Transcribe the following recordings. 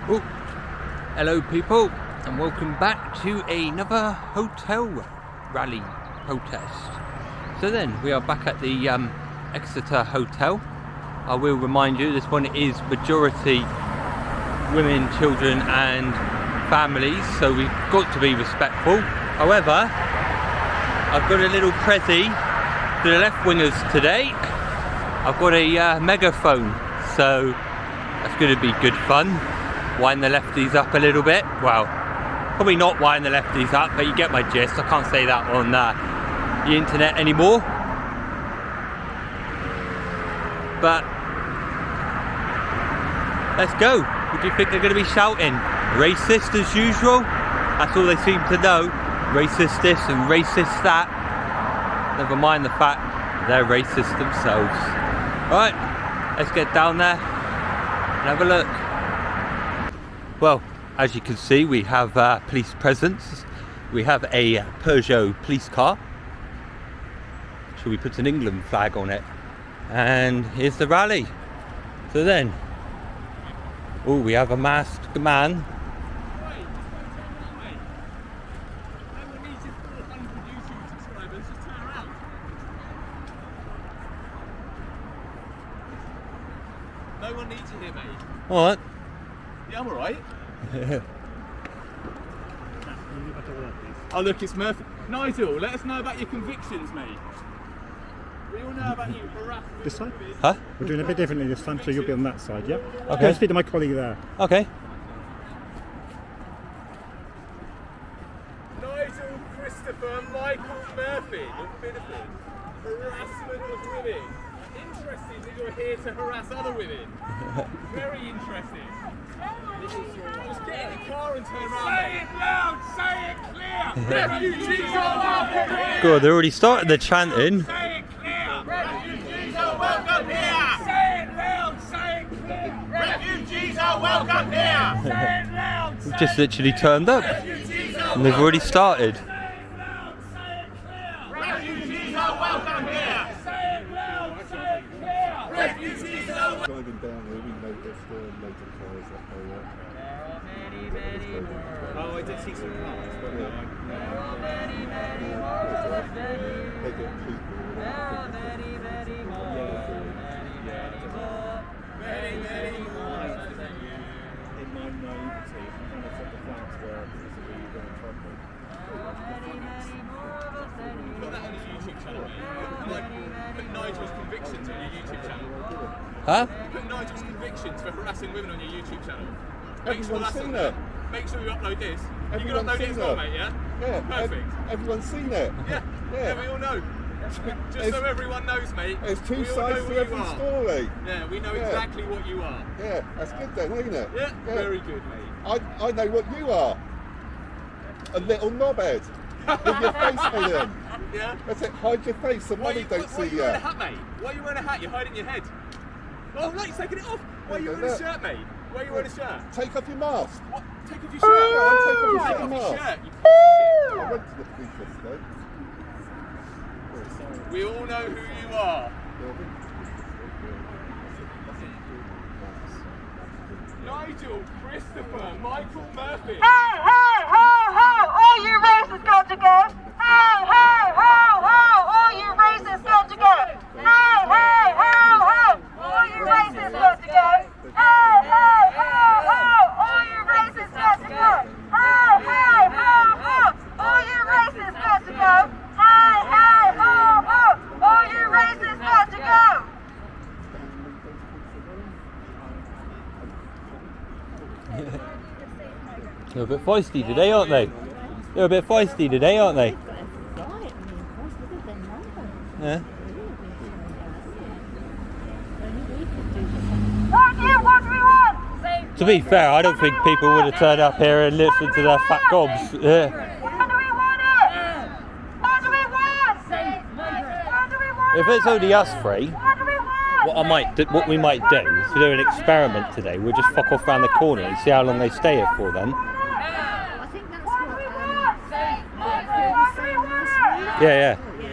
Oh, hello people, and welcome back to another hotel rally protest. So then, we are back at the Exeter Hotel. I will remind you, this one is majority women, children and families, so we've got to be respectful. However, I've got a little prezi for the left-wingers today. I've got a megaphone, so that's going to be good fun. Wind the lefties up a little bit. Well, probably not wind the lefties up, but you get my gist. I can't say that on the internet anymore. But let's go. What do you think they're going to be shouting? Racist as usual? That's all they seem to know. Racist this and racist that. Never mind the fact they're racist themselves. Right, let's get down there and have a look. Well, as you can see, we have police presence. We have a Peugeot police car. So we put an England flag on it. And here's the rally. So then, oh, we have a masked man. No one needs you here, mate. Alright. Yeah, I'm alright. Oh look, it's Murphy. Nigel, let us know about your convictions, mate. We all know about you harassing. This side? Huh? We're doing a bit differently this time, so you'll be on that side, yeah? Okay. Go speak to my colleague there. Okay. Nigel, Christopher, Michael, Murphy of Bideford. Harassment of women. Interesting that you're here to harass other women. Very interesting. Just get in the car and turn around. Say it loud, say it clear. Refugees are welcome here. Good, they're already started the chanting. Say it clear. Refugees are welcome here. Say it loud, say it clear. Refugees are welcome here. Say it loud. We've just literally turned up and they've already started. Refugees are welcome here. Say it loud, say it clear. Refugees are welcome. Driving down here, we noticed loads of cars that go up. Oh, I did see some cars, but Yeah. They get people. many more. In my naivety, I'm trying to set the flags where you're going to trouble. Put that on your YouTube channel, mate. Like, put Nigel's convictions on your YouTube channel. Huh? Put Nigel's convictions for harassing women on your YouTube channel. Make sure Everyone's that's seen on there. it. Make sure you upload this. You can Everyone's upload it seen as well, it. mate, yeah? Yeah, Perfect. everyone's seen it. Yeah, Yeah. we all know. Just so everyone knows, mate. There's two we all sides know to who you every are. story. Yeah, we know Yeah. exactly what you are. Yeah, that's good then, ain't it? Yeah, very good, mate. I know what you are. A little knobhead. With your face hidden. Yeah? That's it, hide your face so Why mummy don't why see you you. wearing a hat, mate? Why are you wearing a hat? You're hiding your head. Oh, look, he's taking it off. Why are you wearing a shirt, mate? Why are you wearing a shirt? Take off your mask. What? Take off your shirt. Take off your Take shirt. off your mask. shirt, you piece of I went to the police yesterday. shit. We all know who you are. Nigel, Christopher, Michael, Murphy. Hey, hey, ho, ho! All you racists got to go! Hey, hey, ho, ho! All you racists got to go! Hey, hey, ho, ho! All you racists got to go! Hey, hey, ho, ho! All you racists got to go! Hey, hey, ho, ho! All you racists got to go! Hey, hey, ho, ho! All you racists got to go! They're a bit feisty today, aren't they? They're a bit feisty today, aren't they? Yeah. What do we want? To be fair, I don't think people would have turned up here and listened to their fat gobs. Yeah. What do we want it? What do we want? What do we want? If it's only us three, What do we want? what we might do is to do an experiment today. We'll just fuck off around the corner and see how long they stay here for then. I think that's What do we want? Yeah,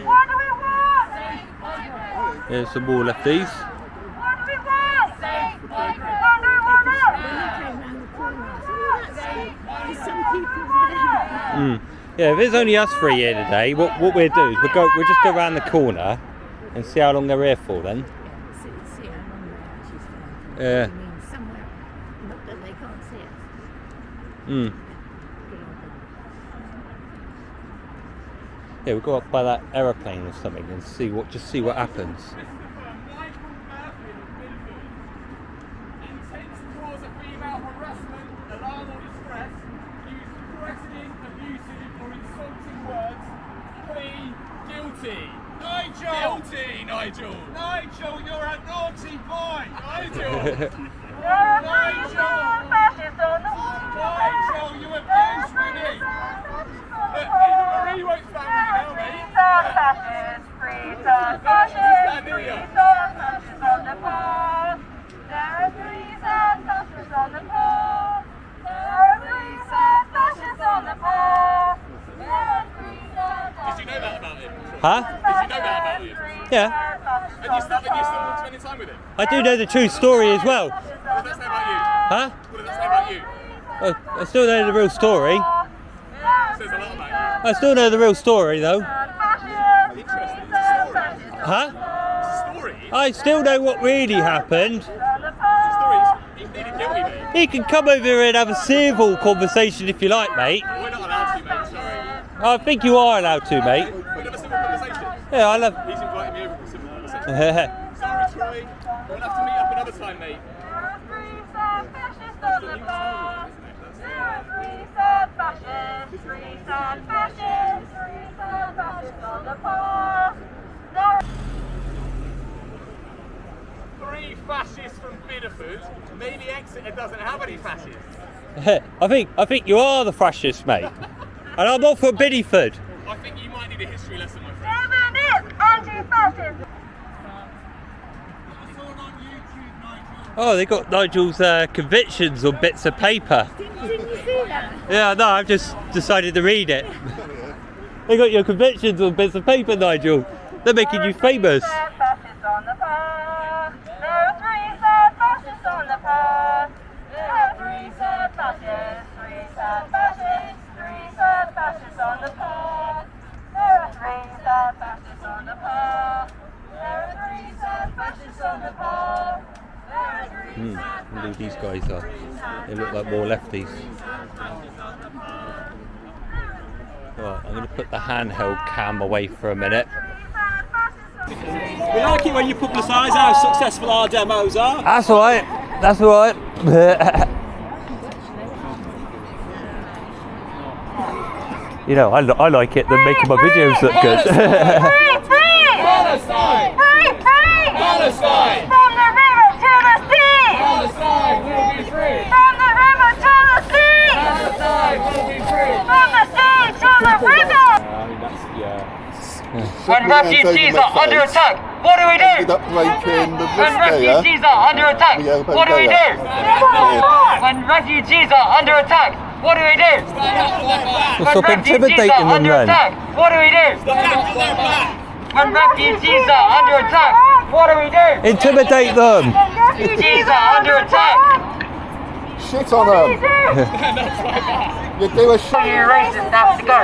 What do we want? yeah. Here's some more lefties. What do we want? What do we want it? came round the corner Yeah, if there's only us three here today, what we'll do is we'll just go around the corner and see how long they're here for then. See how long they actually stand. Yeah. I mean, somewhere, not that they can't see us. Mm. Good old Yeah, we'll go up by that aeroplane or something and see what happens. Intends to cause a female harassment, alarm or distress, use threatening, abusive or insulting words, plea guilty. Nigel! Guilty, Nigel! Nigel, you're a naughty boy! Nigel! Nigel! Nigel, you abuse women! Look, even Marie won't stand with you now, mate! Did you know that about him? Huh? Did you know that about him? Yeah. And you're still spending time with him? I do know the true story as well. What does that say about you? Huh? What does that say about you? Well, I still know the real story. It says a lot about I still know the real story though. you. Interesting. It's a story. Huh? It's a story. I still know what really happened. It's a story. He's needed guilty, mate. You can come over here and have a civil conversation if you like, mate. We're not allowed to, mate. Sorry. I think you are allowed to, mate. We'll have a civil conversation. Yeah, I love. He's invited me over for a civil conversation. Sorry, Troy. We'll have to meet up another time, mate. Three fascists from Bideford. Maybe Exeter doesn't have any fascists. I think you are the fascist, mate. And I'm not from Bideford. I think you might need a history lesson, my friend. Oh, they got Nigel's convictions on bits of paper. Didn't you see that? Yeah, no, I've just decided to read it. They got your convictions on bits of paper, Nigel. They're making you famous. Indeed, these guys are. They look like more lefties. Right, I'm going to put the handheld cam away for a minute. We like it when you publicise how successful our demos are. That's alright. That's alright. You know, I like it. They're making my videos look good. Palestine! Palestine! From the river to the sea! Palestine will be free! From the river to the sea! Palestine will be free! From the sea to the river! When refugees are under attack, what do we do? When refugees are under attack, what do we do? When refugees are under attack, what do we do? Well, stop intimidating them then. What do we do? When refugees are under attack, what do we do? Intimidate them. Refugees are under attack. Shit on them. You do a shit. All you racists have to go.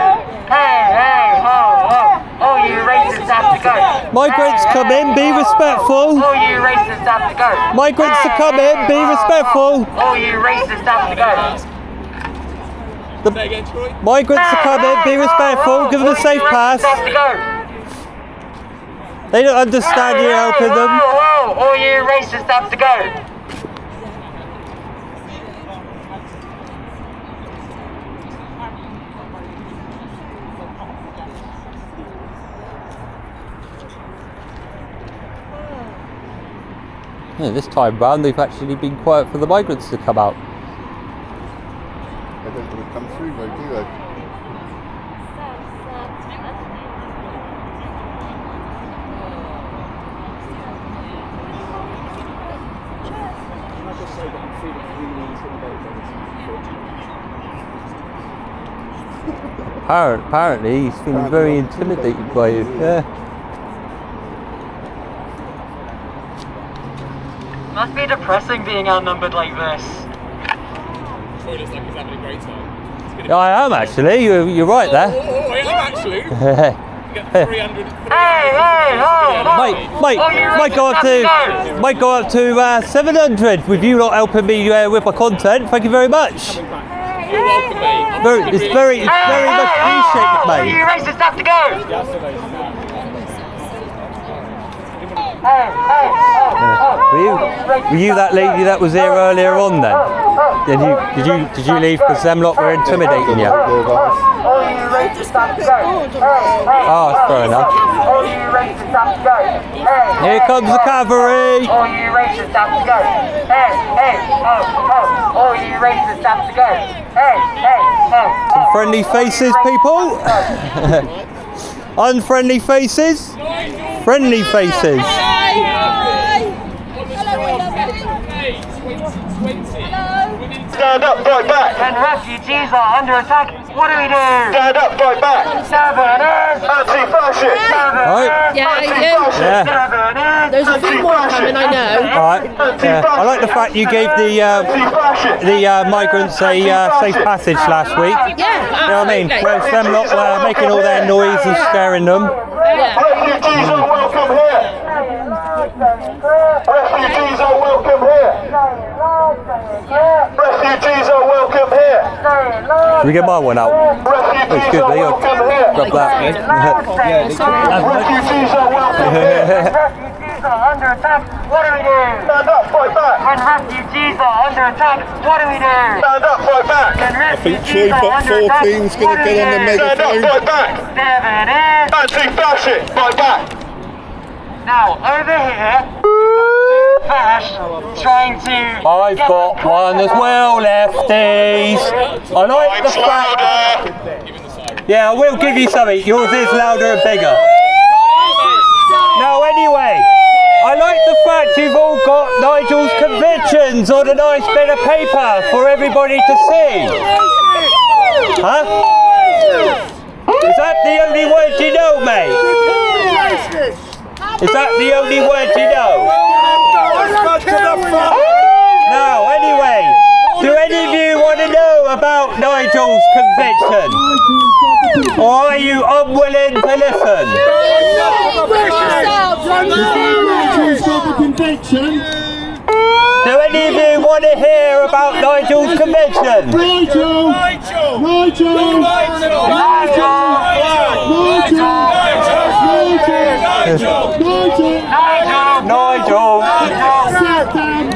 Hey, hey, ho, ho. All you racists have to go. Migrants come in, be respectful. All you racists have to go. Migrants to come in, be respectful. All you racists have to go. Say again, Troy. Migrants to come in, be respectful. Give them a safe pass. Have to go. They don't understand you helping them. Whoa, all you racists have to go. Yeah, this time round, they've actually been quiet for the migrants to come out. They don't want to come through though, do they? Apparently, he's feeling very intimidated by you. Yeah. Must be depressing being outnumbered like this. Troy looks like he's having a great time. to I am actually. You're right there. I am actually. Get 300. Might go up to 700 with you lot helping me with my content. Thank you very much. You're welcome, mate. It's very much appreciated, mate. You racists have to go! Were you that lady that was here earlier on then? Did you leave because them lot were intimidating you? All you racists have to go! Oh, that's fair enough. All you racists have to go! Here comes the cavalry! All you racists have to go! All you racists have to go! Some friendly faces, people. Unfriendly faces. Friendly faces. Stand up, fight back! When refugees are under attack, what do we do? Stand up, fight back! Anti-fascist! Right. Yeah. There's a few more coming, I know. Alright. I like the fact you gave the migrants a safe passage last week. Yeah, You know what I mean? absolutely. Whereas them lot were making all their noise and scaring them. Yeah. Refugees are welcome here! Refugees are welcome here! Refugees are welcome here! Can we get my one out? Refugees good, are mate. welcome here! Grab that. Refugees are welcome here! Refugees are under attack, what do we do? Stand up, fight back! When refugees are under attack, what do we do? Stand up, fight back! When I think refugees are under attack, 14's going to get on the Stand up, megaphone. fight back! Anti-fascist, fight back! Now, over here, Fash trying to... I've got one as well, Lefties. I like the fact... Yeah, I will give you something. Yours is louder and bigger. Now, anyway, I like the fact you've all got Nigel's convictions on a nice bit of paper for everybody to see. Huh? Is that the only word you know, mate? Is that the only word you know? Now, anyway, do any of you want to know about Nigel's conviction? Or are you unwilling to listen? Do any of you want to hear about Nigel's conviction?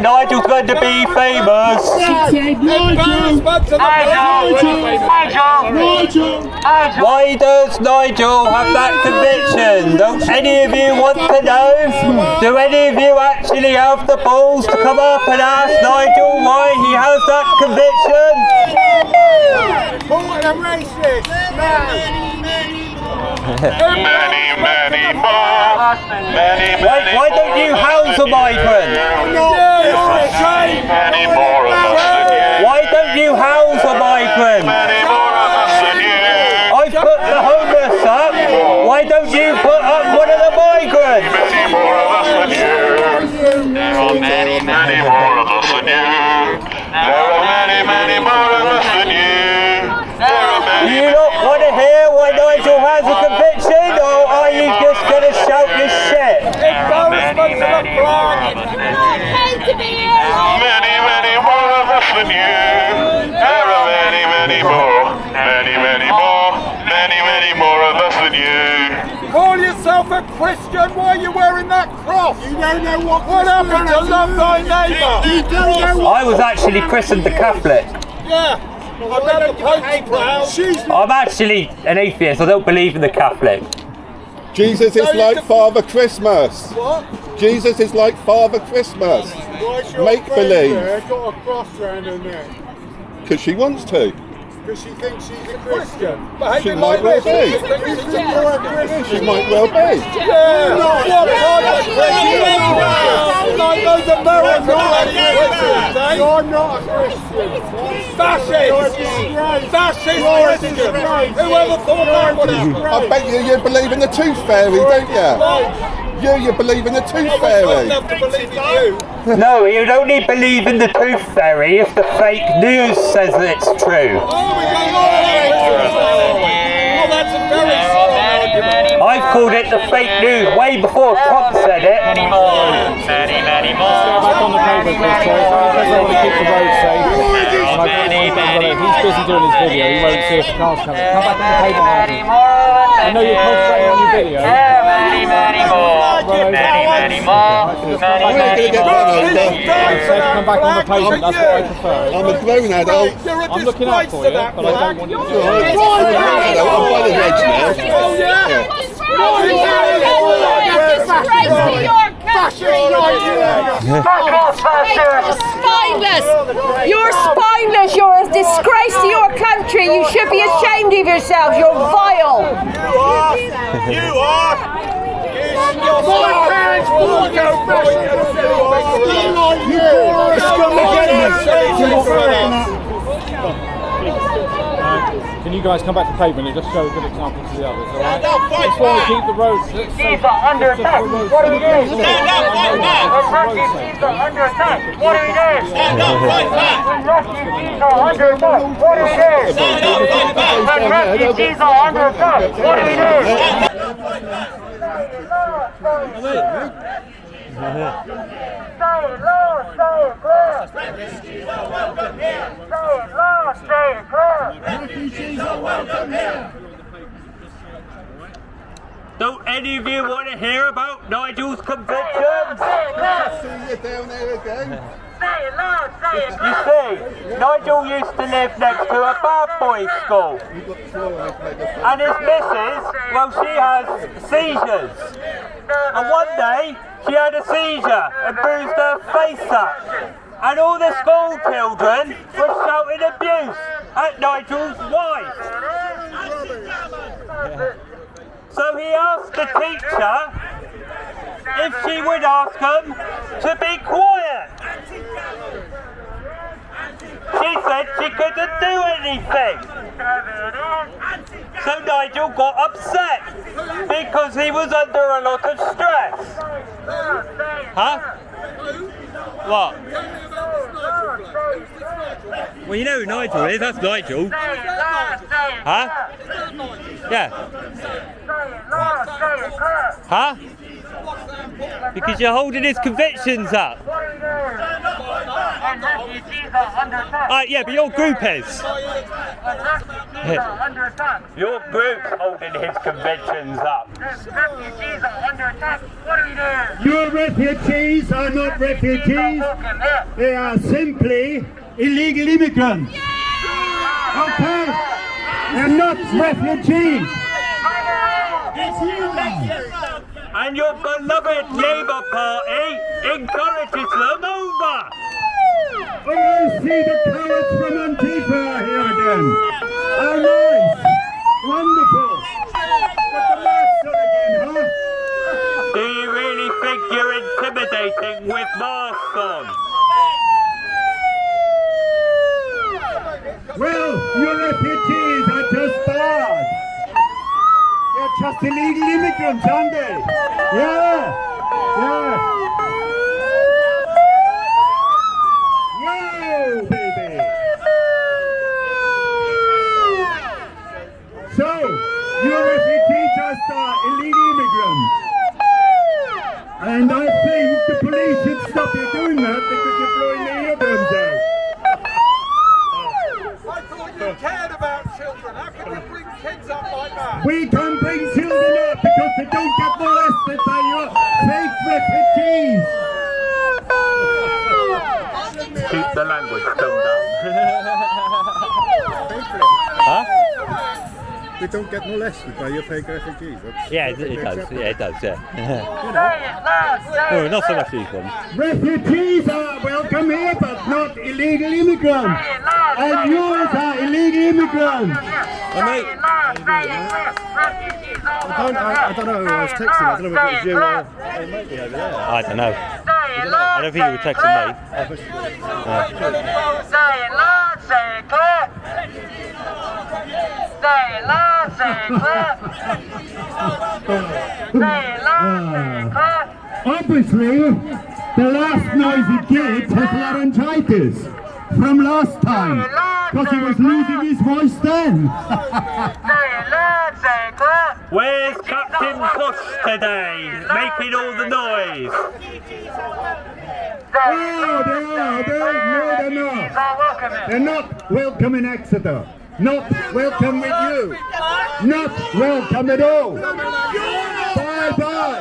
Nigel's going to be famous. Why does Nigel have that conviction? Don't any of you want to know? Do any of you actually have the balls to come up and ask Nigel why he has that conviction? What a racist! Many more. Why don't you house a migrant? Many more of us than you. Why don't you house a migrant? Many more of us than you. I put the homeless up. Why don't you put up one of the migrants? Many more of us than you. There are many more of us than you. There are many more of us than you. Do you not want to hear why Nigel has a conviction, or are you just going to shout your shit? Many more of us than you. There are many more of us than you. Call yourself a Christian? Why are you wearing that cross? You don't know what happened to love thy neighbour? You don't know I was actually christened the Catholic. Yeah. I bet the Pope's proud. I'm actually an atheist. I don't believe in the Catholic. Jesus is like Father Christmas. What? Jesus is like Father Christmas. Make believe. Got a cross round her neck. Because she wants to. Because she thinks she's a Christian. She might well be. She might well be. Yeah. What kind of Christian? Like those American Christians, eh? You're not a Christian. Fascist. Fascist Christian. Whoever thought that would happen? I bet you believe in the tooth fairy, don't you? You believe in the tooth fairy. enough to believe in you. No, you'd only believe in the tooth fairy if the fake news says that it's true. I've called it the fake news way before Trump said it. Many more. Back on the paper, please, Troy. I want to keep the road safe. He's busy doing his video. He won't see if the cars coming. Come back on the pavement, Nigel. I know you're concentrating on your video. Many more. Come back on the pavement. That's what I prefer. I'm a grown adult. I'm looking out for you, but I don't want you to do it. I'm by the edge now. Spineless! You're spineless! You're a disgrace to your country! You should be ashamed of yourselves! You're vile! You are! My parents will go back Can you guys come back to pavement and just show a good example to the others, alright? That's why we keep the roads safe. These are under attack. What do we do? Stand up, fight back. When refugees are under attack, what do we do? Stand up, fight back. When refugees are under attack, what do we do? Stand up, fight back. When refugees are under attack, what do we do? Stay low, stay clear. Refugees are welcome here. Stay low, stay clear. Refugees are welcome here. Don't any of you want to hear about Nigel's convictions? See you down there again. You see, Nigel used to live next to a bad boys school. And his missus, well, she has seizures. And one day, she had a seizure and bruised her face up. And all the school children were shouting abuse at Nigel's wife. So he asked the teacher if she would ask him to be quiet. She said she couldn't do anything. So Nigel got upset because he was under a lot of stress. Huh? What? Well, you know who Nigel is, that's Nigel. Huh? Yeah. Huh? Because you're holding his convictions up. Yeah, but your group is. Your group's holding his convictions up. Refugees are under attack. What do we do? Your refugees are not refugees. They are simply illegal immigrants. Okay? They're not refugees. And your beloved Labour Party encourages them over. Oh, I see the cowards from Antifa here again. How nice. Wonderful. Got the mask on again, huh? Do you really think you're intimidating with masks on? Well, your refugees are just bad. They're just illegal immigrants, aren't they? Yeah. Whoa, baby. So, your refugees just are illegal immigrants. And I think the police should stop you doing that because you're blowing their eardrums out. I thought you cared about children. How can you bring kids up like that? We can bring children up because they don't get molested by your fake refugees. Keep the language toned down. Huh? They don't get molested by your fake refugees. Yeah, it does. Yeah, it does. Yeah. No, not so much these ones. Refugees are welcome here, but not illegal immigrants. And yours are illegal immigrants. Oh, mate. I don't know who I was texting. I don't know if it was you or maybe over there. I don't know. I don't think you were texting me. Say loud, say clear. Say loud, say clear. Say loud, say clear. Obviously, The last noise he gets has laryngitis from last time, because he was losing his voice then. Where's Captain Push today, making all the noise? Oh, they're not. They're not welcome in Exeter. Not welcome with you. Not welcome at all. Bye-bye.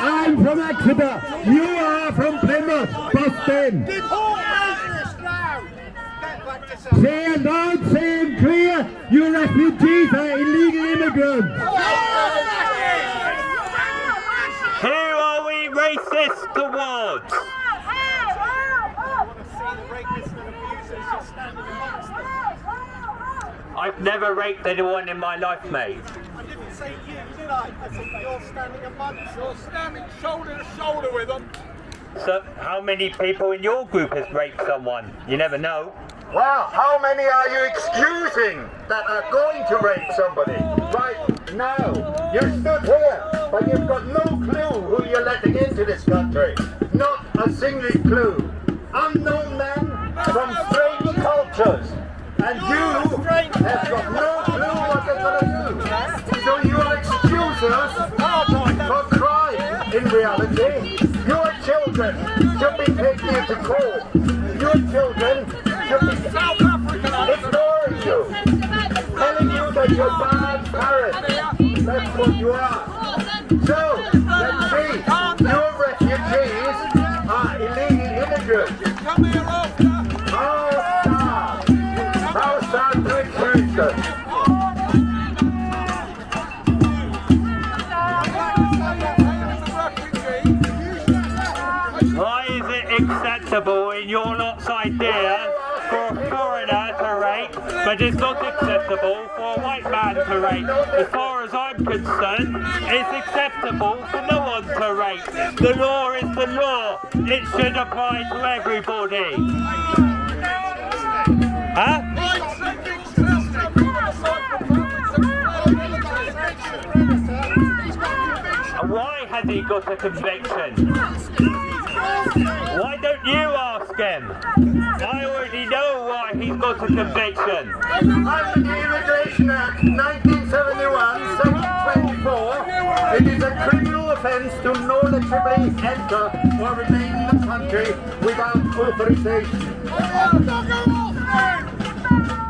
I'm from Exeter. You are from Plymouth. Boston. Say it loud, say it clear. You refugees are illegal immigrants. Who are we racist towards? I've never raped anyone in my life, mate. I didn't say you, did I? I said you're standing amongst. You're standing shoulder to shoulder with them. So, how many people in your group has raped someone? You never know. Well, how many are you excusing that are going to rape somebody right now? You stood here, but you've got no clue who you're letting into this country. Not a single clue. Unknown men from strange cultures. And you have got no clue what they're going to do. So you are excusers for crime. In reality, your children should be taken into court. Your children should be ignoring you, telling you that you're bad parents. That's what you are. So, let's see, your refugees are illegal immigrants. How sad to accuse them. Why is it acceptable in your lot's idea for a foreigner to rape, but it's not acceptable for a white man to rape? As far as I'm concerned, it's acceptable for no one to rape. The law is the law. It should apply to everybody. Huh? Why has he got a conviction? Why don't you ask him? I already know why he's got a conviction. Under the Immigration Act 1971, Section 24, it is a criminal offence to knowledgeably enter or remain in the country without authorization.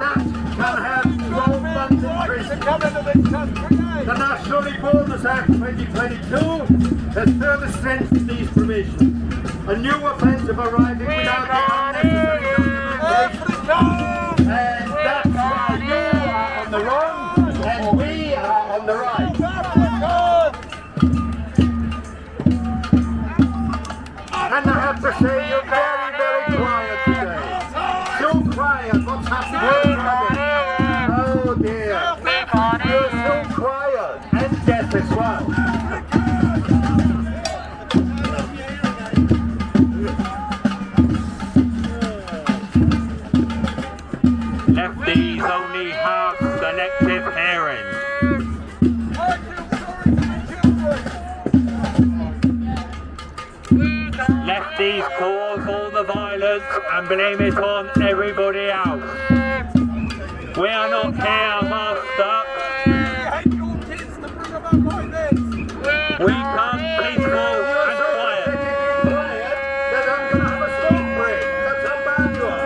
That can have 12 months in prison. The National Borders Act 2022 has further strengthened these provisions. A new offence of arriving without the unnecessary documentation. And that's why you are on the wrong and we are on the right. And I have to say you're very, very quiet today. So quiet, what's happening? Oh dear. You're so quiet and deaf as well. Lefties only have selective hearing. Lefties cause all the violence and blame it on everybody else. We are not here, master. We come peaceful and quiet. Then I'm going to have a smoke break. That's how bad you are.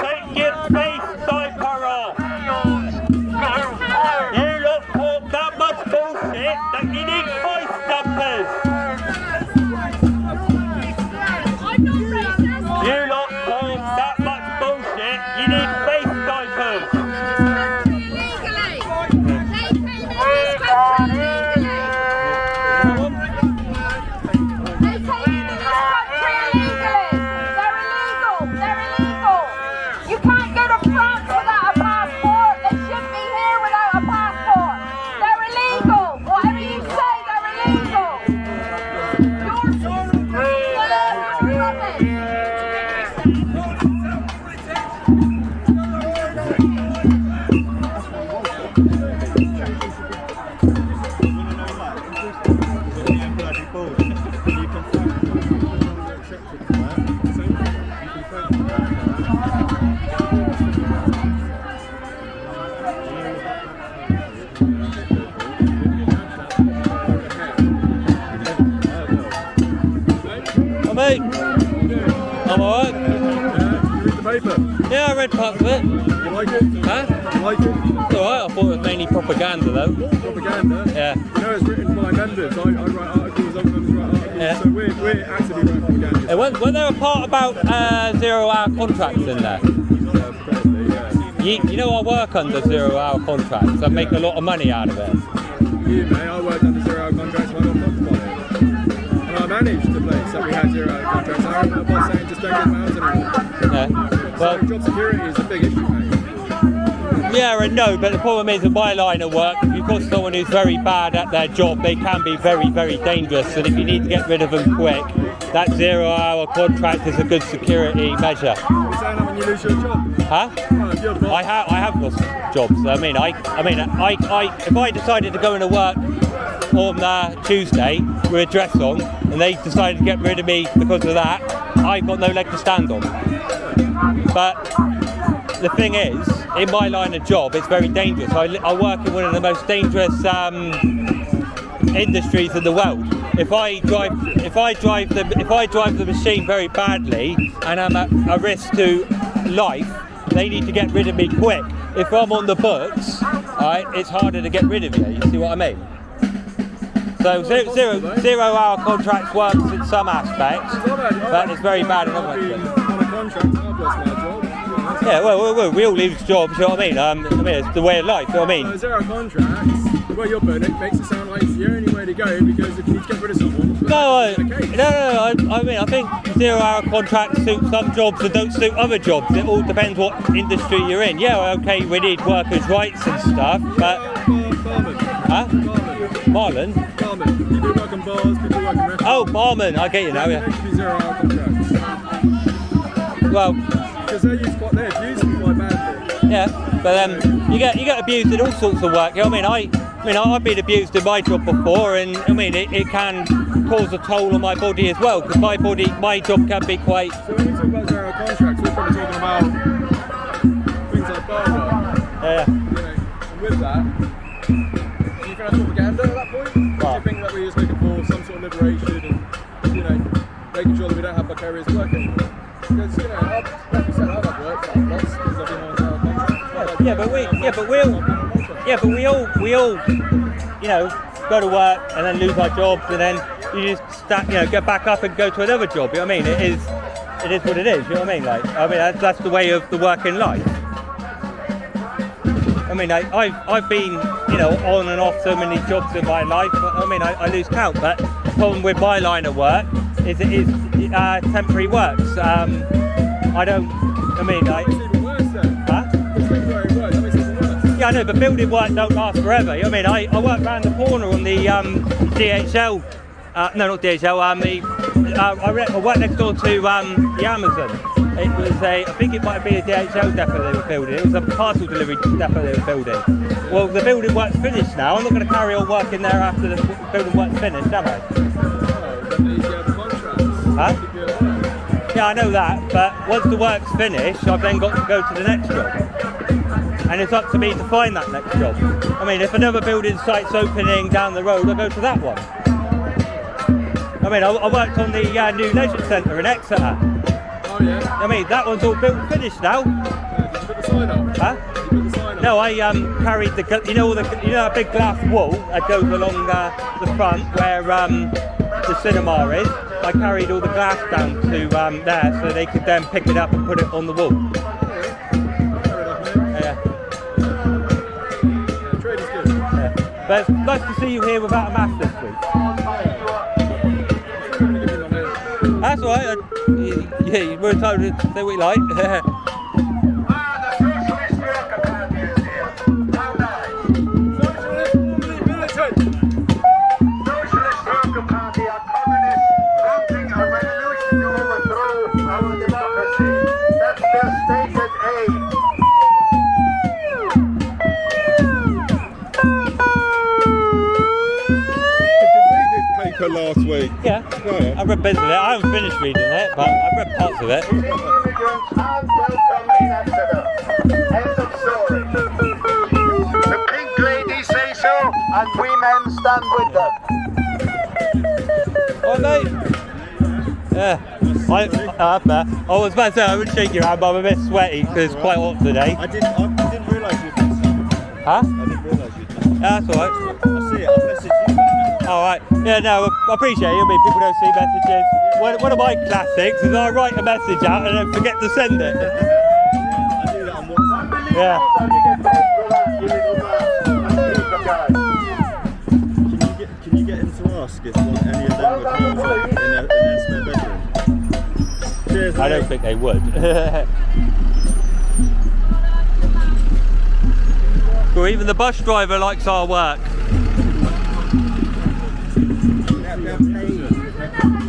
Take your face diaper off. You Oh, mate. I'm alright. You read the paper? Yeah, I read parts of it. You like it? Huh? You like it? It's alright, I thought it was mainly propaganda though. Propaganda? Yeah. You know, it's written by members. I write articles, other members write articles. Yeah. So we're actively writing propaganda. Hey, weren't there a part about 0 hour contracts in there? Probably, yeah. You know I work under 0 hour contracts. I make a lot of money out of it. You, mate, I worked under 0 hour contracts when I got fucked by it. And I managed the place that we had 0 hour contracts. I remember the boss saying, just don't get my hours anymore. Yeah. Well, So job security is a big issue, mate. yeah and no, but the problem is in my line of work, if you've got someone who's very bad at their job, they can be very, very dangerous. And if you need to get rid of them quick, that 0 hour contract is a good security measure. You're saying that when you lose your job? Huh? Well, if you're the boss, I have lost jobs. I mean, if I decided to go into work on Tuesday with a dress on, and they decided to get rid of me because of that, I've got no leg to stand on. But the thing is, in my line of job, it's very dangerous. I work in one of the most dangerous industries in the world. If I drive the machine very badly and I'm at a risk to life, they need to get rid of me quick. If I'm on the books, right, it's harder to get rid of you. You see what I mean? So 0 hour contracts works in some aspects, but it's very bad in other aspects. on a contract, I've lost my job. Yeah, well, we all lose jobs, you know what I mean? I mean, it's the way of life, you know what I mean? 0 contracts, the way you're putting it makes it sound like it's the only way to go, because if you need to get rid of someone, No, that's the case. I mean, I think 0 hour contracts suit some jobs and don't suit other jobs. It all depends what industry you're in. Yeah, okay, we need workers' rights and stuff, but... Barman. Huh? Barman. Barman? Barman. People work on bars, people work in restaurants. Oh, barman, I get you now, There yeah. should be 0 hour contracts. Well, Because they're used quite badly. yeah, but you get abused in all sorts of work, you know what I mean? I've been abused in my job before, and I mean, it can cause a toll on my body as well, because my job can be quite... So when you talk about 0 hour contracts, we're probably talking about things like bar work. Yeah. You know, and with that, do you think that's propaganda at that point? Do you think that we're just looking for some sort of liberation and, you know, making sure that we don't have vicarious work anymore? Because, you know, like you said, I've had work that I've lost because I've been on 0 hour contracts. we all, you know, go to work and then lose our jobs, and then you just get back up and go to another job. You know what I mean? It is what it is. You know what I mean? Like, I mean, that's the way of the working life. I mean, I've been, you know, on and off so many jobs in my life. But, I mean, I lose count. But the problem with my line of work is it is temporary works. It's even worse then. Huh? It's temporary work, that makes it even worse. Yeah, I know, but building work don't last forever. You know what I mean? I work round the corner on the DHL. No, not DHL. I work next door to the Amazon. It was I think it might be a DHL depot they were building. It was a parcel delivery depot they were building. Well, the building work's finished now. I'm not going to carry on working there after the building work's finished, am I? Huh? Yeah, I know that, but once the work's finished, I've then got to go to the next job. And it's up to me to find that next job. I mean, if another building site's opening down the road, I'll go to that one. I mean, I worked on the new leisure centre in Exeter. Oh yeah? I mean, that one's all built and finished now. Did you put the sign up? Huh? Did you put the sign up? No, I carried that big glass wall that goes along the front where the cinema is. I carried all the glass down to there so they could then pick it up and put it on the wall. Fair enough, mate. Yeah. Trade is good. Yeah. But it's nice to see you here without a mask this week. That's all right. Yeah, we're entitled to say what we like. Last week. Yeah, Oh, yeah. I read bits of it. I haven't finished reading it, but I've read parts of it. Immigrants are welcome in Exeter. End of story. The pink lady says and we men stand with them. Alright, mate. Yeah. I was about to say I would shake your hand, but I'm a bit sweaty because it's quite hot today. I didn't realise you'd done something. Huh? I didn't realise you'd done something. Yeah, that's alright. I see it, I'll message you back. Alright. Yeah, no, I appreciate it. I mean, people don't see messages. One of my classics is I write a message out and then forget to send it. I do that on WhatsApp. Yeah. Can you get him to ask if any of them would hold up in their spare bedroom? Cheers, I don't think they would. Well, even the bus driver likes our work.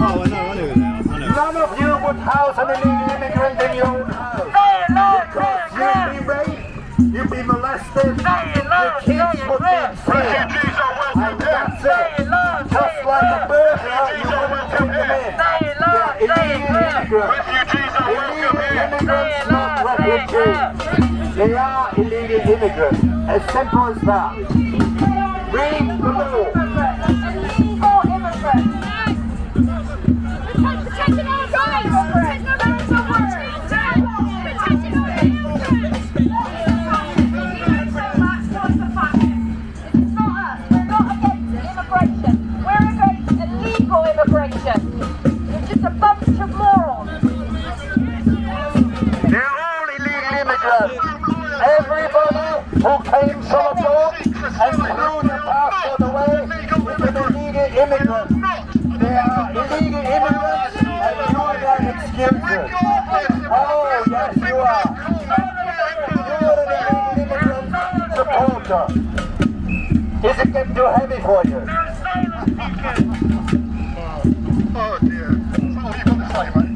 Oh, I know it now. None of you would house an illegal immigrant in your own house. Because you'd be raped, you'd be molested, your kids would be in fear. And that's it. Just like a burglar, you wouldn't take them in. They're illegal immigrants. Illegal immigrants, not refugees. They are illegal immigrants. As simple as that. Read the law. You're just a bunch of morons. They're all illegal immigrants. Everybody who came from abroad and threw their passport away is an illegal immigrant. They are illegal immigrants and you are their excuses. Oh, yes, you are. You're an illegal immigrant supporter. Is it getting too heavy for you? Oh dear. So what have you got to say, mate?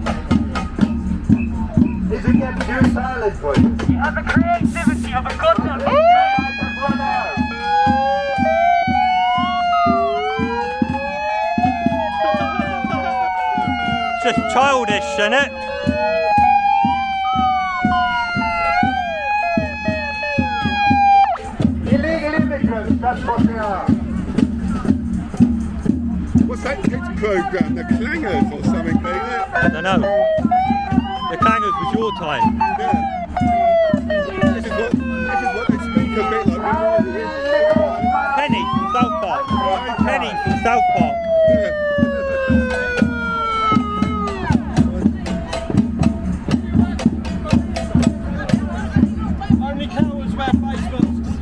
Is it getting too silent for you? And the creativity of a goddamn Just childish, isn't it? Illegal immigrants, that's what they are. What's that kids program? The Clangers or something, ain't it? I don't know. The Clangers was your time. Yeah. This is what they speak a bit like. Penny from South Park. Penny from South Park. Yeah. Only cowards wear face masks.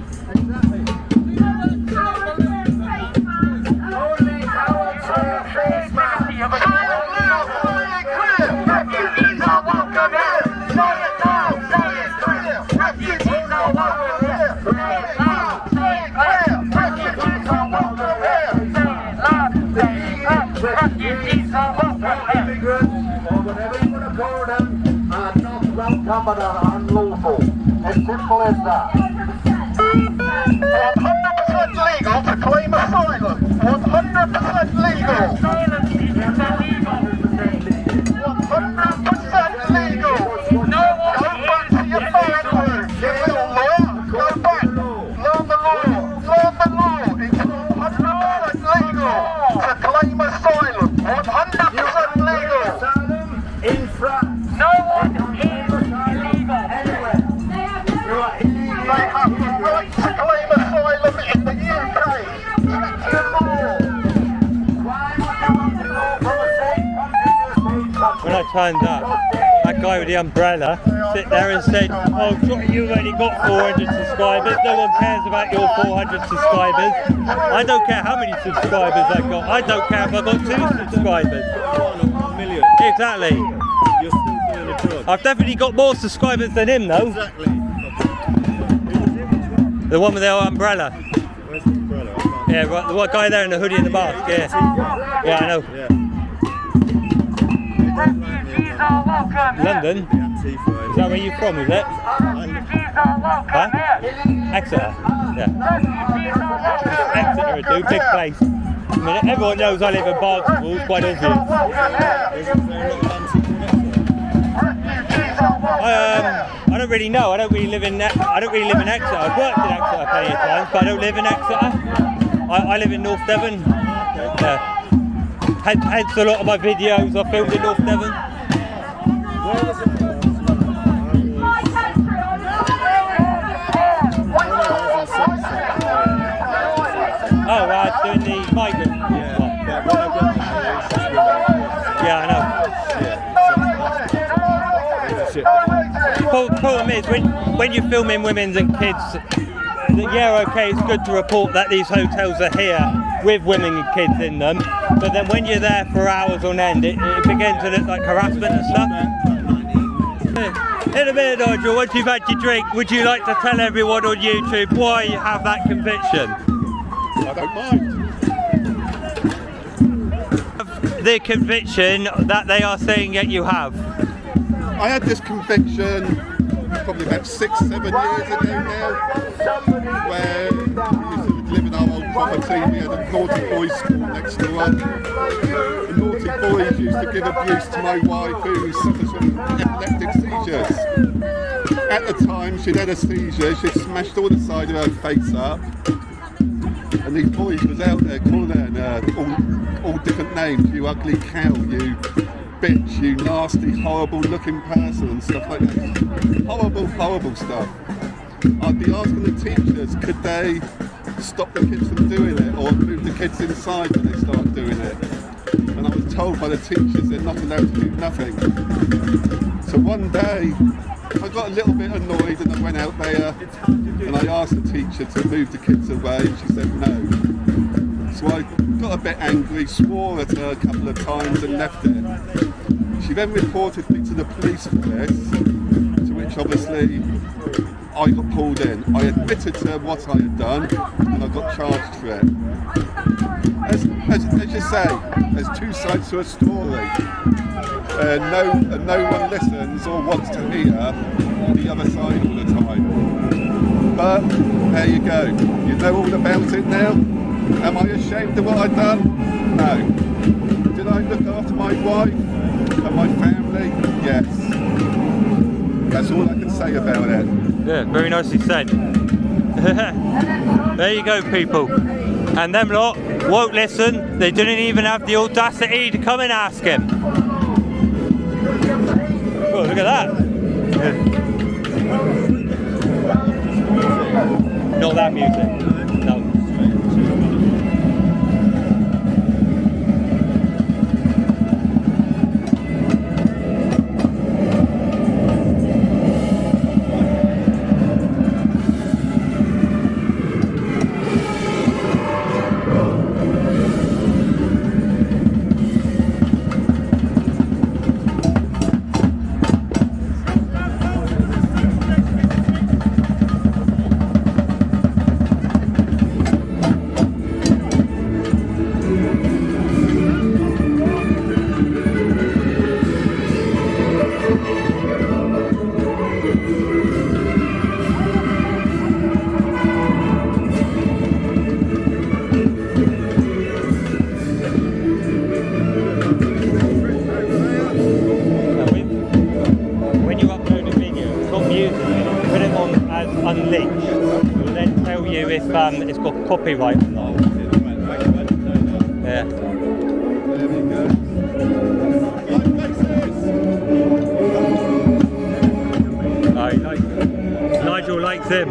Immigrants, or whatever you want to call them, are not welcome but are unlawful. As simple as that. 100% legal to claim asylum. 100% legal. 100% legal. No one go back to your family. You little lawyer. Go back. Learn the law. Learn the law. It's 100% legal to claim asylum. 100% legal. Asylum in France. No one is illegal. Anywhere. You are illegal. They have the right to claim asylum in the UK. Check your law. Why would you want to go from a safe country to a safe country? When I turned up, that guy with the umbrella sit there and said, oh, you've only got 400 subscribers, no one cares about your 400 subscribers. I don't care how many subscribers I got, I don't care if I got 2 subscribers. 1 million. Exactly. You're still doing a job. I've definitely got more subscribers than him though. Exactly. Who was it? The one with the umbrella. Where's the umbrella? I can't- Yeah, right, the one guy there in the hoodie and the mask, yeah. Yeah, I know. Yeah. Refugees are welcome here. London? The Antifa. Is that where you're from, is it? Refugees are welcome Huh? here. Exeter? Yeah. Refugees are welcome Exeter, dude, big place. I mean, everyone knows I live in Barnstable, it's quite obvious. Isn't there a lot of Antifa I don't really know. I don't really live in Exeter. I've worked in Exeter plenty of times, but I don't live in Exeter. I I live in North Devon. Hence a lot of my videos are filmed in North Devon. Oh, doing the migrant one. Yeah, I know. Problem is, when you're filming women's and kids, yeah, okay, it's good to report that these hotels are here with women and kids in them, but then when you're there for hours on end, it begins to look like harassment and stuff. In a minute, Nigel, once you've had your drink, would you like to tell everyone on YouTube why you have that conviction? I don't mind. The conviction that they are saying that you have. I had this conviction probably about 6-7 years ago now, where we used to live in our old property. We had a naughty boys school next door. The naughty boys used to give abuse to my wife, who suffers from epileptic seizures. At the time she'd had a seizure, she'd smashed all the side of her face up, and these boys was out there calling her all different names. You ugly cow, you bitch, you nasty, horrible looking person, and stuff like that. Horrible stuff. I'd be asking the teachers, could they stop the kids from doing it, or move the kids inside when they start doing it? And I was told by the teachers they're not allowed to do nothing. So one day, I got a little bit annoyed and I went out there and I asked the teacher to move the kids away, and she said no. So I got a bit angry, swore at her a couple of times and left it. She then reported me to the police for this, to which obviously I got pulled in. I admitted to what I had done and I got charged for it. As you say, there's two sides to a story. No one listens or wants to hear the other side all the time. But there you go. You know all about it now. Am I ashamed of what I've done? No. Did I look after my wife and my family? Yes. That's all I can say about it. Yeah, very nicely said. There you go, people. And them lot won't listen. They didn't even have the audacity to come and ask him. Oh, look at that. Not that music. No. Unleashed. It will then tell you if it's got copyright or not. Yeah. There we go. Nigel likes him.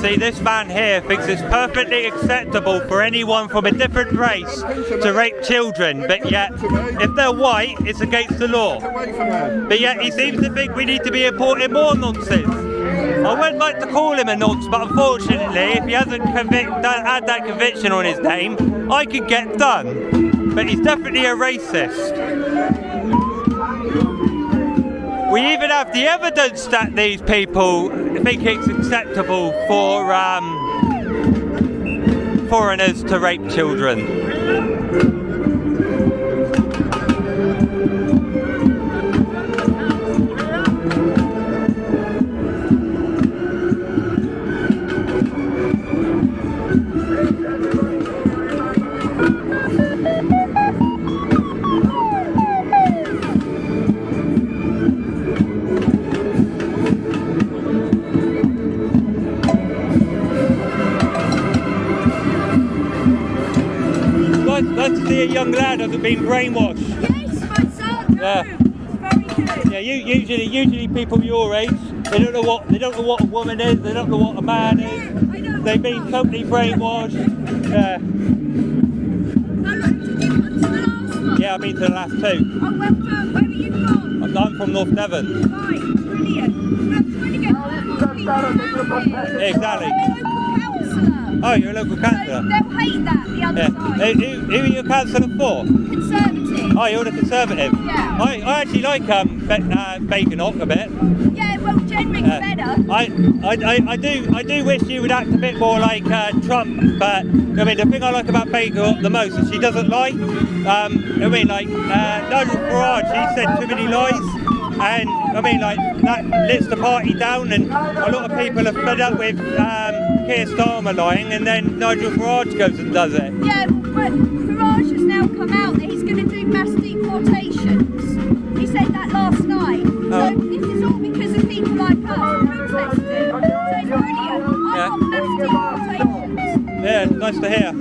See, this man here thinks it's perfectly acceptable for anyone from a different race to rape children, but yet, if they're white, it's against the law. But yet, he seems to think we need to be importing more nonsense. I wouldn't like to call him a nonce, but unfortunately, if he hasn't had that conviction on his name, I could get done. But he's definitely a racist. We even have the evidence that these people think it's acceptable for foreigners to rape children. nice to see a young lad hasn't been brainwashed. Yes, my son. Yeah. Very good. Yeah, usually people your age, they don't know what a woman is, they don't know what a man is. They've been totally brainwashed. Yeah. How long did you come to the last one? Yeah, I've been to the last 2. Oh, where are you from? I'm from North Devon. Right, brilliant. Well, trying to get more people. Exactly. I'm a local councillor. Oh, you're a local So councillor. they'll hate that, the other Yeah. side. Who are you a councillor for? Conservative. Oh, you're the Conservative. Yeah. I actually like Bacon Hawk a bit. Yeah, well, Jenrick's better. I do wish you would act a bit more like Trump, but I mean the thing I like about Bacon Hawk the most is she doesn't lie. I mean like Nigel Farage, he said too many lies, and I mean like that lets the party down, and a lot of people are fed up with Keir Starmer lying, and then Nigel Farage goes and does it. Yeah, but Farage has now come out that he's going to do mass deportations. He said that last night. So this is all because of people like us protesting. So it's brilliant. I want mass deportations. Yeah, nice to hear.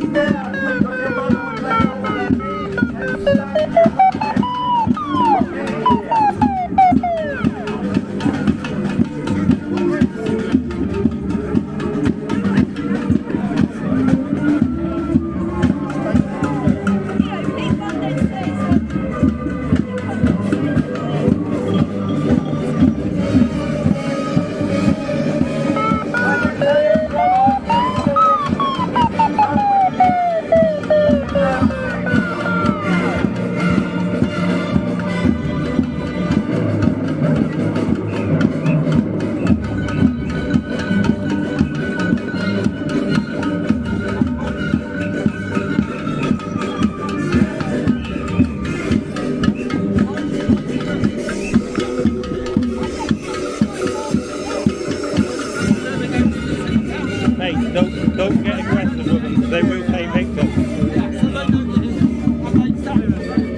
Don't get aggressive with them, they will play victim.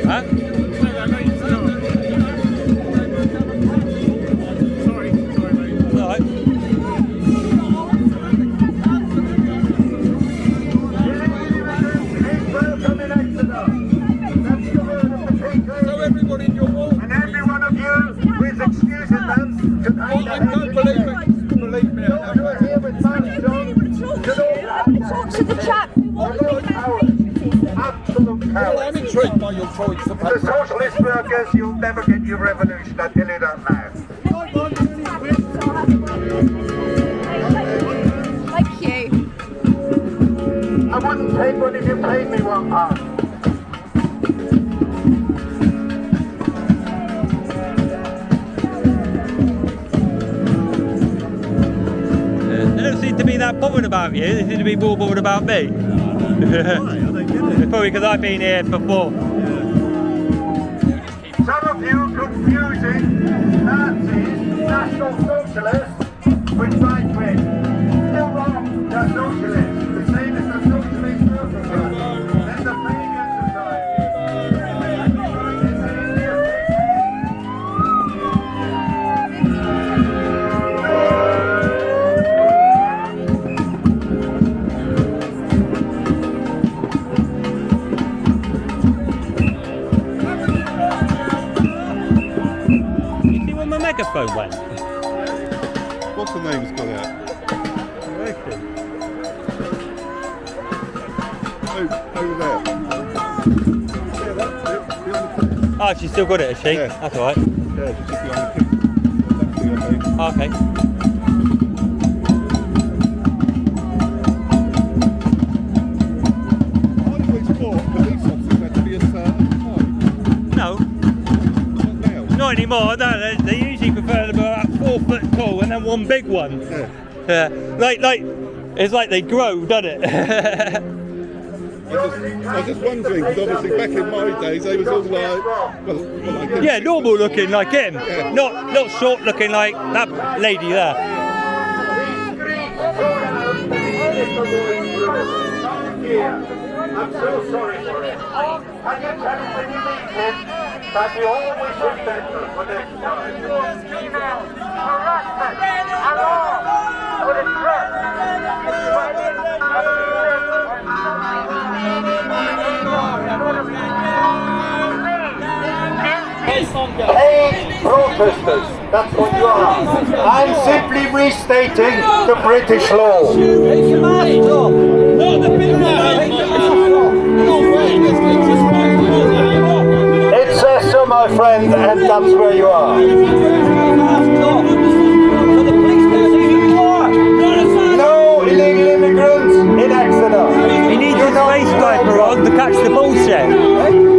Huh? Sorry, mate. Alright. So everybody in your wall, And every one of you who is excusing them should believe me, I know. you're here with Sam John. Talk to the chap who wants to be Absolute Well, cowards. I'm intrigued by your choice of The socialist workers, you'll never get your revolution, I tell you that now. Thank you. I wouldn't take one if you paid me £1. They don't seem to be that bothered about you, they seem to be more bothered about me. Why? I don't get it. Probably because I've been here before. Some of you confusing Nazis, National Socialists, with right wing. Still wrong, they're socialists. The same as the Socialist Workers Party. And the Pagan You see where my megaphone went? What's the name's got out? Over there. Yeah, that's it. Beyond the cliff. Oh, she's still got it, has she? Yeah. That's alright. Yeah, just beyond the cliff. That's the Oh, okay. I always thought police officers had to be a certain height. No, Not now. not anymore. No, they usually prefer to be about 4 foot tall and then one big one. Yeah. Like, it's like they grow, doesn't it? I was just wondering, because obviously back in my days they was all like, well I guess. Yeah, normal looking like him. Yeah. Not short looking like that lady there. I'm so sorry for it. And you tell him when you meet him that you always remember for next time. Harassment, alarm, for the threat. protesters. That's what you are. I'm simply restating the British law. It says so, my friend, and that's where you are. No illegal immigrants in Exeter. He needs his face diaper on to catch the bullshit.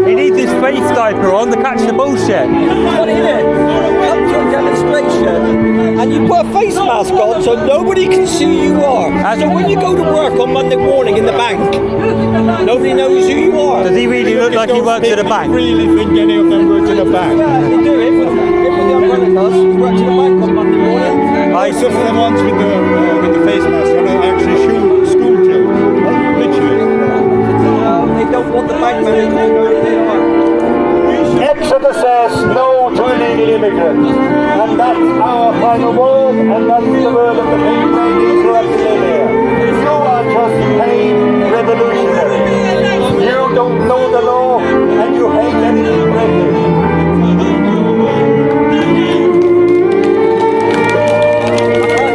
He needs his face diaper on to catch the bullshit. What is it? Come to a demonstration and you put a face mask on so nobody can see who you are. So when you go to work on Monday morning in the bank, nobody knows who you are. Does he really look like he works at a bank? Really think any of them work at a bank? Yeah, they do it with the umbrella does. He works at a bank on Monday morning. Some of the ones with the face mask are actually school children. Literally. They don't want the bank manager to know who they are. Exeter says no to illegal immigrants. And that's our final word, and that's the word of the people who have to live here. You are just paid revolutionaries. You don't know the law, and you hate anything British.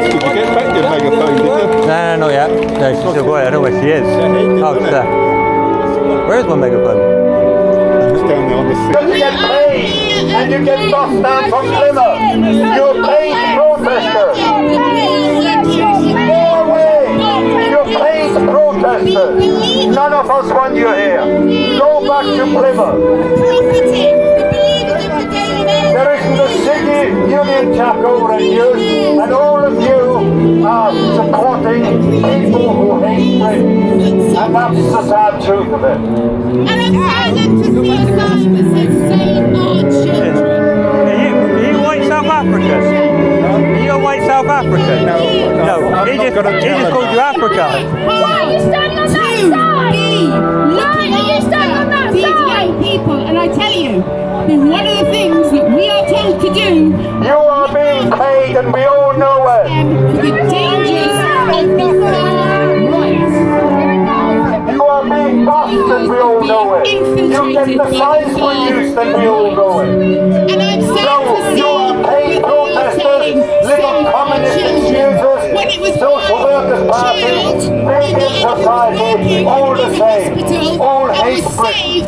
Did you get back your megaphone, did you? No, not yet. No, she's still got it. I don't know where she is. Oh, it's there. Where's my megaphone? It's down there on the seat. Because you get paid, and you get bussed down from Plymouth. You're paid protesters. Go away. You're paid protesters. None of us want you here. Go back to Plymouth. There isn't a single union jack over at you, and all of you are supporting people who hate Britain. And that's the sad truth of it. And I'm saddened to see a sign that says save our children. Are you white South African? Are you a white South African? No. He just called you Africa. Why are you standing on that side? Why are you standing on that side? People, and I tell you, one of the things that we are told to do, you are being paid, and we all know it. For the dangers of the far right. You are being bossed, and we all know it. You get the signs for use, and we all know it. And I'm sad to see you are paid protesters, little communist excuses, social workers parties, Indian society, all the same. All hate Britain.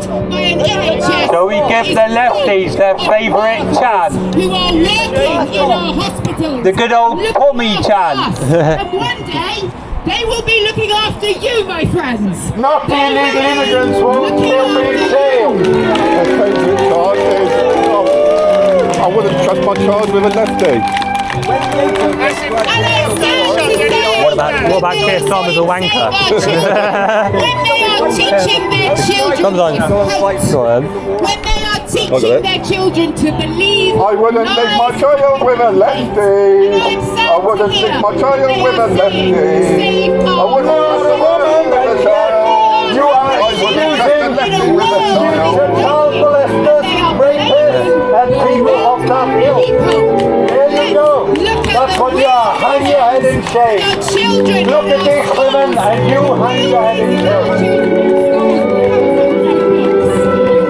So we give the lefties their favourite chant. Who are working in our hospitals. The good old pommy chant. And one day, they will be looking after you, my friends. Not the illegal immigrants won't be in jail. My favourite charge is, I wouldn't trust my child with a lefty. What about Keir Starmer's a wanker? When they are teaching their children, when they are teaching their children to believe, I wouldn't leave my child with a lefty. I wouldn't leave my child with a lefty. I wouldn't trust a woman with a child. You are excusing child molesters, rapists, and people of that ilk. There you go. That's what you are. Hang your head in shame. Look at these women, and you hang your head in shame.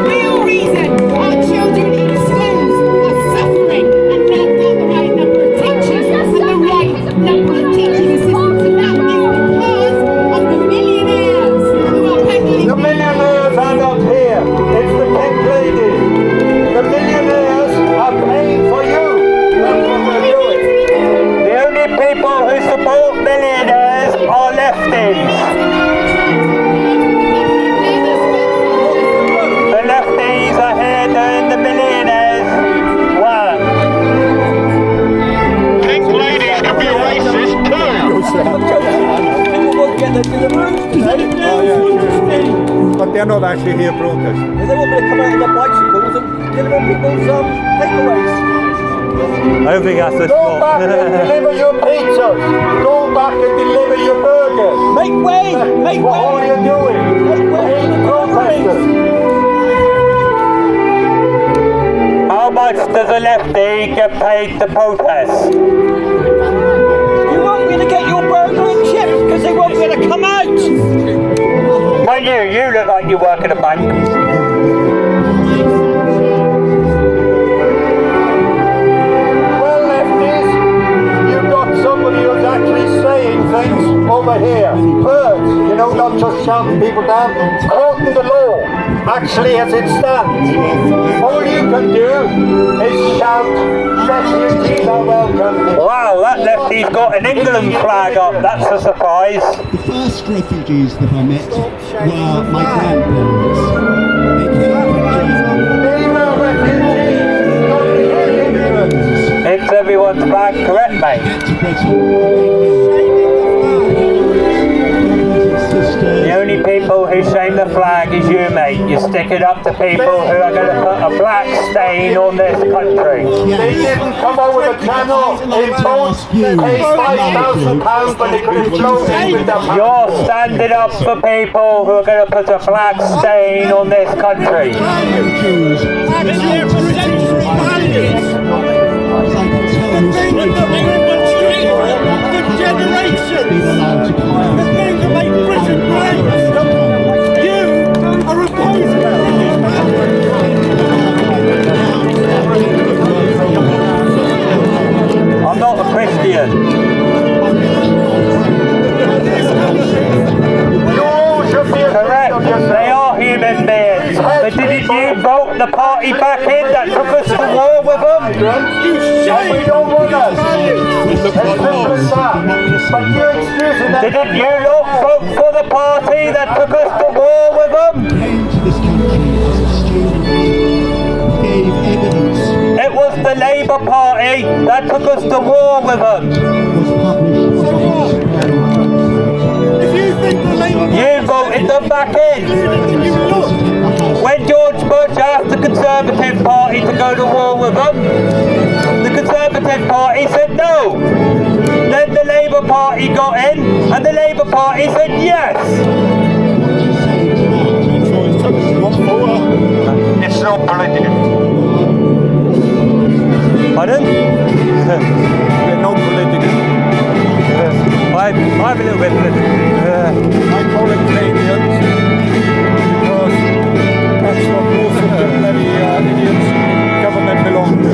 Real reason our children in schools are suffering and not got the right number of teachers and the right number of teaching assistants, and that is because of the millionaires who are peddling. The millionaires are not here. It's the pink ladies. The millionaires are paying for you. That's what they're doing. The only people who support millionaires are lefties. The lefties are here doing the millionaires' work. Pink ladies can be racist too. But they're not actually here protesting. They want me to come out on their bicycles and deliver people's takeaways. I don't think that's the Go back and deliver your pizzas. Go back and deliver your burgers. Make way! Make What are way! you doing? Make way! Hate protesters. How much does a lefty get paid to protest? You won't be able to get your burger and chips because they won't be able to come out! Well, you look like you work at a bank. not just shouting people down, quoting the law, actually as it stands. All you can do is shout, refugees are welcome. Wow, that leftie's got an England flag up, that's a surprise. The first refugees that I met were my grandparents. They came It's everyone's flag, correct, mate? The only people who shame the flag is you, mate. You stick it up to people who are going to put a black stain on this country. They didn't come over the channel in boats, paid £5,000 when they could have flown in with their You're standing up for people who are going to put a black stain on this country. I'm not a Christian. Correct, they are human beings. But didn't you vote the party back in that took us to war with them? We don't want us. Didn't you not vote for the party that took us to war with them? It was the Labour Party that took us to war with them. You voted them back in. When George Bush asked the Conservative Party to go to war with them, the Conservative Party said no. Then the Labour Party got in, and the Labour Party said yes. It's not political. Pardon? We're not political. I'm a little bit political. I call it Canadians because that's what most of the bloody idiots government belong to.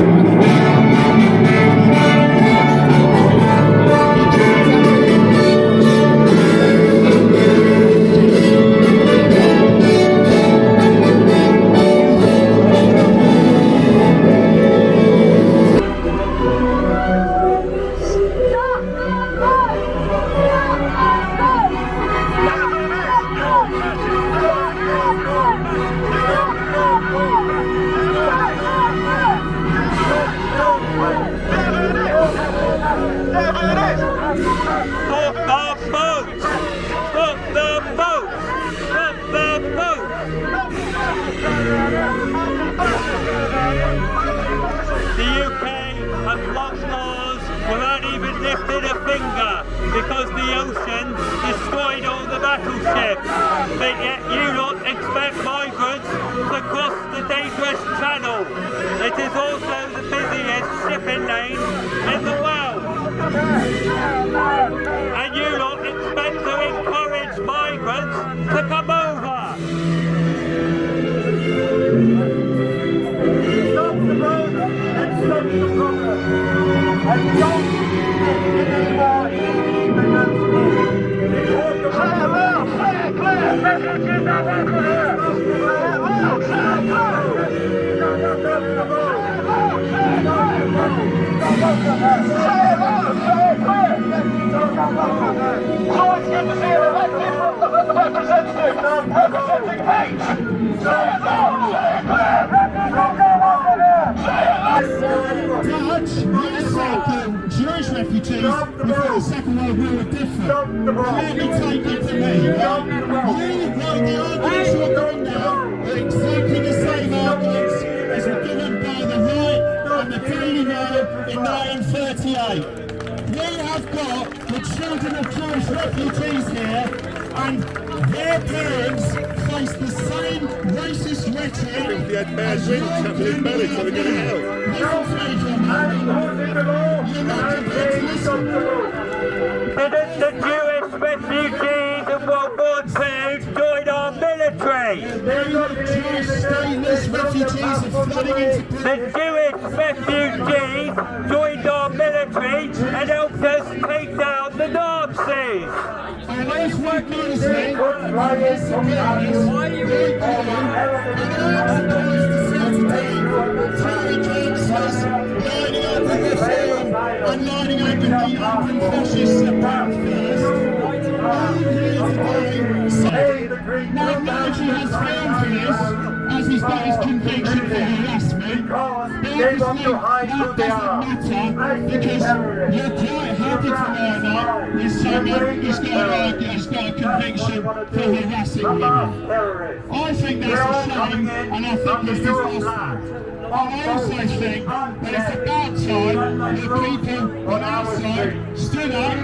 Because the ocean destroyed all the battleships, but yet you lot expect migrants to cross the dangerous channel. It is also the busiest shipping lane in the world. And you lot expect to encourage migrants to come over. Stop the road and stop the problem. And don't get any more Jewish refugees before the Second World War were different. Let me take it to me. The arguments you're going now are exactly the same arguments as were given by the Height and the Daily Mail in 1938. We have got the children of Jewish refugees here, and their parents face the same racist rhetoric. They had bad wind tapping his belly trying to get it out. Didn't the Jewish refugees in World War II join our military? The Jewish refugees joined our military and helped us take down the Nazis. And those white men And lining up with the open fascist now Nigel has filmed for this, as he's got his conviction for harassment. Obviously, that doesn't matter because you're quite happy to learn that with someone who's got a conviction for harassing women. I think that's a shame, and I think it's disgusting. I also think that it's about time that people on our side stood up,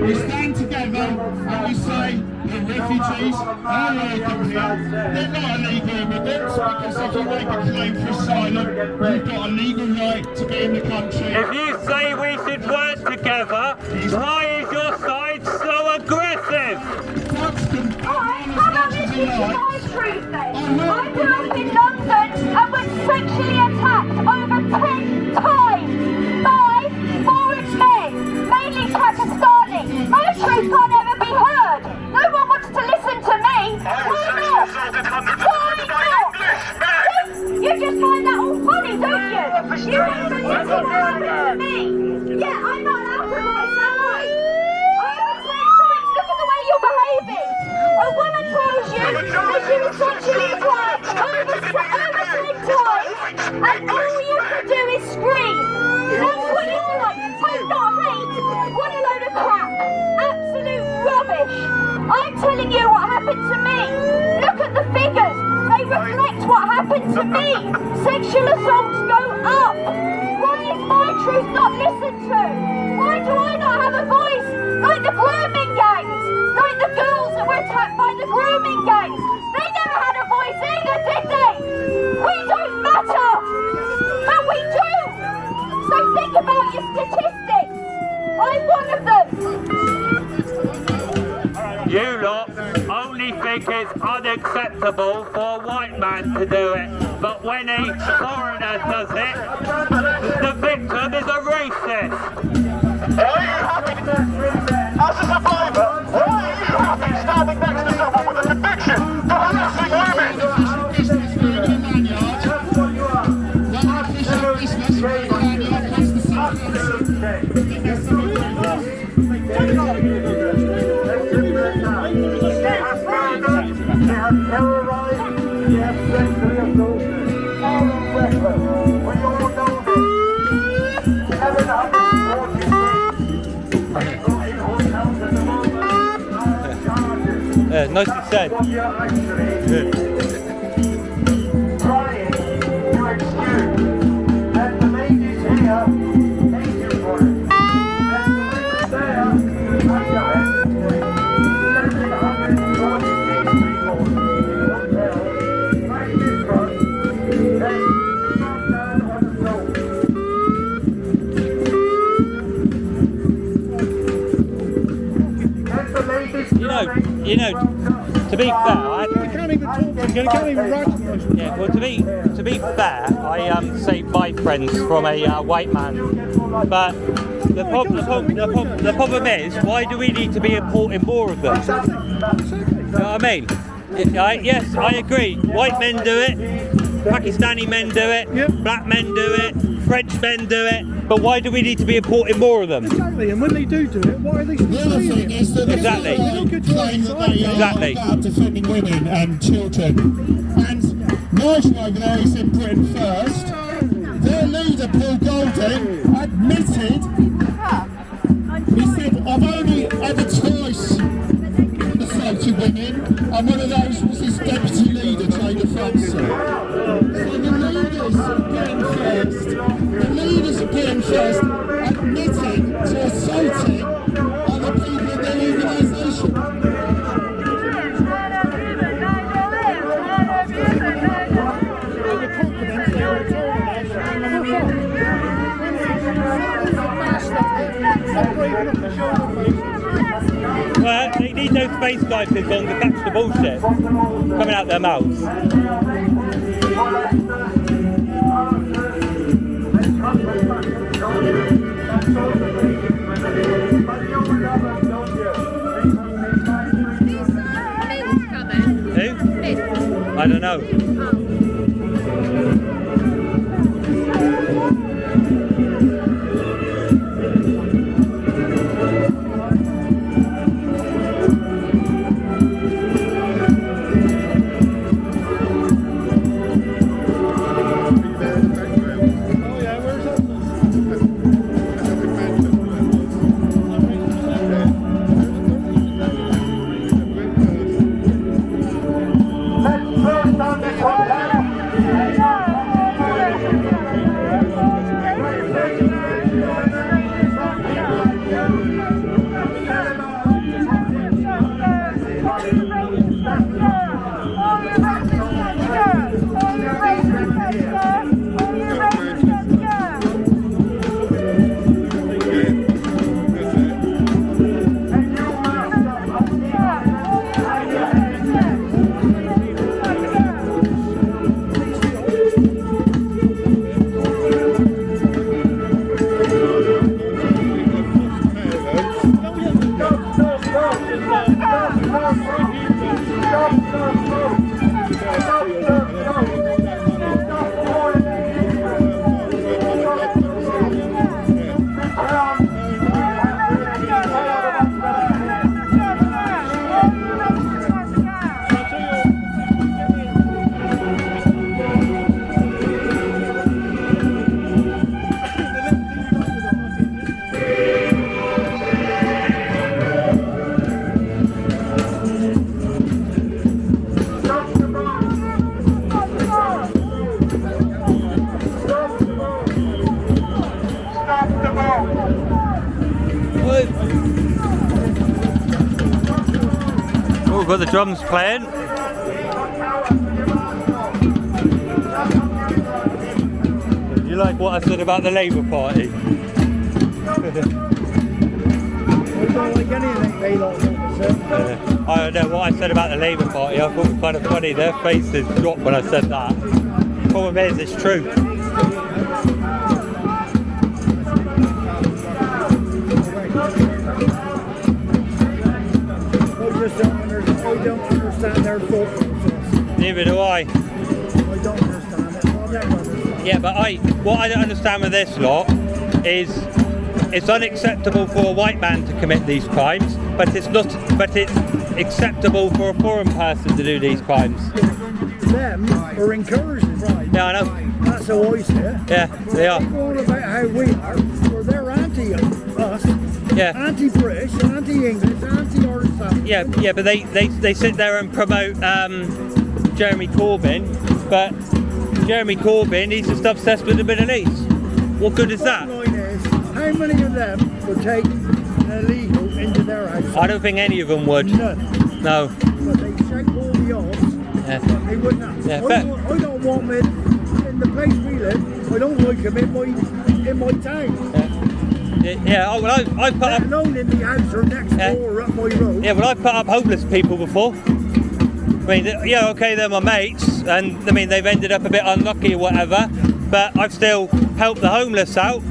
we stand together and we say that refugees are welcome here. They're not illegal immigrants because if you make a claim for asylum, you've got a legal right to be in the country. If you say we should work together, why is your side so aggressive? I grew up in London and was sexually attacked over 10 times by foreign men, mainly Pakistani. My truth can't ever be heard. No one wants to listen to me. Why not? Why not? You just find that all funny, don't you? You want to listen to me. Yeah, I'm not allowed to voice, am I? Look at the way you're behaving. A woman tells you that she was sexually attacked over 10 times, and all you can do is scream. That's what you do. Hate, not hate. What a load of crap. Absolute rubbish. I'm telling you what happened to me. Look at the figures. They reflect what happened to me. Sexual assaults go up. Why is my truth not listened to? Why do I not have a voice? Like the grooming gangs. Like the girls that were attacked by the grooming gangs. They never had a voice either, did they? We don't matter. But we do. So think about your statistics. I'm one of them. You lot only think it's unacceptable for a white man to do it, but when a foreigner does it, the victim is a racist. Are you happy, as a survivor, why are you happy standing next to someone with a conviction for harassing women? Nicely said. Trying to excuse that the ladies here thank you for it. And the women there, You know, to be fair, You can't even talk, you can't even write. yeah. Well, to be fair, I saved my friends from a white man. But the problem is, why do we need to be importing more of them? Exactly. You know what I mean? Yes, I agree. White men do it, Pakistani men do it, black men do it, French men do it. But why do we need to be importing more of them? Exactly, and when they do it, why are they still saying it? Exactly. Exactly. About defending women and children. And Nigel over there is in Britain first. Their leader, Paul Golding, admitted, he said, I've only ever twice assaulted women, and one of those was his deputy leader, Trader Francis. So the leaders appearing first. The leaders appearing first, admitting to assaulting other people in their organisation. Well, they need those space diapers on to catch the bullshit coming out their mouths. I don't know. Oh, we've got the drums playing. You like what I said about the Labour Party? I don't like anything they like. I don't know what I said about the Labour Party. I thought it was kind of funny. Their faces dropped when I said that. The problem is, it's true. I don't understand their thought process. Neither do I. I don't understand it. I'll never understand. Yeah, but what I don't understand with this lot is it's unacceptable for a white man to commit these crimes, but it's not. But it's acceptable for a foreign person to do these crimes. Them are encouraging, right? Yeah, I know. That's how I see it. Yeah, they are. They're all about how we are, or they're anti-us. Yeah. Anti-British, anti-English, anti-Irish. Yeah, but they sit there and promote Jeremy Corbyn, but Jeremy Corbyn, he's just obsessed with the Middle East. What good is that? The line is, how many of them would take an illegal into their house? I don't think any of them would. None. No. But they shake all the odds. Yeah. They wouldn't have. Yeah, I don't want them in the place we live. I don't like them in my town. Yeah, oh, well, I've put up... alone in the house or next door up my road. Yeah, well, I've put up homeless people before. I mean, yeah, okay, they're my mates, and I mean, they've ended up a bit unlucky or whatever, but I've still helped the homeless out.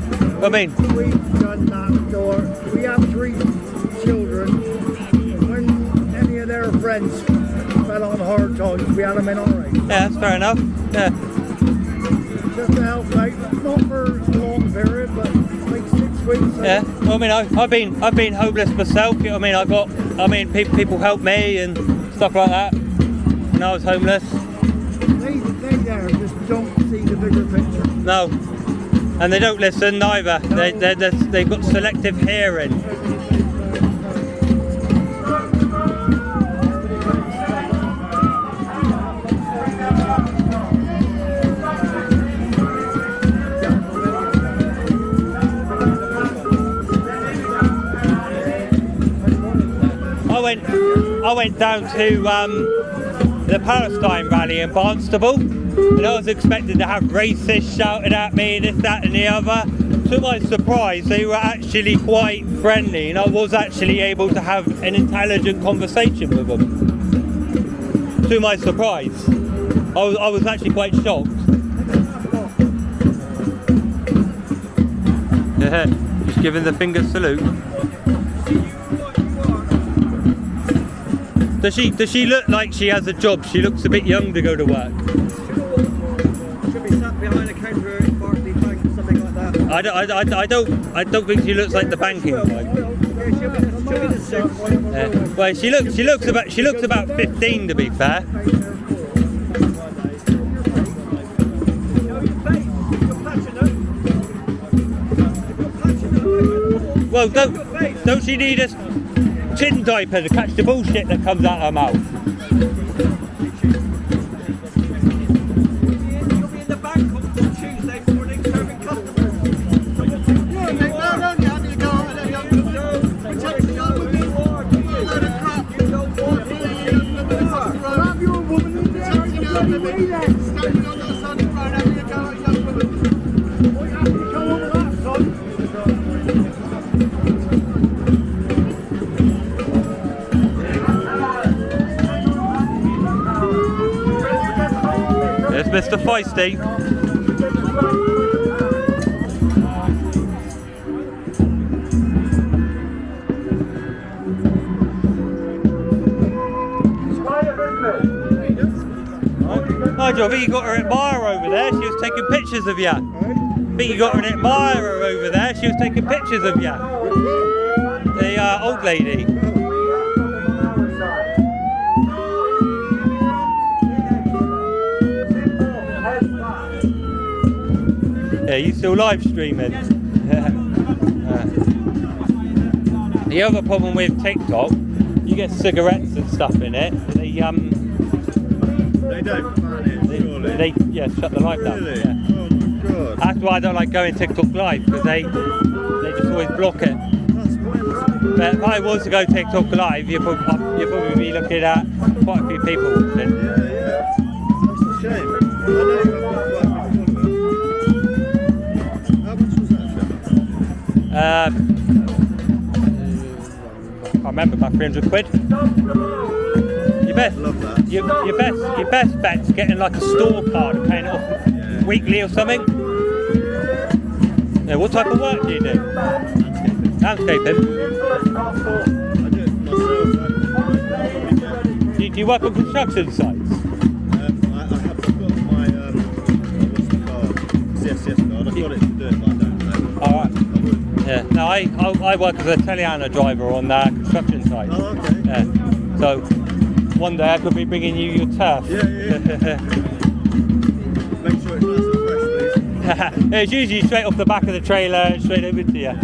I mean... We've done that door. We have 3 children. When any of their friends fell on hard times, we had them in our right. Yeah, that's fair enough. Yeah. Just to help out, not for a long period, but like 6 weeks. Yeah, well, I mean, I've been homeless myself. You know what I mean? People help me and stuff like that. And I was homeless. They there just don't see the bigger picture. No, and they don't listen either. No. They've got selective hearing. I went down to the Palestine rally in Barnstable, and I was expecting to have racists shouting at me, this, that and the other. To my surprise, they were actually quite friendly, and I was actually able to have an intelligent conversation with them. To my surprise. I was actually quite shocked. Just giving the finger salute. Does she look like she has a job? She looks a bit young to go to work. Should be sat behind a counter at Barclays Bank or something like that. I don't think she looks like the banking type. Well, she looks about 15 to be fair. Well, don't she need a chin diaper to catch the bullshit that comes out her mouth? You'll be in the bank on Tuesday morning serving customers. There's Mr. Feisty. Nigel, I think you got her admirer over there. She was taking pictures of you. I think you got her an admirer over there. She was taking pictures of you. The old lady. Yeah, you still live streaming. The other problem with TikTok, you get cigarettes and stuff in it. They don't ban it, surely. They shut the live down. Really? Yeah. Oh my god. That's why I don't like going TikTok live, because they just always block it. But if I was to go TikTok live, you'd probably be looking at quite a few people watching. Yeah. That's a shame. I know you have got quite a few followers. How much was that film? I can't remember, about 300 quid. Love that. Your best bet's getting like a store card and paying it off weekly or something. Yeah, what type of work do you do? Landscaping. I do it for myself. Do you work on construction sites? I have got my what's the card? CSCS card. I've got it to do it, but I don't know. Alright. Yeah. No, I work as a telehandler driver on construction sites. Oh, okay. Yeah. So one day I could be bringing you your turf. Yeah. Make sure it's nice and fresh, please. It's usually straight off the back of the trailer and straight over to you.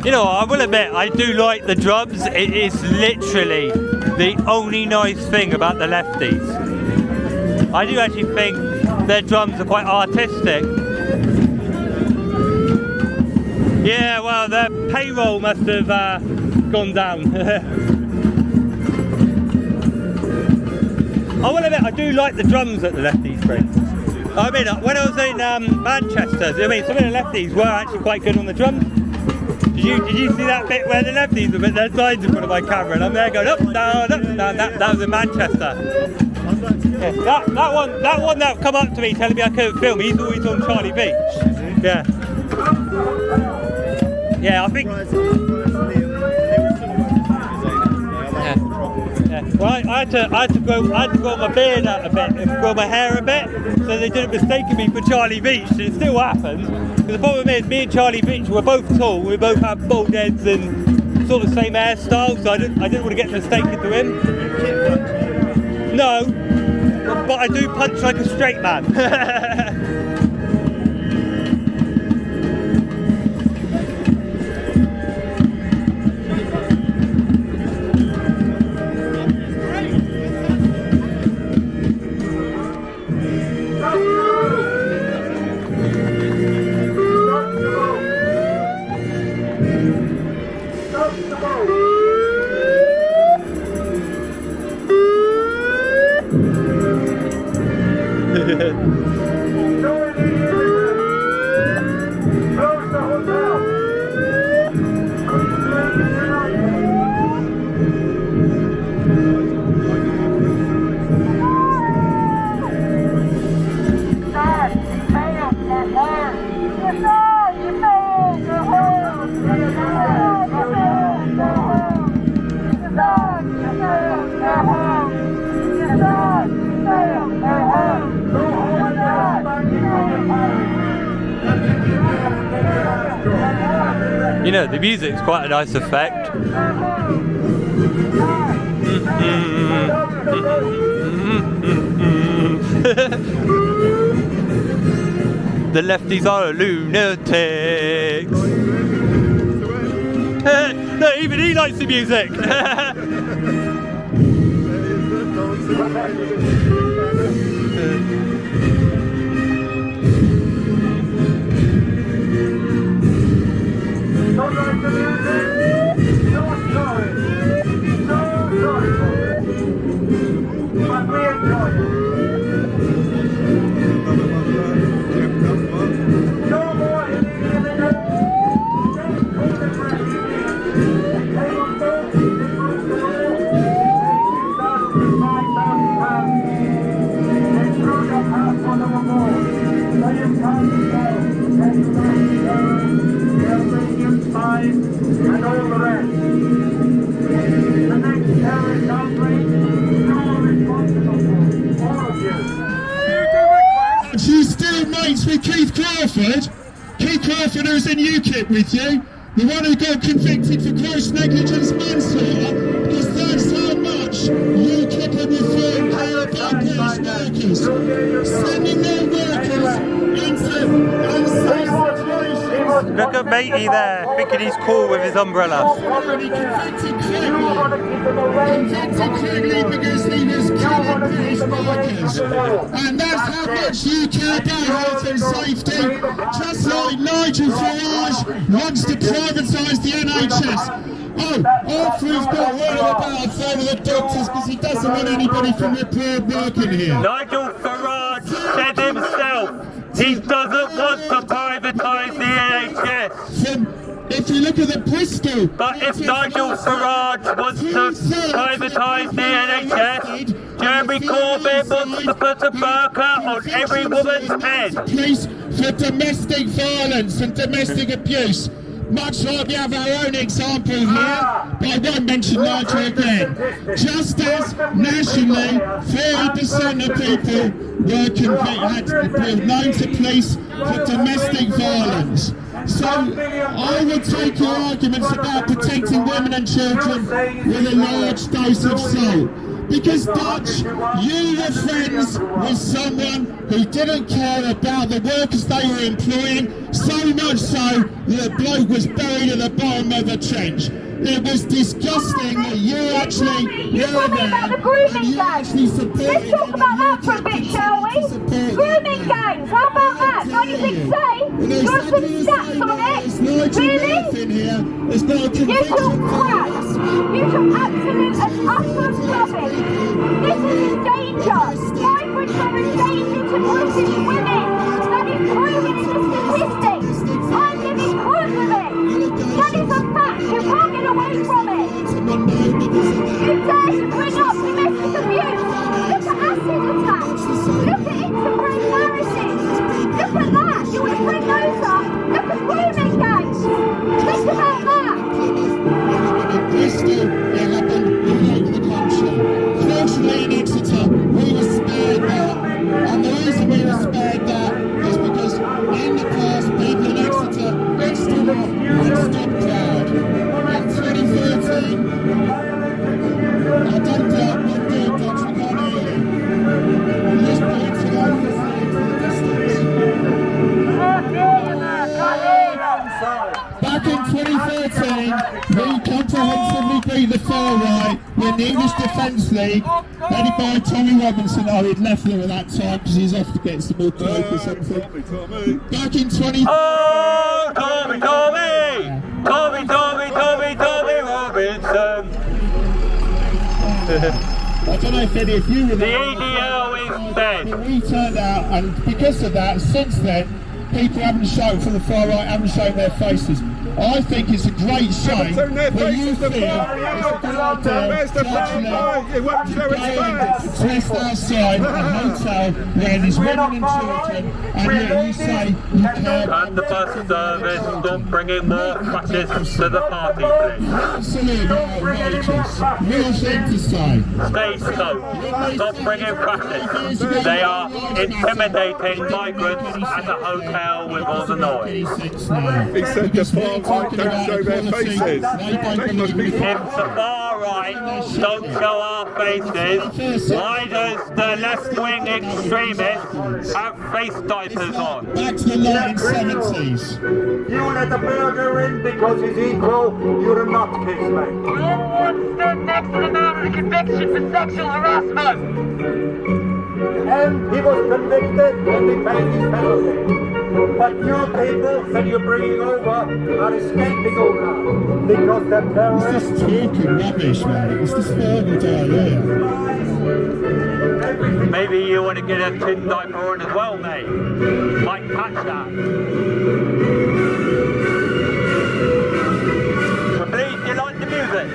You know, I will admit, I do like the drums. It is literally the only nice thing about the Lefties. I do actually think their drums are quite artistic. Yeah, well, their payroll must have gone down. I will admit, I do like the drums that the Lefties bring. I mean, when I was in Manchester, I mean, some of the Lefties were actually quite good on the drums. Did you see that bit where the Lefties were putting their signs in front of my camera and I'm there going up, down, up, down? That was in Manchester. Yeah, that one that come up to me telling me I couldn't film, he's always on Charlie Beach. Yeah. Yeah, I think. Yeah. Right, I had to grow my beard out a bit and grow my hair a bit, so they didn't mistake me for Charlie Beach. And it still happens. Because the problem is, me and Charlie Beach were both tall. We both have bald heads and sort of same hairstyle, so I didn't want to get mistaken to him. No, but I do punch like a straight man. You know, the music's quite a nice effect. The lefties are lunatics. No, even he likes the music. You still mates with Keith Crawford? Keith Crawford, who's in UKIP with you, the one who got convicted for gross negligence manslaughter, because that's how much UKIP and Reform care about British workers, sending their workers into unsafe situations. Look at matey there, thinking he's cool with his umbrella. Convicted criminally because he was killing British workers. And that's how much you care about health and safety. Just like Nigel Farage wants to privatise the NHS. Oh, Arthur's got worried about a third of the doctors because he doesn't want anybody from the poor working here. Nigel Farage said himself he doesn't want to privatise the NHS. If you look at the Bristol... But if Nigel Farage wants to privatise the NHS, Jeremy Corbyn wants to put a burqa on every woman's head. Police for domestic violence and domestic abuse. Much like we have our own example here, but I won't mention Nigel again. Just as nationally, 30% of people were known to police for domestic violence. So I would take your arguments about protecting women and children with a large dose of salt. Because Dutch, you were friends with someone who didn't care about the workers they were employing, so much so that a bloke was buried at the bottom of a trench. It was disgusting that you actually were there about the grooming and you actually supported. Let's talk about that for a bit, shall we? Grooming gangs, how about that? 96 say, you want some stats on it? Really? You talk crap. You talk absolute and utter rubbish. This is in danger. Migrants are in danger to British women. That is proven in the statistics. I'm living proof of it. That is a fact. You can't get away from it. You dare to bring up domestic abuse. Look at acid attacks. Look at interbred marriages. Look at that. You want to bring those up? Look at grooming gangs. Think about that. It happened all over the country. beat the far right, when the English Defence League, headed by Tommy Robinson, he'd left them at that time because he's off to get some more coke or something. Back in 20... Oh, Tommy Robinson! I don't know if any of you were there. The EDL is dead. We turned out, and because of that, since then, people haven't shown, from the far right, haven't shown their faces. I think it's a great shame that you feel it's a good idea to test outside a hotel where there's women and children, and yet you say you can't. And the bus service, stop bringing more fascists to the party, please. Absolutely outrageous. Real thing to say. Stay slow. Stop bringing fascists. They are intimidating migrants at a hotel with all the noise. He said the far right don't show their faces. They must be if the far right don't show our faces, why does the left-wing extremists have face diapers on? Back to the 1970s. You let a burger in because he's equal, you're a nutcase, mate. No one stood next to the man with a conviction for sexual harassment. And he was convicted and he paid his penalty. But you people that you're bringing over are escaping over because they're terrorists. It's just talking rubbish, man. It's just horrible diarrhea. Maybe you want to get a tin diaper on as well, mate. Might patch that. But please, you like the music?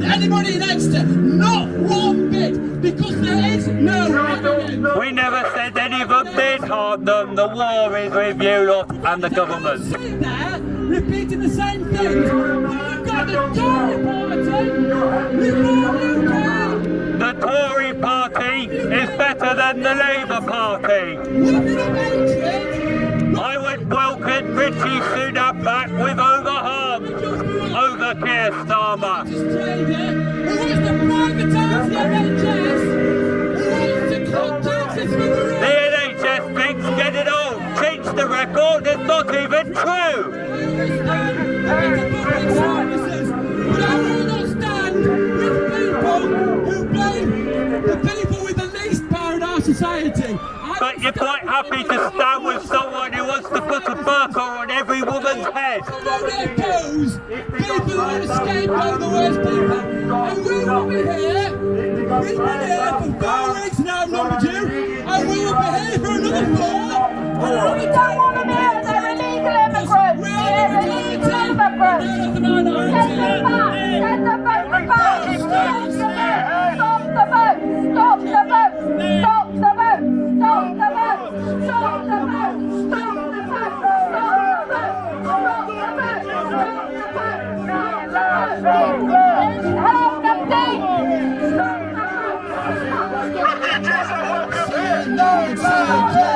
Anybody in Exeter, not one bit, because there is no evidence. We never said any of them did harm them. The war is with you lot and the government. Sit there, repeating the same things. You've got the Tory party. The Tory party is better than the Labour Party. I would welcome Richie Sunak back with overharm over Keir Starmer. The NHS thinks get it all. Change the record, it's not even true. But I will not stand with people who blame the people with the least power in our society. But you're quite happy to stand with someone who wants to put a burqa on every woman's head. They oppose people who want to scapegoat the worst people. And we will be here. We've been here for 4 weeks now, number 2. And we will be here for another 4. We don't want them here, they're illegal immigrants. They're illegal immigrants. Send them back. Send them back. Stop the boat. Stop the boat. Stop the boat. Stop the boat. Stop the boat. Stop the boat. Stop the boat. Stop the boat. Stop the boat. Help them deep. Stop the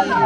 boat.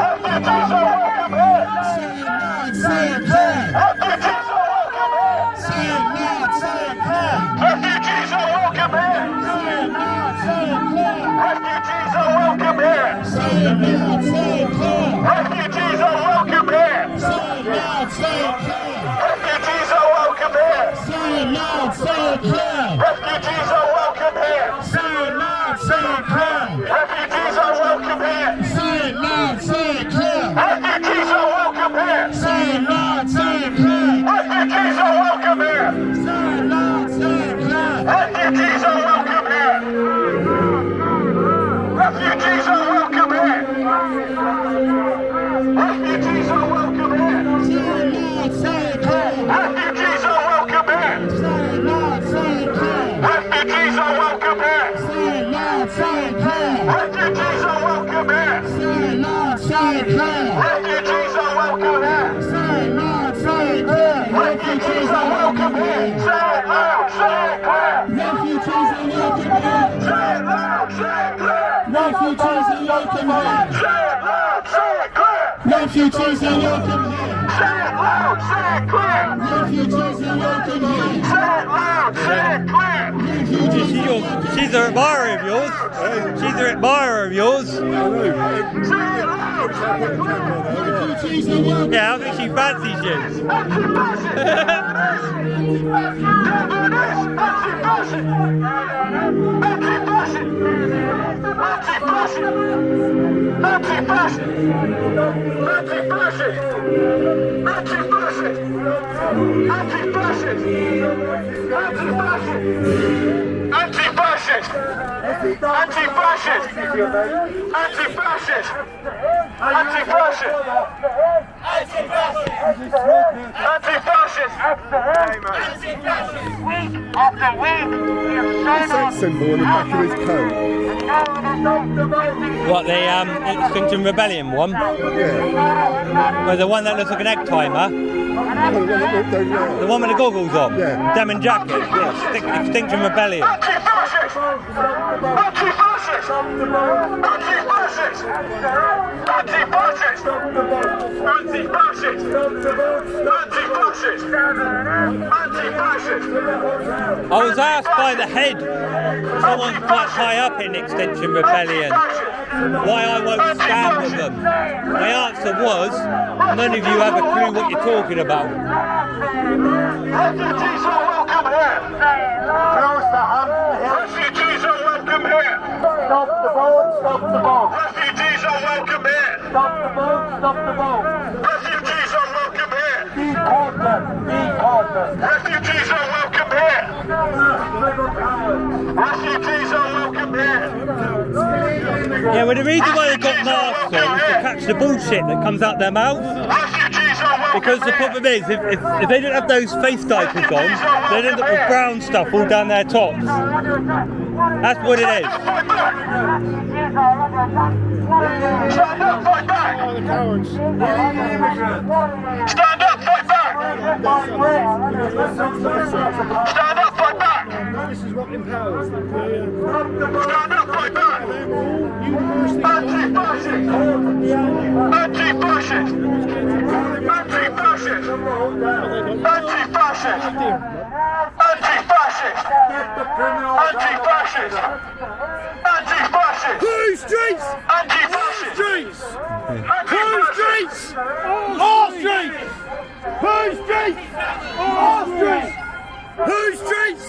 Refugees are welcome here. Say it loud, say it clear. Refugees are welcome here. Say it loud, say it clear. Refugees are welcome here. Say it loud, say it clear. Refugees are welcome here. Say it loud, say it clear. Refugees are welcome here. Say it loud, say it clear. Refugees are welcome here. Say it loud, say it clear. She's an admirer of yours. She's an admirer of yours. Yeah, I think she fancies you. Anti-fascist! Anti-fascist! Anti-fascist! Anti-fascist! Anti-fascist! Week after week, The sex symbol on the back of his coat. What, the Extinction Rebellion one? Yeah. Well, the one that looks like an egg timer? The one with the goggles on? Yeah. Denim jacket? Yeah. Extinction Rebellion. Anti-fascist! Anti-fascist! Anti-fascist! Anti-fascist! Anti-fascist! Anti-fascist! Anti-fascist! I was asked by the head, someone quite high up in Extinction Rebellion, why I won't stand with them. My answer was, none of you have a clue what you're talking about. Refugees are welcome here. Close the hand. Refugees are welcome here. Stop the boat, stop the boat. Refugees are welcome here. Stop the boat, stop the boat. Refugees are welcome here. Deport them, deport them. Refugees are welcome here. Refugees are welcome here. Yeah, well, the reason why they've got masks on is to catch the bullshit that comes out their mouth. Because the problem is, if they don't have those face diapers on, they end up with brown stuff all down their tops. That's what it is. Stand up, fight back! Stand up, fight back! Stand up, fight back! This is what empowers them. Stand up, fight back! Anti-fascist! Anti-fascist! Anti-fascist! Anti-fascist! Anti-fascist! Anti-fascist! Anti-fascist! Whose streets? Anti-fascist! Streets! Whose streets? Our streets! Whose streets? Our streets! Whose streets?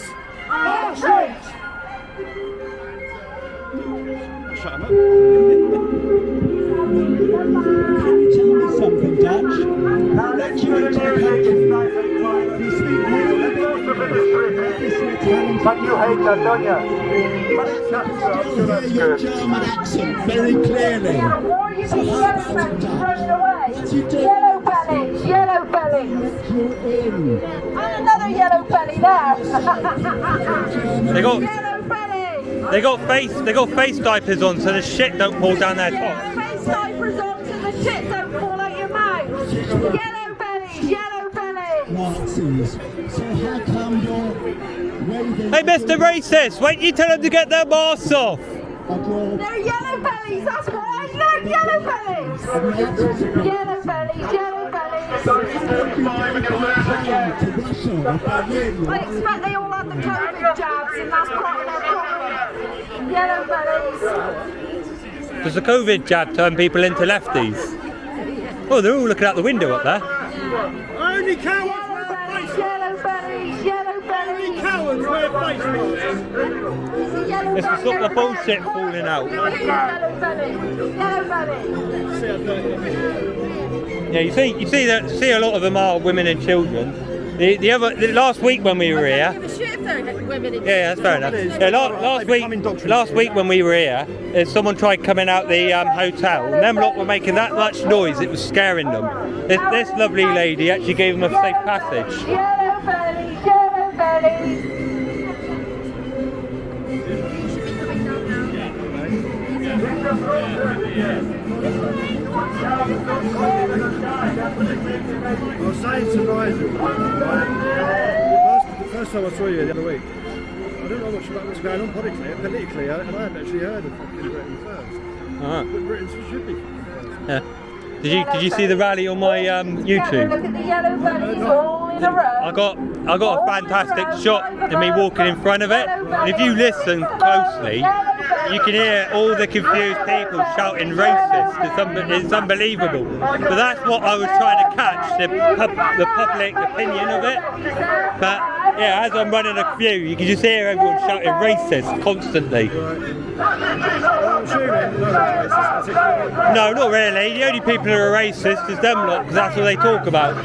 Our streets! Shut him up. Can you tell me something, Dutch? Let you into the country. You speak really good. But you hate that, don't you? Hear your German accent very clearly. Why are you being rushed away? Yellow bellies, yellow bellies. And another yellow belly there. They got face diapers on so the shit don't fall down their tops. Face diapers on so the shit don't fall out your mouth. Yellow bellies, yellow bellies. Nazis. So how come you're waving? Hey, Mr. Racist, wait you tell them to get their masks off. They're yellow bellies, that's why I like yellow bellies. Yellow bellies, yellow bellies. I expect they all had the COVID jabs and that's part of their problem. Yellow bellies. Does the COVID jab turn people into lefties? Oh, they're all looking out the window up there. Only cowards wear face masks. Yellow bellies, yellow bellies. Only cowards wear face masks. Let's stop the bullshit falling out. Yellow belly, yellow belly. Yeah, you see a lot of them are women and children. The last week when we were here. Yeah, that's fair enough. Yeah, last week when we were here, someone tried coming out the hotel, and them lot were making that much noise it was scaring them. This lovely lady actually gave them a safe passage. Yellow belly, yellow belly. was saying to Nigel, the first time I saw you the other week, I don't know much about what's going on politically, and I hadn't actually heard of fucking Britain first. But Britain should be fucking first. Yeah. Did you see the rally on my YouTube? Look at the yellow bunnies all in a row. I got a fantastic shot of me walking in front of it, and if you listen closely, you can hear all the confused people shouting racist. It's unbelievable. But that's what I was trying to catch, the public opinion of it. But yeah, as I'm running a queue, you can just hear everyone shouting racist constantly. No, not really. The only people who are racist is them lot, because that's what they talk about.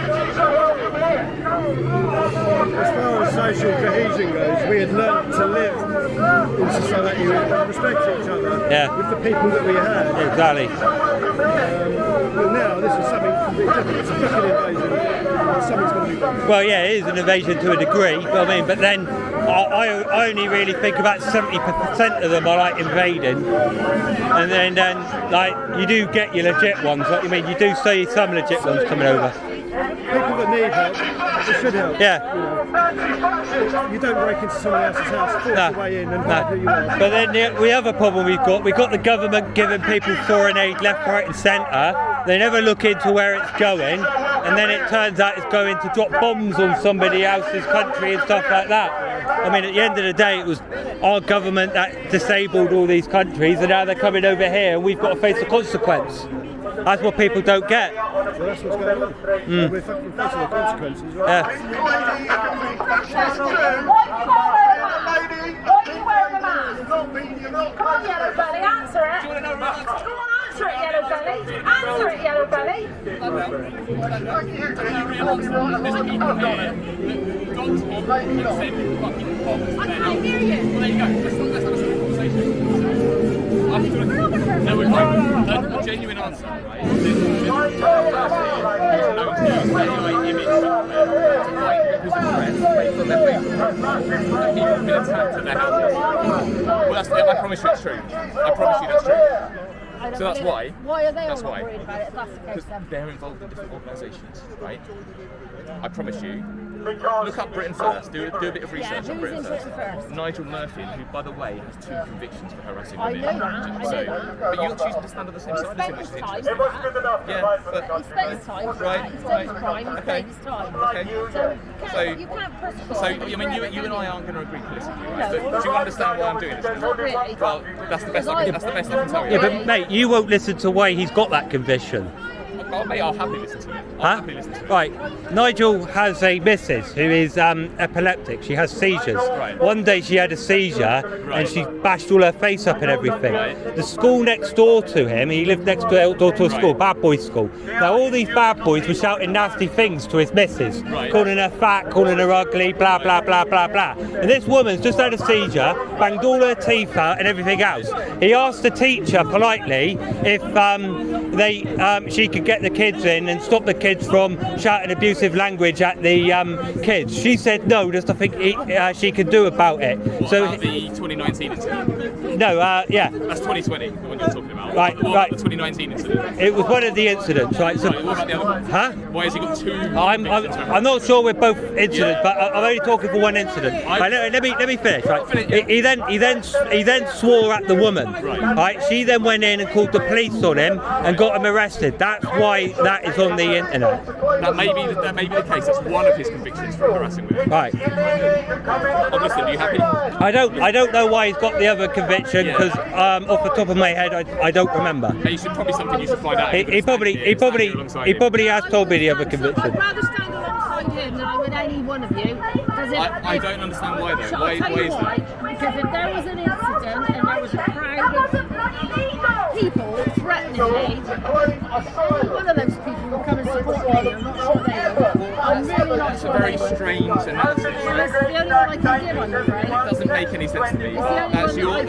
As far as social cohesion goes, we had learnt to live in society and respect each other with the people that we had. Exactly. But now this is something completely different. It's a fucking invasion. Something's going to be done. Well, yeah, it is an invasion to a degree, but then I only really think about 70% of them are like invading, and then like you do get your legit ones. Like, you do see some legit ones coming over. People that need help, they should help. Yeah. You don't break into someone else's house, force your way in and find who you are. But then the other problem we've got the government giving people foreign aid left, right and centre. They never look into where it's going, and then it turns out it's going to drop bombs on somebody else's country and stuff like that. I mean, at the end of the day, it was our government that disabled all these countries, and now they're coming over here and we've got to face the consequence. That's what people don't get. Well, that's what's going on. We're fucking facing the consequences, right? Yeah. Why are you wearing a mask? Come on, yellow belly, answer it. Come on, answer it, yellow belly. Answer it, yellow belly. I can't hear you. Well, there you go. Let's have a conversation. No, we're fine. A genuine answer, right? I promise you it's true. I promise you that's true. So that's why. Why are they that's all why. worried about it if that's the case then? They're involved in different organisations, right? I promise you. Look up Britain First. Do a bit of research on Britain First. Nigel Murphy, who, by the way, has 2 convictions for harassing women. I know that. But you're choosing to stand on the same side as him, which is interesting. Yeah, but he spent his time for that. He spent his crime. He spent his time. Okay. So you can't persecute. So I mean, you and I aren't going to agree politically, right? But do you understand why I'm doing this? Not really. Well, that's the best I can tell you. Yeah, but mate, you won't listen to why he's got that conviction. Oh, mate, I'll happily listen to you. Right, Nigel has a missus who is epileptic. She has seizures. Right. One day she had a seizure and she bashed all her face up and everything. The school next door to him, he lived next door to a school, bad boys school. Now all these bad boys were shouting nasty things to his missus, calling her fat, calling her ugly, blah blah blah blah blah. And this woman's just had a seizure, banged all her teeth out and everything else. He asked the teacher politely if she could get the kids in and stop the kids from shouting abusive language at the kids. She said no, there's nothing she can do about it. So the 2019 incident? No, yeah. That's 2020, the one you're talking about. Right. The 2019 incident? It was one of the incidents, right? So, what about the other one? Huh? Why has he got 2? I'm not sure with both incidents, but I'm only talking for one incident. Right, let me finish. Right. He then swore at the woman. Right. She then went in and called the police on him and got him arrested. That's why that is on the internet. That may be the case. That's one of his convictions for harassing women. Right. Obviously, are you happy? I don't know why he's got the other conviction because off the top of my head I don't remember. You should probably something you should find out. He probably has told me the other conviction. I'd rather stand alongside him than I would any one of you. I don't understand why though. Why is that? Because if there was an incident and there was a crowd of people threatening me, one of those people will come and support me. I'm not sure they will. I'm really not sure. It's a very strange analysis. That's the only one I can give, I'm afraid. doesn't make any sense to me. That's your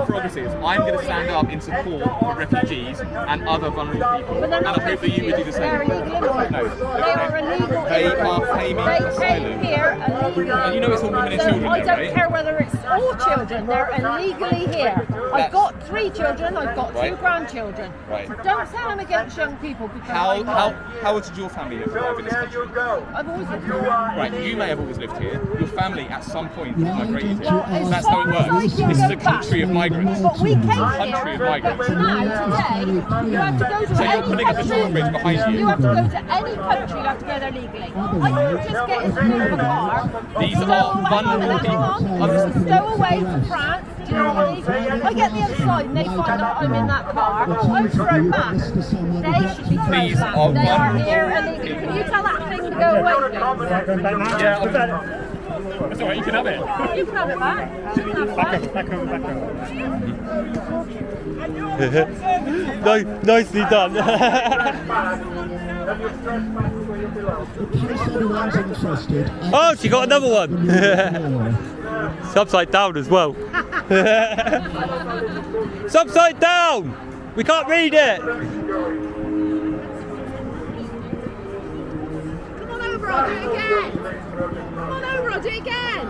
prerogative. I'm going to stand up in support for refugees and other vulnerable people, and I hope that you would do the same. They're illegal immigrants. They are illegal They immigrants. are claiming They asylum. came here illegally. And you know it's all women and So children I there, don't right? care whether it's all children. They're illegally here. I've got 3 children. I've got 2 Right. grandchildren. Right. So don't say I'm against young people because How did your family arrive in this country? I've always lived here. Right, you may have always lived here. Your family at some point migrated here. Well, as That's how it far as I works. can This is go a country of migrants. But we came Country here, of but migrants. now, today, you have to go to So you're any putting up a country. drawbridge behind you. You have to go to any country, you have to go there legally. I can just get into a car. These stow are away- vulnerable people. Stow away from France. Do you know what I mean? I get the other side and they find out I'm in that car. I'm thrown back. They should be thrown These back. are They are vulnerable here illegally. Can you tell that thing to go away, please? Yeah, I've had it. That's alright, you can have it. You can have it back. You can have it back. Nicely done. Oh, she got another one. It's upside down as well. It's upside down. We can't read it. Come on over, I'll do it again. Come on over, I'll do it again.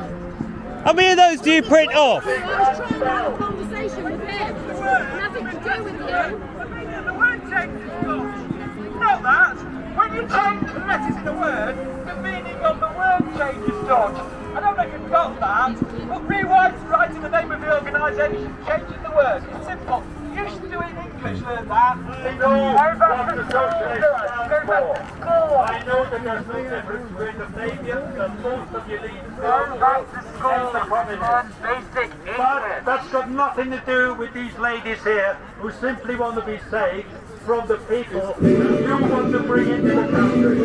How many of those do you print off? I was trying to have a conversation with him. Nothing to do with you. The word change is dodge. Not that. When you change the letters in a word, the meaning of the word changes dodge. I don't know if you've got that, but rewriting right in the name of the organisation, changing the word. It's simple. You should do it in English, learn that. Go back to school. I know that there's no difference between the Fabians and most of your leaders. Go back to school. Basic English. But that's got nothing to do with these ladies here who simply want to be saved from the people who you want to bring into the country.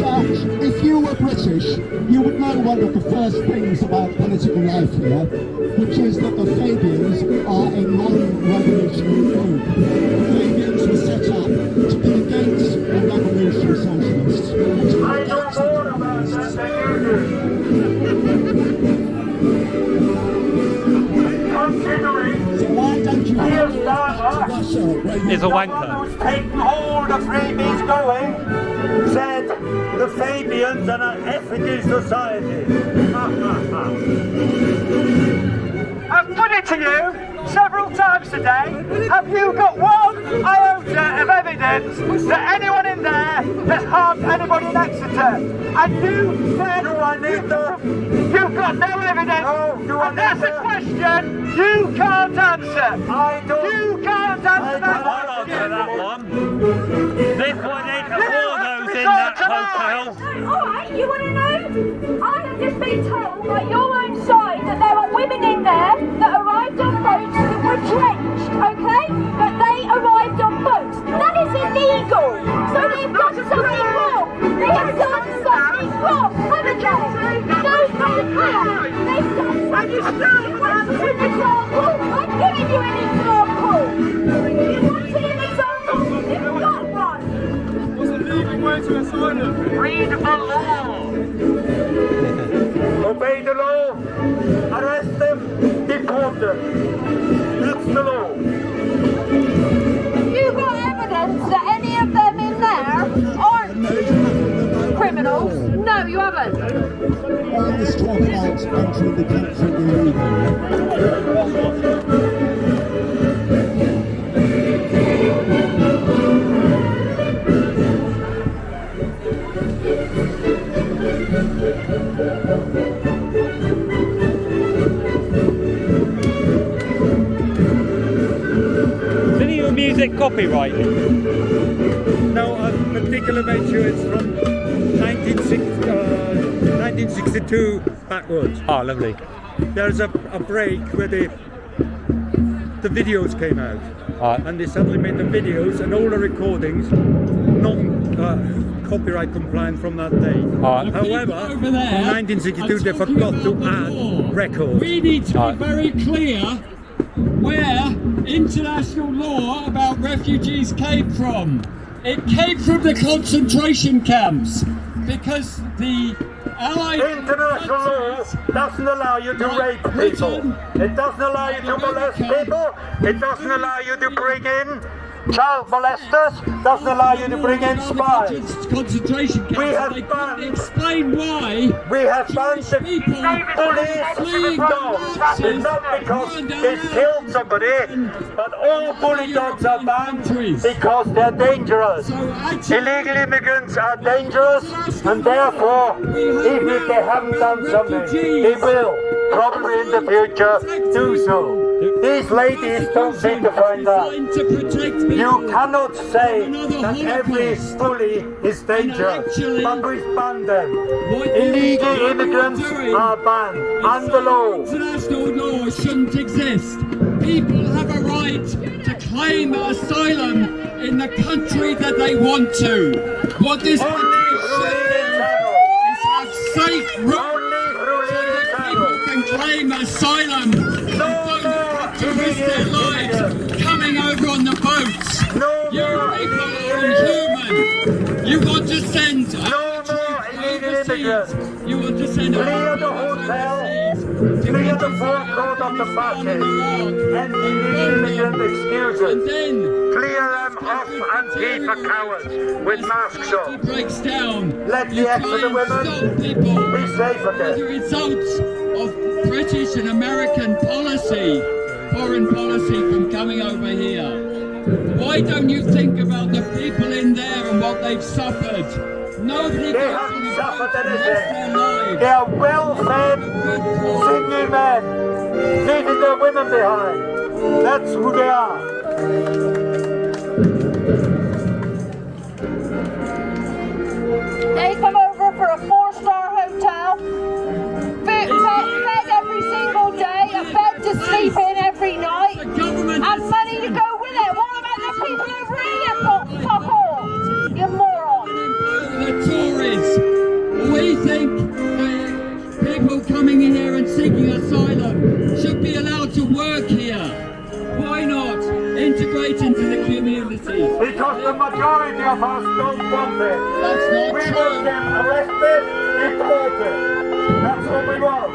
Dutch, if you were British, you would know one of the first things about political life here, which is that the Fabians are a non-revolutionary group. The Fabians were set up to be against the revolutionary socialists. I know more about that than you do. Considering So why don't you here's to Dharma, Russia, where you It's a wanker. who's taken hold of freebies going, said the Fabians are an effigy society. I've put it to you several times today. Have you got one iota of evidence that anyone in there has harmed anybody in Exeter? And you said, do I need that? You've got no evidence. No, do I need that? That's a question you can't answer. I don't. You can't answer that I'll question. answer that one. This one ain't all those in that hotel. Alright, you want to know? I have just been told by your own side that there are women in there that arrived on boats that were drenched, okay? But they arrived on boats. That is illegal. So they've done something wrong. They have done something wrong, haven't they? No, they have. They've done something wrong. That's an example. I'm giving you an example. You wanted an example? You've got one. Wasn't leaving way to asylum. Read the law. Obey the law. Arrest them. Deport them. That's the law. You got evidence that any of them in there aren't criminals? No, you haven't. all this talk about entering the country illegally. Isn't your music copyright? No, I'm particularly made sure it's from 1962 backwards. Oh, lovely. There's a break where the videos came out. And they suddenly made the videos and all the recordings non-copyright compliant from that day. However, from 1962 they forgot to add records. We need to be very clear where international law about refugees came from. It came from the concentration camps because the International law doesn't allow you to rape people. It doesn't allow you to molest people. It doesn't allow you to bring in child molesters. Doesn't allow you to bring in spies. We have banned. Explain why. We have banned the bullies dogs. It's not because they killed somebody, but all bully dogs are banned because they're dangerous. Illegal immigrants are dangerous, and therefore, even if they haven't done something, they will probably in the future do so. These ladies don't need to find out. You cannot say that every bully is dangerous, but we've banned them. Illegal immigrants are banned under law. International law shouldn't exist. People have a right to claim asylum in the country that they want to. What this country should do is have safe roads so that people can claim asylum and don't to risk their lives coming over on the boats. You people are inhuman. You want to send overseas. You want to send clear the hotel, clear the forecourt of the Fascist, and illegal immigrant excuses. Clear them off antifa cowards with masks on. Breaks down. Let the Exeter women be safe again. The results of British and American policy, foreign policy from coming over here. Why don't you think about the people in there and what they've suffered? Nobody they haven't suffered anything. They are well-fed, singing men, leaving their women behind. That's who they are. They come over for a 4-star hotel, fed every single day, a bed to sleep in every night, and money to go with it. What about the people over here? Fuck all, you moron. The Tories, we think people coming in here and seeking asylum should be allowed to work here. Why not integrate into the community? Because the majority of us don't want it. That's not we true. want them arrested, deported. That's what we want.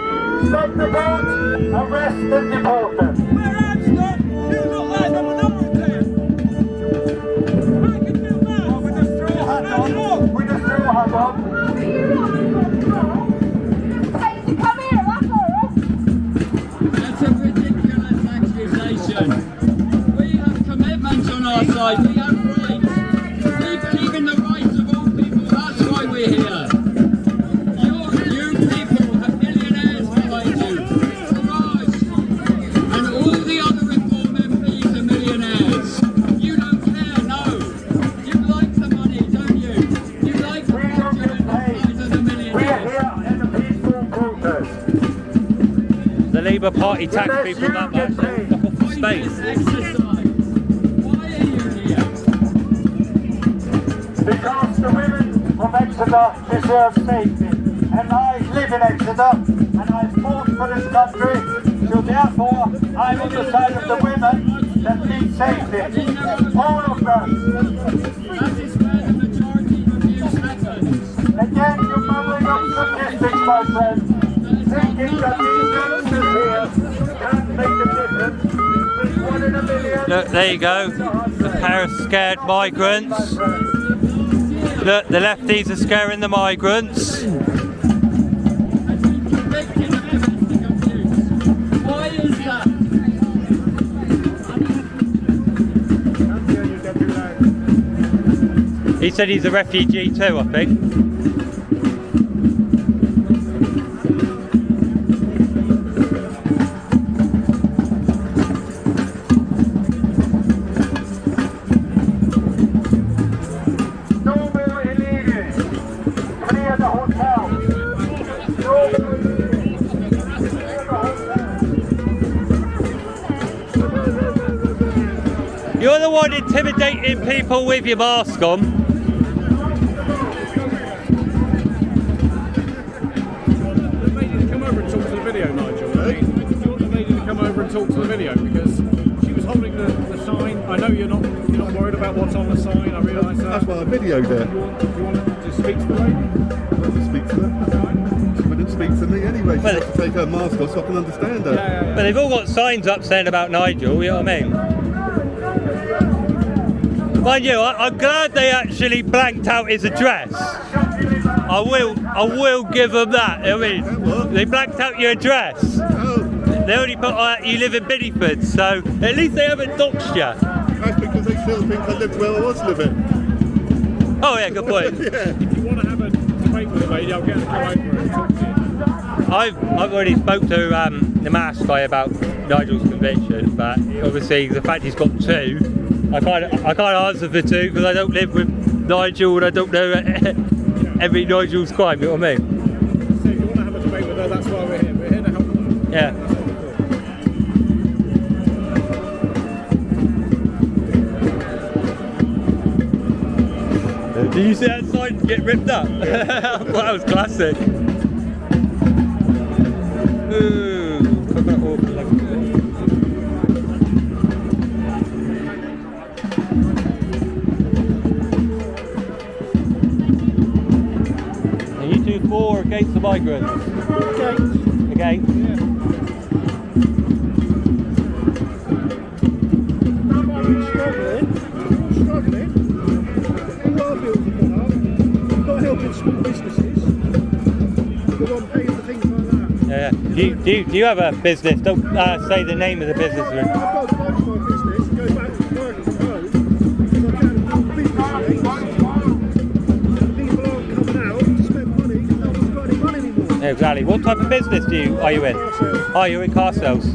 Stop the boat, arrest and deport them. Where I'm stuck, you look like I'm an American. I can do that. With the straw hat on. With the straw hat on. Hey, to come here, that's all. That's a ridiculous accusation. We have commitments on our side. We have rights. We believe in the rights of all people. That's why we're here. You people have millionaires behind you. Farage and all the other Reform MPs are millionaires. You don't care, no. You like the money, don't you? You like the money of the millionaires. We are here in a peaceful protest. The Labour Party tax people that much off space. Why are you here? Because the women of Exeter deserve safety. And I live in Exeter, and I fought for this country, so therefore I'm on the side of the women that need safety. All of them. That is where the majority of abuse happens. Again, you're mumbling up statistics, my friend, thinking that these youngsters here can't make the difference. With 1 in a million. Look, there you go. A pair of scared migrants. Look, the lefties are scaring the migrants. Why is that? He said he's a refugee too, I think. No more illegals. Clear the hotel. No more illegals. Clear the hotel. You're the one intimidating people with your mask on. Video, Nigel. Do you want the lady to come over and talk to the video, because she was holding the sign. I know you're not worried about what's on the sign. I realise that. That's why I videoed it. Do you want to speak to the lady? Speak to her. She wouldn't speak to me anyway. She has to take her mask off so I can understand her. But they've all got signs up saying about Nigel, you know what I mean? Mind you, I'm glad they actually blanked out his address. I will give them that. I mean, they blanked out your address. They only put you live in Biddyford, so at least they haven't doxed you. That's because they still think I lived where I was living. Oh yeah, good point. If you want to have a debate with the lady, I'll get her to come over and talk to you. I've already spoke to the mask guy about Nigel's conviction, but obviously the fact he's got two, I can't answer for two because I don't live with Nigel and I don't know every Nigel's crime. You know what I mean? So if you want to have a debate with her, that's why we're here. We're here to help her. Yeah. Did you see that sign get ripped up? That was classic. Ooh, put that off like Are you two for or against the migrants? Against. Against? Yeah. Struggling. Our bills have gone up. Not helping small businesses. We're on paying for things like that. Yeah. Do you have a business? Don't say the name of the business. I've got to close my business and go back to working from home because I can't afford the business rates. People aren't coming out to spend money because no one's got any money anymore. Yeah, exactly. What type of business are you in? Oh, you're in car sales.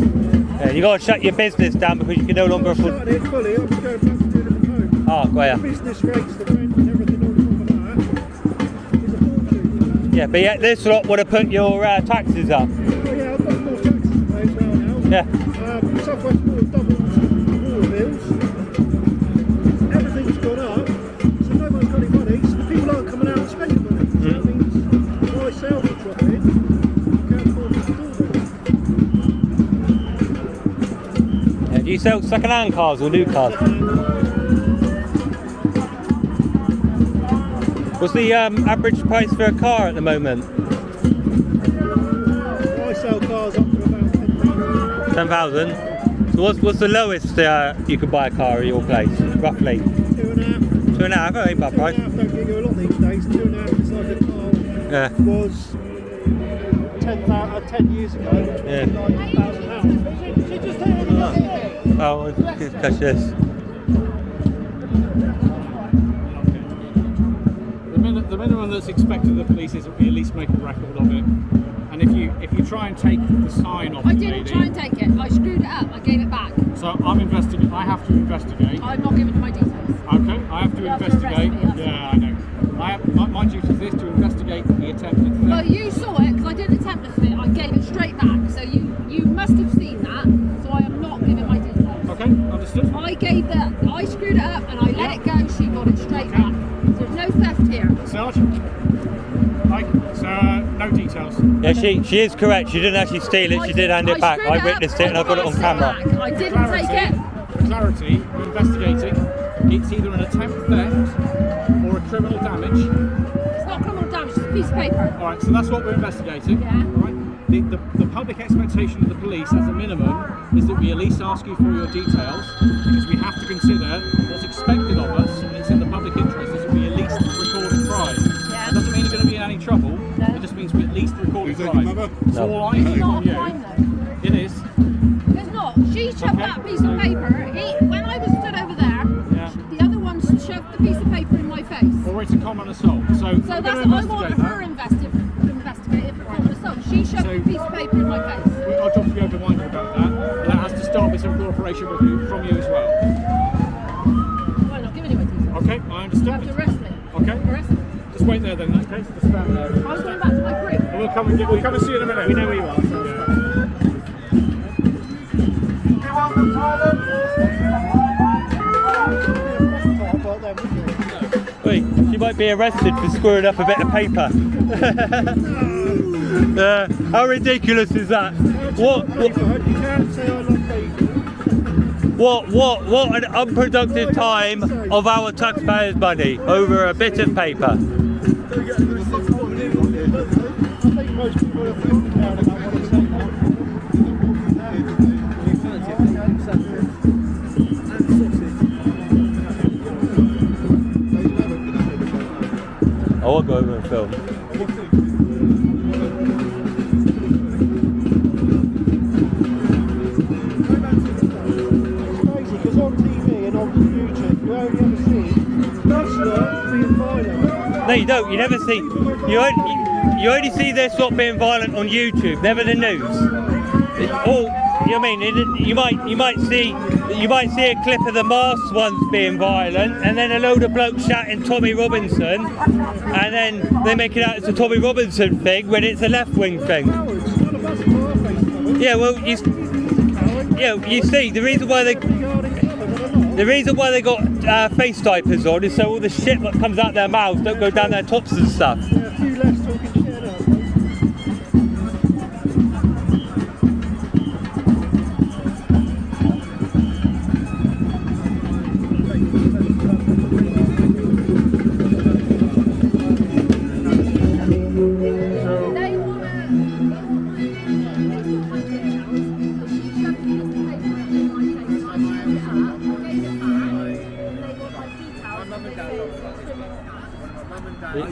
Yeah, you got to shut your business down because you can no longer afford. Shut it fully. I'm just going back to doing it from home. Oh, got ya. The business rates, the rent and everything on top of that is a fortune. Yeah, but yet this lot would have put your taxes up. Oh yeah, I've got more taxes to pay as well now. Yeah. South West Water doubled water bills. Everything's gone up, so no one's got any money, so people aren't coming out and spending money. So that means my sales are dropping, you can't afford to do them. Yeah, do you sell second-hand cars or new cars? What's the average price for a car at the moment? I sell cars up to about 10,000. 10,000. So what's the lowest you could buy a car at your place, roughly? 2.5. 2.5, oh, ain't bad price. 2.5 don't get you a lot these days. 2.5 is like a car was 10 years ago, Yeah. £90,000. She just hit it. Oh, let's catch this. The minimum that's expected of the police is that we at least make a record of it. And if you try and take the sign off I the didn't lady, try and take it. I screwed it up. I gave it back. so I'm investigating. I have to investigate. I'm not giving you my details. Okay, I have to You have to investigate. arrest me, Yeah, I know. My duty is this: to investigate the attempted theft. Well, you saw it because I didn't attempt to fit. I gave it straight back. So you must have seen that. So I am not giving my details. Okay, understood. I screwed it up and I let it go. She got it straight back. So there's no theft here. Sergeant, no details. Yeah, she is correct. She didn't actually steal it. She did hand it back. I witnessed it and I got it on camera. I didn't take it. For clarity, we're investigating. It's either an attempt theft or a criminal damage. It's not criminal damage. It's a piece of paper. All right, so that's what we're investigating. Yeah. All right. The public expectation of the police, as a minimum, is that we at least ask you for your details because we have to consider what's expected of us. It's in the public interest is that we at least record a crime. Yeah. It doesn't mean you're going to be in any trouble. No. It just means we at least record a Is that crime. your mother? So all I It's need not from a you, crime though. it is. It's not. She shoved that piece of paper. When I was stood over there, Yeah. the other one shoved the piece of paper in my face. Or it's a common assault. So So we're that's going to I investigate want that. her investigated for common assault. She shoved So- a piece of paper in my face. I'll talk to you open-minded about that. That has to start with some cooperation from you as well. I'm not giving you my details. Okay, I You have understand. to arrest me. Okay, Arrest me. just wait there then. In that case, just stand there. I was going back to my group. We'll come and see you in a minute. We know where you are. Wait, she might be arrested for screwing up a bit of paper. How ridiculous is that? What an unproductive time of our taxpayers' money over a bit of paper. think most people are thinking about what it's like. I won't go over and film. It's crazy because on TV and on YouTube you only ever see Bachelor being violent. No, you don't. You never see. You only see their sort being violent on YouTube, never the news. Or you know what I mean? You might see a clip of the masked ones being violent, and then a load of blokes shouting Tommy Robinson, and then they make it out it's a Tommy Robinson thing when it's a left-wing thing. Yeah, well, you see the reason why they got face diapers on is so all the shit that comes out their mouths don't go down their tops and stuff. Yeah, a few less talking shit out.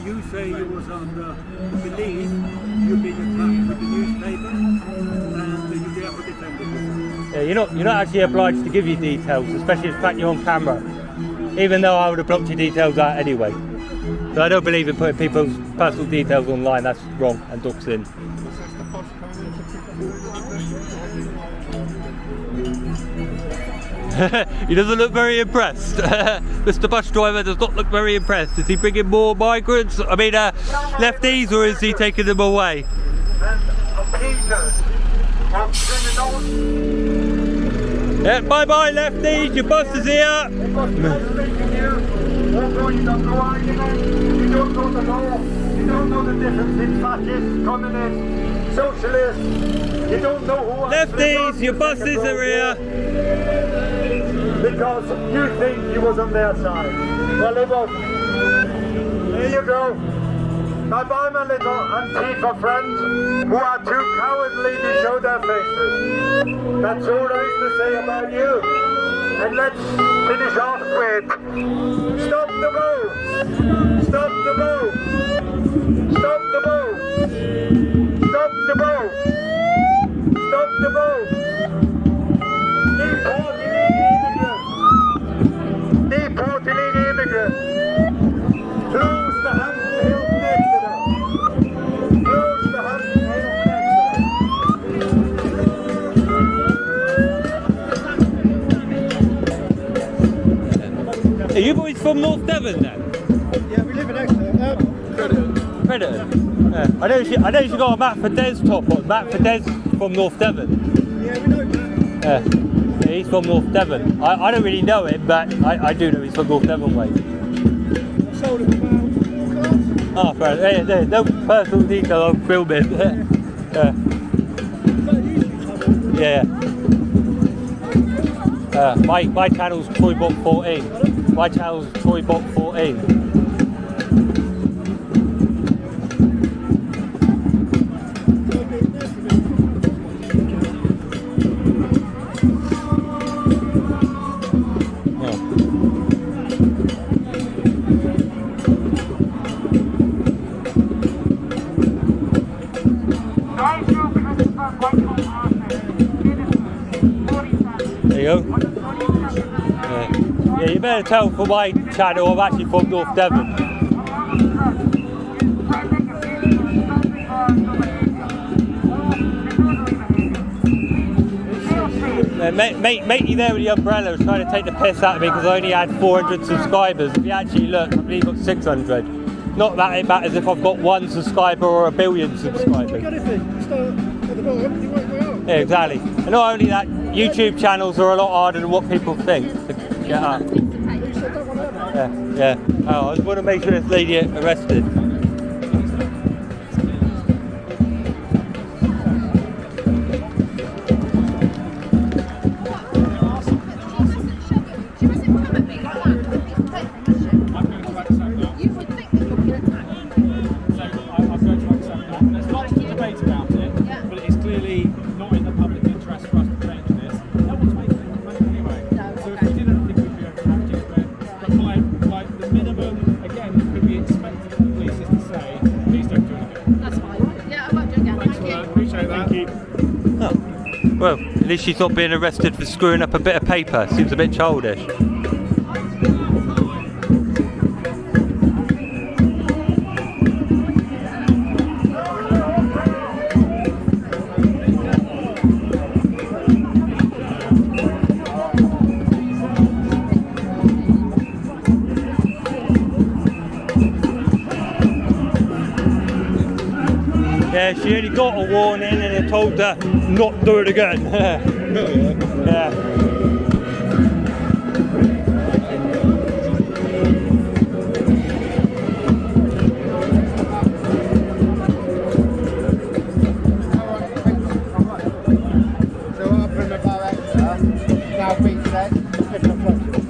You say you was under belief you've been attacked with the newspaper and you therefore defended yourself. Yeah, you're not actually obliged to give you details, especially the fact you're on camera. Even though I would have blocked your details out anyway. So I don't believe in putting people's personal details online. That's wrong and doxing. He doesn't look very impressed. Mr. Bus Driver does not look very impressed. Is he bringing more migrants? I mean, lefties, or is he taking them away? Yeah, bye-bye, lefties. Your bus is here. You don't know the law. You don't know the difference in fascist, communist, socialist. You don't know who. Lefties, your buses are here. Because you think you was on their side. Well, it wasn't. There you go. Bye-bye, my little antifa friends who are too cowardly to show their faces. That's all there is to say about you. And let's finish off with stop the boat! Stop the boat! Stop the boat! Stop the boat! Stop the boat! Deport illegal immigrants! Deport illegal immigrants! Close the Hampton next to them! Close the Hampton next to them! Are you boys from North Devon then? Yeah, we live in Exeter. Crediton. Yeah. I know she got a Matt for Des top on. Matt for Des from North Devon. Yeah, we know Matt. Yeah, he's from North Devon. I don't really know him, but I do know he's from North Devon way. Sold him about Oh, fair. There's no personal detail I'm filming. My channel's TroyBot 14. My channel's TroyBot 14. There you go. Yeah, you better tell from my channel I'm actually from North Devon. Matey there with the umbrella was trying to take the piss out of me because I only had 400 subscribers. If you actually look, I believe I've got 600. Not that it matters if I've got 1 subscriber or 1 billion subscribers. Yeah, exactly. And not only that, YouTube channels are a lot harder than what people think to get up. Yeah. Oh, I just want to make sure this lady arrested. we expect the police is to say, please don't do it again. That's fine. Yeah, I won't do it again. Thanks for that. Appreciate that. Oh. Well, at least she's not being arrested for screwing up a bit of paper. Seems a bit childish. Yeah, she only got a warning and I told her not to do it again. Yeah. So what happened about Exeter now being said, different approaches.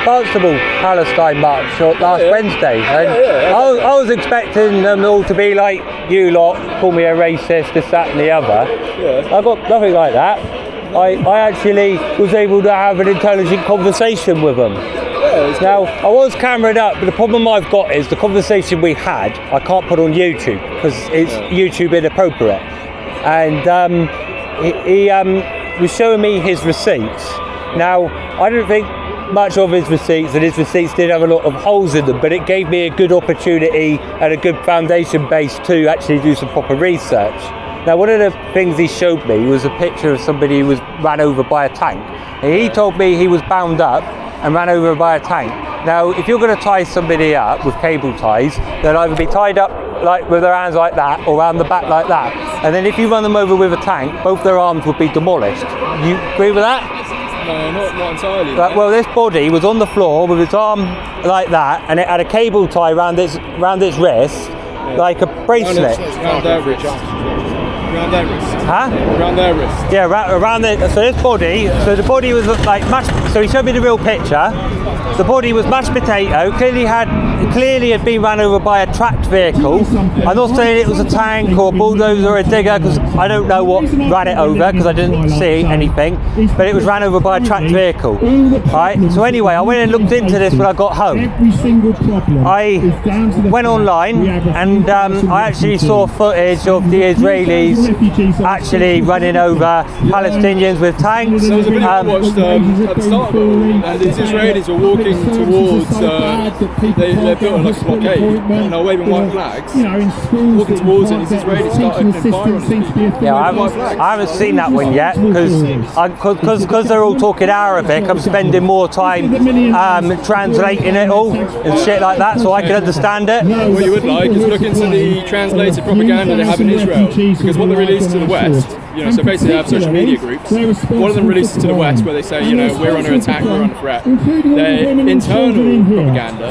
Barnstable Palestine march last Wednesday, and I was expecting them all to be like you lot, call me a racist, this, that and the other. I got nothing like that. I actually was able to have an intelligent conversation with them. Now, I was cameraed up, but the problem I've got is the conversation we had, I can't put on YouTube because it's YouTube inappropriate. And he was showing me his receipts. Now, I don't think much of his receipts, and his receipts did have a lot of holes in them, but it gave me a good opportunity and a good foundation base to actually do some proper research. Now, one of the things he showed me was a picture of somebody who was ran over by a tank. And he told me he was bound up and ran over by a tank. Now, if you're going to tie somebody up with cable ties, they'll either be tied up like with their hands like that or around the back like that. And then if you run them over with a tank, both their arms would be demolished. You agree with that? No, not entirely. Well, this body was on the floor with its arm like that, and it had a cable tie around its wrist, like a bracelet. Around their wrist. Around their wrist. Huh? Around their wrist. Yeah, around the. So this body. So the body was like mashed. So he showed me the real picture. The body was mashed potato. Clearly had been run over by a tracked vehicle. I'm not saying it was a tank or a bulldozer or a digger because I don't know what ran it over because I didn't see anything. But it was ran over by a tracked vehicle. Right. So anyway, I went and looked into this when I got home. I went online and I actually saw footage of the Israelis actually running over Palestinians with tanks. There was a video I watched at the start of it, and these Israelis were walking towards, they're built like a blockade, and they're waving white flags, walking towards it, and these Israelis start opening fire on these people. Yeah, I haven't seen that one yet, because they're all talking Arabic, I'm spending more time translating it all, and shit like that, so I can understand it. What you would like is look into the translated propaganda they have in Israel, because what they release to the West, so basically they have social media groups. One of them releases to the West where they say, we're under attack, we're under threat. Their internal propaganda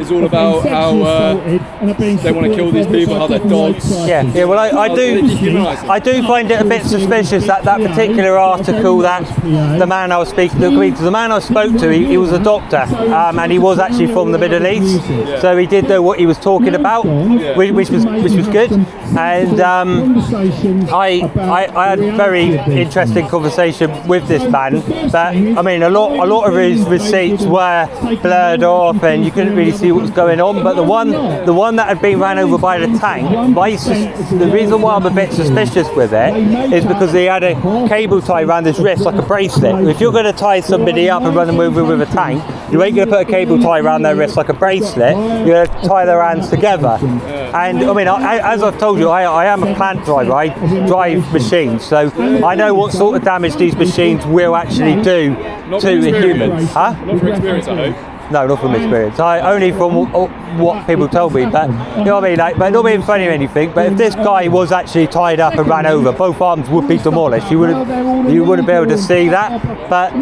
is all about how they want to kill these people, how they're dogs. Yeah. Well, I do find it a bit suspicious that particular article that the man I was speaking to, because the man I spoke to, he was a doctor, and he was actually from the Middle East, so he did know what he was talking about, which was good. And I had a very interesting conversation with this man, but I mean a lot of his receipts were blurred off and you couldn't really see what was going on, but the one that had been ran over by the tank, the reason why I'm a bit suspicious with it is because he had a cable tie around his wrist like a bracelet. If you're going to tie somebody up and run them over with a tank, you ain't going to put a cable tie around their wrist like a bracelet, you're going to tie their hands together. And I mean, as I've told you, I am a plant driver, I drive machines, so I know what sort of damage these machines will actually do to the humans. Huh? Not from experience, I hope. No, not from experience. Only from what people told me. But you know what I mean, but not being funny or anything. But if this guy was actually tied up and ran over, both arms would be demolished. You wouldn't be able to see that. But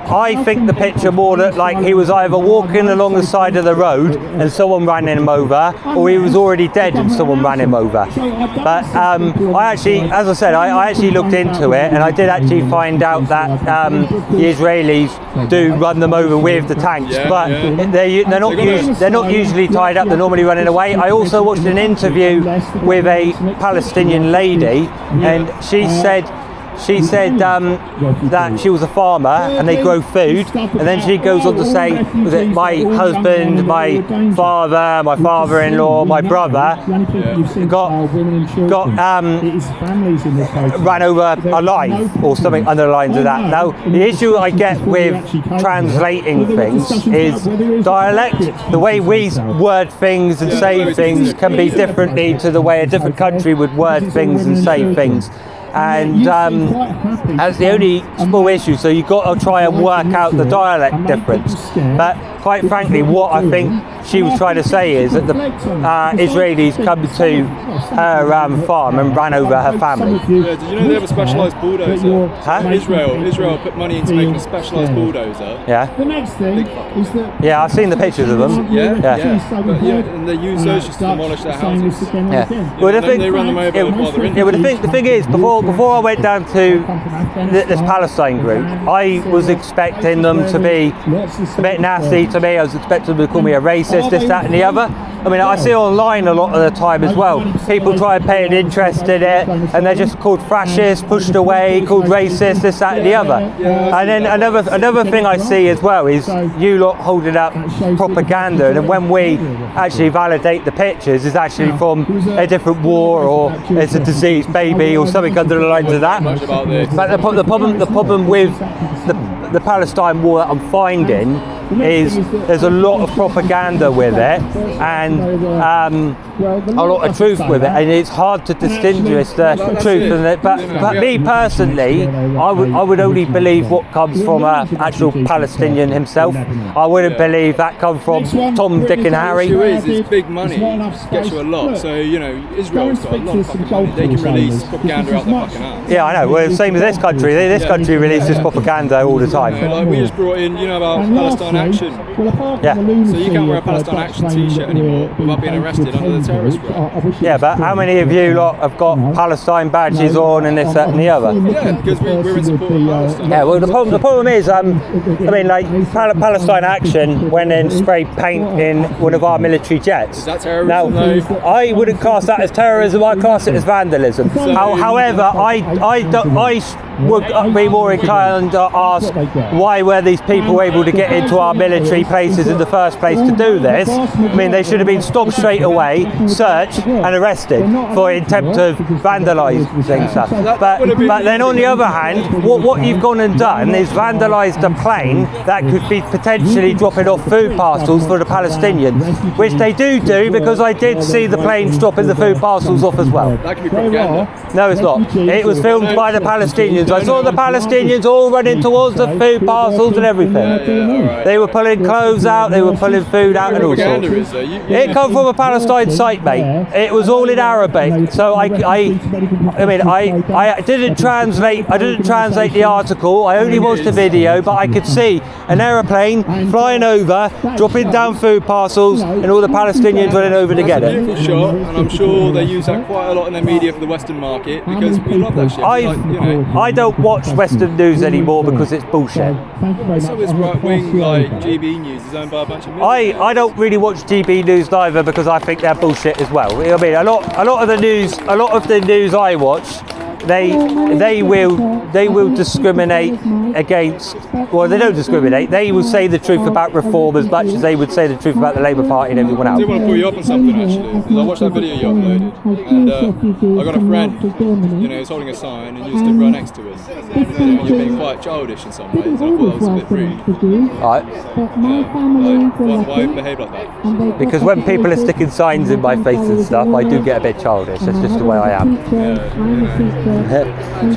I think the picture more looked like he was either walking along the side of the road and someone ran him over, or he was already dead and someone ran him over. But I actually, as I said, I actually looked into it, and I did actually find out that the Israelis do run them over with the tanks, but they're not usually tied up. They're normally running away. I also watched an interview with a Palestinian lady, and she said that she was a farmer and they grow food, and then she goes on to say, was it my husband, my father, my father-in-law, my brother got ran over alive, or something under the lines of that. Now, the issue I get with translating things is dialect. The way we word things and say things can be differently to the way a different country would word things and say things. And that's the only small issue, so you've got to try and work out the dialect difference. But quite frankly, what I think she was trying to say is that the Israelis come to her farm and ran over her family. Yeah, did you know they have a specialised bulldozer? Huh? Israel put money into making a specialised bulldozer. Yeah. The next thing is that... Yeah, I've seen the pictures of them. Yeah. But, and they use those just to demolish their houses. Yeah. Well, They run them over while they're in. Yeah, but the thing is, before I went down to this Palestine group, I was expecting them to be a bit nasty to me. I was expecting them to call me a racist, this, that and the other. I mean, I see online a lot of the time as well, people try and pay an interest in it, and they're just called fascist, pushed away, called racist, this, that and the other. And then another thing I see as well is you lot holding up propaganda, and when we actually validate the pictures, it's actually from a different war, or it's a diseased baby, or something under the lines of that. But the problem with the Palestine war that I'm finding is there's a lot of propaganda with it, and a lot of truth with it, and it's hard to distinguish the truth in it. But me personally, I would only believe what comes from an actual Palestinian himself. I wouldn't believe that come from Tom, Dick and Harry. The issue is big money gets you a lot. So, Israel's got a lot of fucking money. They can release propaganda out their fucking ass. Yeah, I know. Well, same as this country. This country releases propaganda all the time. Like we just brought in, about Palestine Action. Yeah. So you can't wear a Palestine Action t-shirt anymore without being arrested under the terrorist threat. Yeah, but how many of you lot have got Palestine badges on and this, that and the other? Yeah, because we're in support of Palestine. Yeah, well, the problem is, Palestine Action went and sprayed paint in one of our military jets. Is that terrorism? Now, I wouldn't class that as terrorism, I class it as vandalism. However, I would be more inclined to ask, why were these people able to get into our military places in the first place to do this? I mean, they should have been stopped straight away, searched and arrested for attempt of vandalising stuff. But then on the other hand, what you've gone and done is vandalised a plane that could be potentially dropping off food parcels for the Palestinians, which they do because I did see the planes dropping the food parcels off as well. That can be propaganda. No, it's not. It was filmed by the Palestinians. I saw the Palestinians all running towards the food parcels and everything. Right. They were pulling clothes out, they were pulling food out and all sorts. It come from a Palestine site, mate. It was all in Arabic. So I didn't translate the article. I only watched the video, but I could see an aeroplane flying over, dropping down food parcels, and all the Palestinians running over to get it. Beautiful shot, and I'm sure they use that quite a lot in their media for the Western market, because we love that shit. I don't watch Western news anymore because it's bullshit. So it's right-wing, like GB News is owned by a bunch of millions. I don't really watch GB News neither because I think they're bullshit as well. I mean, a lot of the news I watch, they will discriminate against. Well, they don't discriminate. They will say the truth about reform as much as they would say the truth about the Labour Party and everyone else. I do want to pull you up on something actually, because I watched that video you uploaded, and I got a friend, who's holding a sign, and you stood right next to us. You're being quite childish in some ways, and I thought that was a bit rude. Right. Why behave like that? Because when people are sticking signs in my face and stuff, I do get a bit childish. That's just the way I am.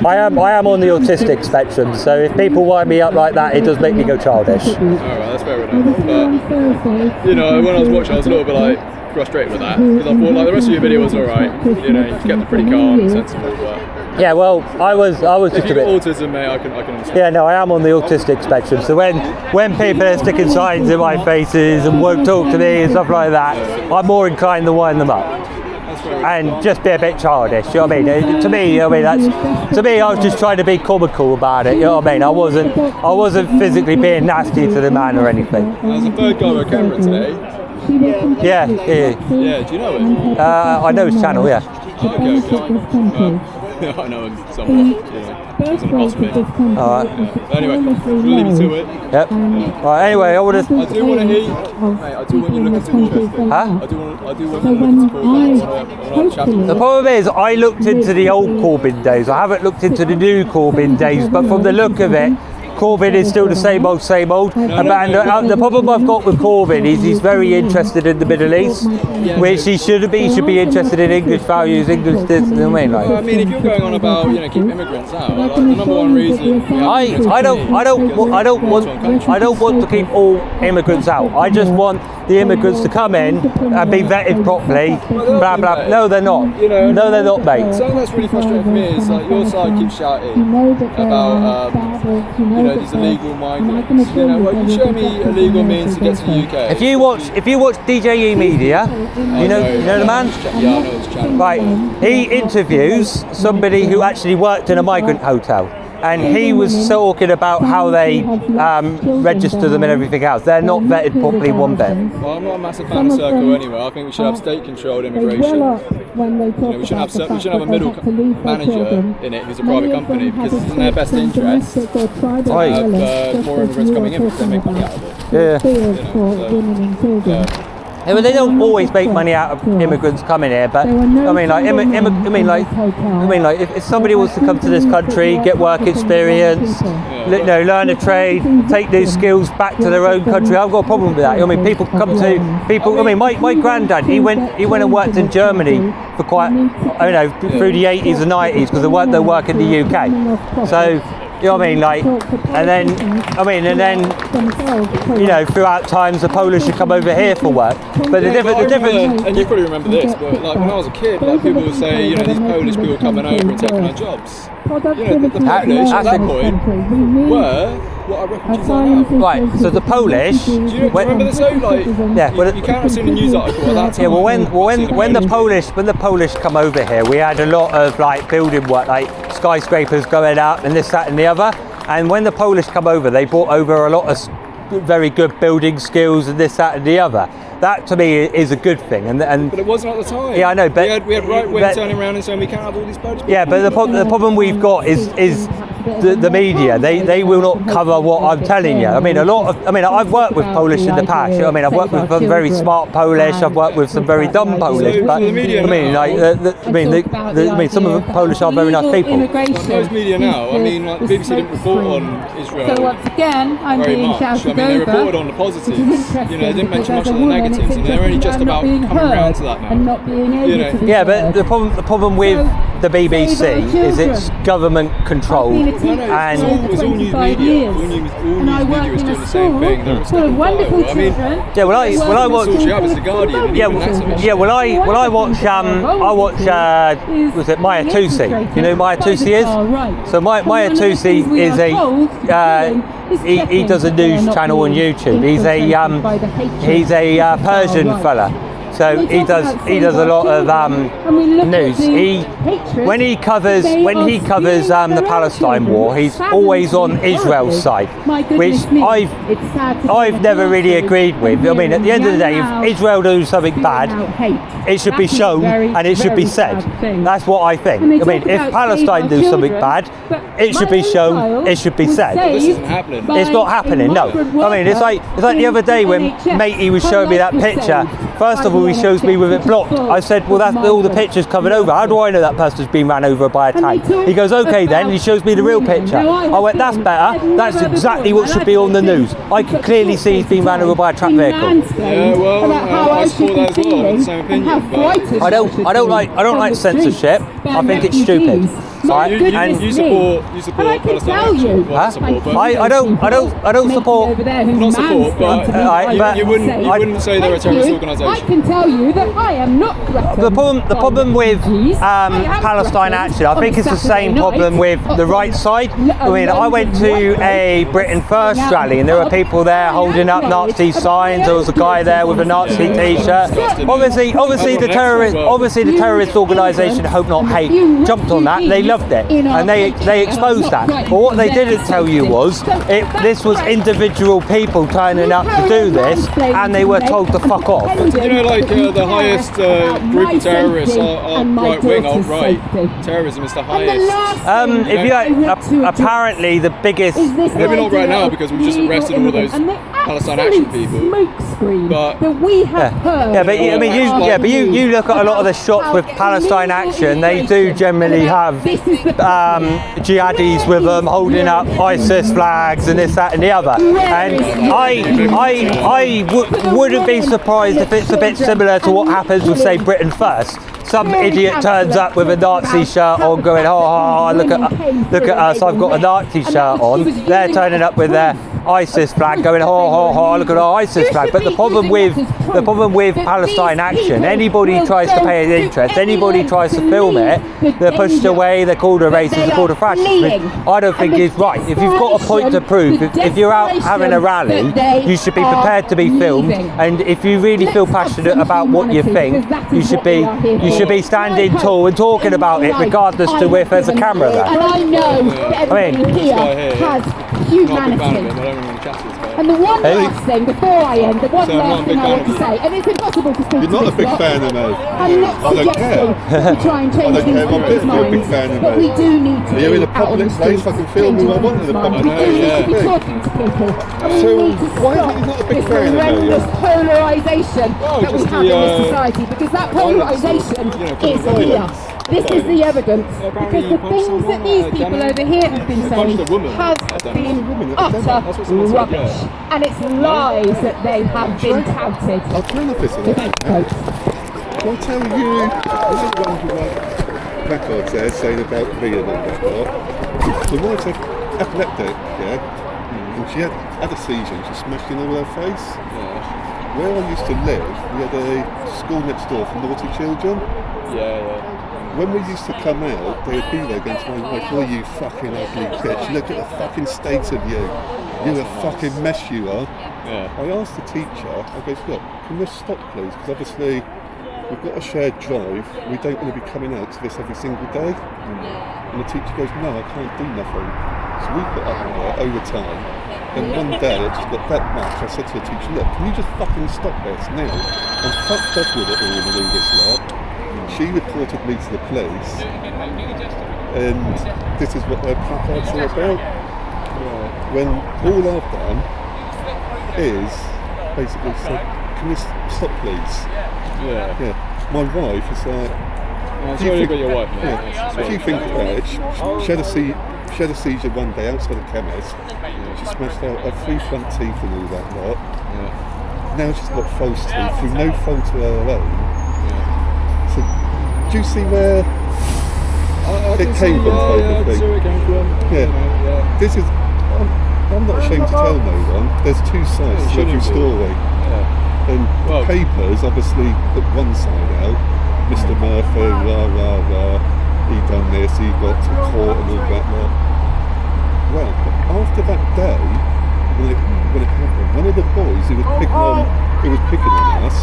I am on the autistic spectrum, so if people wind me up like that, it does make me go childish. Alright, that's fair enough. But when I was watching, I was a little bit frustrated with that, because I thought the rest of your video was alright. You kept it pretty calm and sensible, but Yeah, well, I was If just a you've bit. got autism, mate, I can understand. Yeah, no, I am on the autistic spectrum. So when people are sticking signs in my faces and won't talk to me and stuff like that, I'm more inclined to wind them up. And just be a bit childish, you know what I mean? To me, you know what I mean, to me, I was just trying to be comical about it, you know what I mean? I wasn't physically being nasty to the man or anything. There's a third guy with a camera today. Yeah. Yeah, do you know him? I know his channel, yeah. Okay. I know him somewhat, he's on the boss me. Alright. Anyway, we'll leave you to it. Yep. Alright, anyway, I do want to hear, mate, I do want you to look into interesting. Huh? I do want you to look into Corbyn. I want to have a chat. The problem is, I looked into the old Corbyn days. I haven't looked into the new Corbyn days, but from the look of it, Corbyn is still the same old. The problem I've got with Corbyn is he's very interested in the Middle East, which he should be. He should be interested in English values, English this, you know what I mean? Like, I mean, if you're going on about keep immigrants out, like, the number one reason. I don't want to keep all immigrants out. I just want the immigrants to come in and be vetted properly. Blah blah. No, they're not. No, they're not, mate. Something that's really frustrating for me is like your side keeps shouting about these illegal migrants. Well, you show me illegal means to get to the UK. If you watch DJE Media, you know the man. Yeah, I know his channel. Right, he interviews somebody who actually worked in a migrant hotel. And he was talking about how they register them and everything else. They're not vetted properly one bit. Well, I'm not a massive fan of Circle anyway. I think we should have state-controlled immigration. We shouldn't have a middle manager in it who's a private company because it's in their best interest to have more immigrants coming in because they make money out of it. Yeah. Yeah, but they don't always make money out of immigrants coming here. But if somebody wants to come to this country, get work experience, learn a trade, take these skills back to their own country, I've got a problem with that. I mean, people. I mean, my granddad, he went and worked in Germany for through the 80s and 90s because there weren't no work in the UK. So. You know what I mean, throughout times the Polish would come over here for work. But the difference, and you probably remember this, but like when I was a kid, like people would say, these Polish people coming over and taking our jobs. The Polish at that point were what our refugees are now. Right, so the Polish. Do you remember this though? Like, you can't have seen a news article at that time. Yeah, well, when the Polish come over here, we had a lot of building work, like skyscrapers going up and this, that, and the other. And when the Polish come over, they brought over a lot of very good building skills and this, that, and the other. That to me is a good thing, and but it wasn't at the time. Yeah, I know, but we had right wing turning around and saying we can't have all these Polish people. Yeah, but the problem we've got is the media. They will not cover what I'm telling you. I mean, I've worked with Polish in the past. You know what I mean, I've worked with some very smart Polish. I've worked with some very dumb Polish. But the media some of the Polish are very nice people. Most media now. I mean, like BBC didn't report on Israel. So once again, I'm very being much. shouted They over. reported on the positives. They didn't mention much of the negatives, and they're only just about coming around to that now. And not being able to Yeah, but the problem with the BBC is it's government controlled, and it's all news media. All news media is doing the same thing. They're full of wonderful children. Yeah, when I watch, it's the Guardian. when I watch was it Maya Tusi? You know who Maya Tusi is? So Maya Tusi is he does a news channel on YouTube. He's a Persian fella. So he does a lot of news. When he covers the Palestine war, he's always on Israel's side, which I've never really agreed with. I mean, at the end of the day, if Israel does something bad, it should be shown and it should be said. That's what I think. I mean, if Palestine does something bad, it should be shown, it should be said. This isn't happening. It's not happening. No. I mean, it's like the other day when Matey was showing me that picture. First of all, he shows me with it blocked. I said, well, that's all the pictures covered over. How do I know that person's been ran over by a tank? He goes, okay then. He shows me the real picture. I went, that's better. That's exactly what should be on the news. I can clearly see he's been ran over by a track vehicle. Yeah, well, I saw that as well. I have the same opinion. I don't like censorship. I think it's stupid. So My you goodness support me. And I can tell you, Huh? support, but I don't support. not support, but you wouldn't say they're a terrorist I organisation. can tell you that I am not threatened. The problem with Palestine Action, I think it's the same problem with the right side. I mean, I went to a Britain First rally and there were people there holding up Nazi signs. There was a guy there with a Nazi T-shirt. Obviously the terrorist organisation Hope Not Hate jumped on that. They loved it and they exposed that. But what they didn't tell you was this was individual people turning up to do this, and they were told to fuck off. You know, like the highest group of terrorists are right wing, alt-right. Terrorism is the highest. Apparently the biggest. Maybe not right now because we just arrested all those Palestine Action people. But we have heard. But you look at a lot of the shots with Palestine Action. They do generally have jihadis with them holding up ISIS flags and this, that, and the other. And I wouldn't be surprised if it's a bit similar to what happens with, say, Britain First. Some idiot turns up with a Nazi shirt on, going, "Oh, look at us! I've got a Nazi shirt on." They're turning up with their ISIS flag, going, "Oh, look at our ISIS flag." But the problem with Palestine Action, anybody tries to pay an interest, anybody tries to film it, they're pushed away. They're called a racist. They're called a fascist. Which I don't think is right. If you've got a point to prove, if you're out having a rally, you should be prepared to be filmed. And if you really feel passionate about what you think, you should be standing tall and talking about it, regardless to if there's a camera there. And I know that everybody here has humanity. And the one last thing, before I end, the one last thing I want to say, and it's impossible to speak You're not a big fan of me. I'm not suggesting to try and change things in people's minds, but we do need to You're in a be out on the public place, streets, I can film you. I want in a public we do place. need to be talking to people, and we So need to why are stop you not a big this fan of me? horrendous polarisation that we have in this society, because that polarisation is here. This is the evidence, because the things that these people over here have been saying has been utter rubbish, and it's lies that they have been touted. I'll turn off this a little. I'll tell you, there's a wonderful records there saying about me and all that lot. The wife's epileptic, yeah, and she had a seizure and she smashed in all her face. Where I used to live, we had a school next door for naughty children. When we used to come out, they'd be there against my wife, "Oh, you fucking ugly bitch, look at the fucking state of you. You're a fucking mess, you are." I asked the teacher, I goes, "Look, can this stop please? Because obviously we've got a shared drive, we don't want to be coming out to this every single day." And the teacher goes, "No, I can't do nothing." So we put up with it over time. And one day it just got that much. I said to the teacher, "Look, can you just fucking stop this now? I'm fucked up with it all and all this lot." She reported me to the police, and this is what their placards are about. When all I've done is basically say, "Can you stop please?" My wife is like, I'm sorry about your wife, mate. if you think about it, she had a seizure one day outside the chemist. She smashed out her 3 front teeth and all that lot. Now she's got false teeth through no fault of her own. So, do you see where it came from? This is. I'm not ashamed to tell no one. There's 2 sides to every story. And the papers obviously put one side out. Mr. Murphy, he done this, he got to court and all that lot. Well, after that day, when it happened, one of the boys who was picking on us,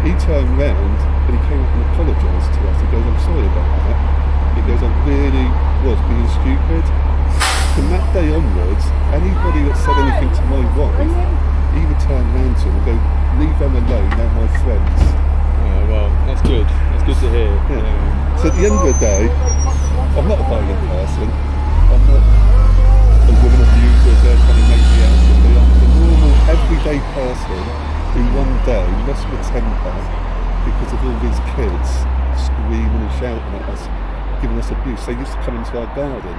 he turned round and he came up and apologised to us. He goes, "I'm sorry about that." He goes, "I really was being stupid." From that day onwards, anybody that said anything to my wife, he would turn round to him and go, "Leave them alone, they're my friends." Well, that's good. That's good to hear. So at the end of the day, I'm not a violent person. I'm not a woman abuser there trying to make me out to be. I'm a normal, everyday person who one day lost my temper because of all these kids screaming and shouting at us, giving us abuse. They used to come into our garden.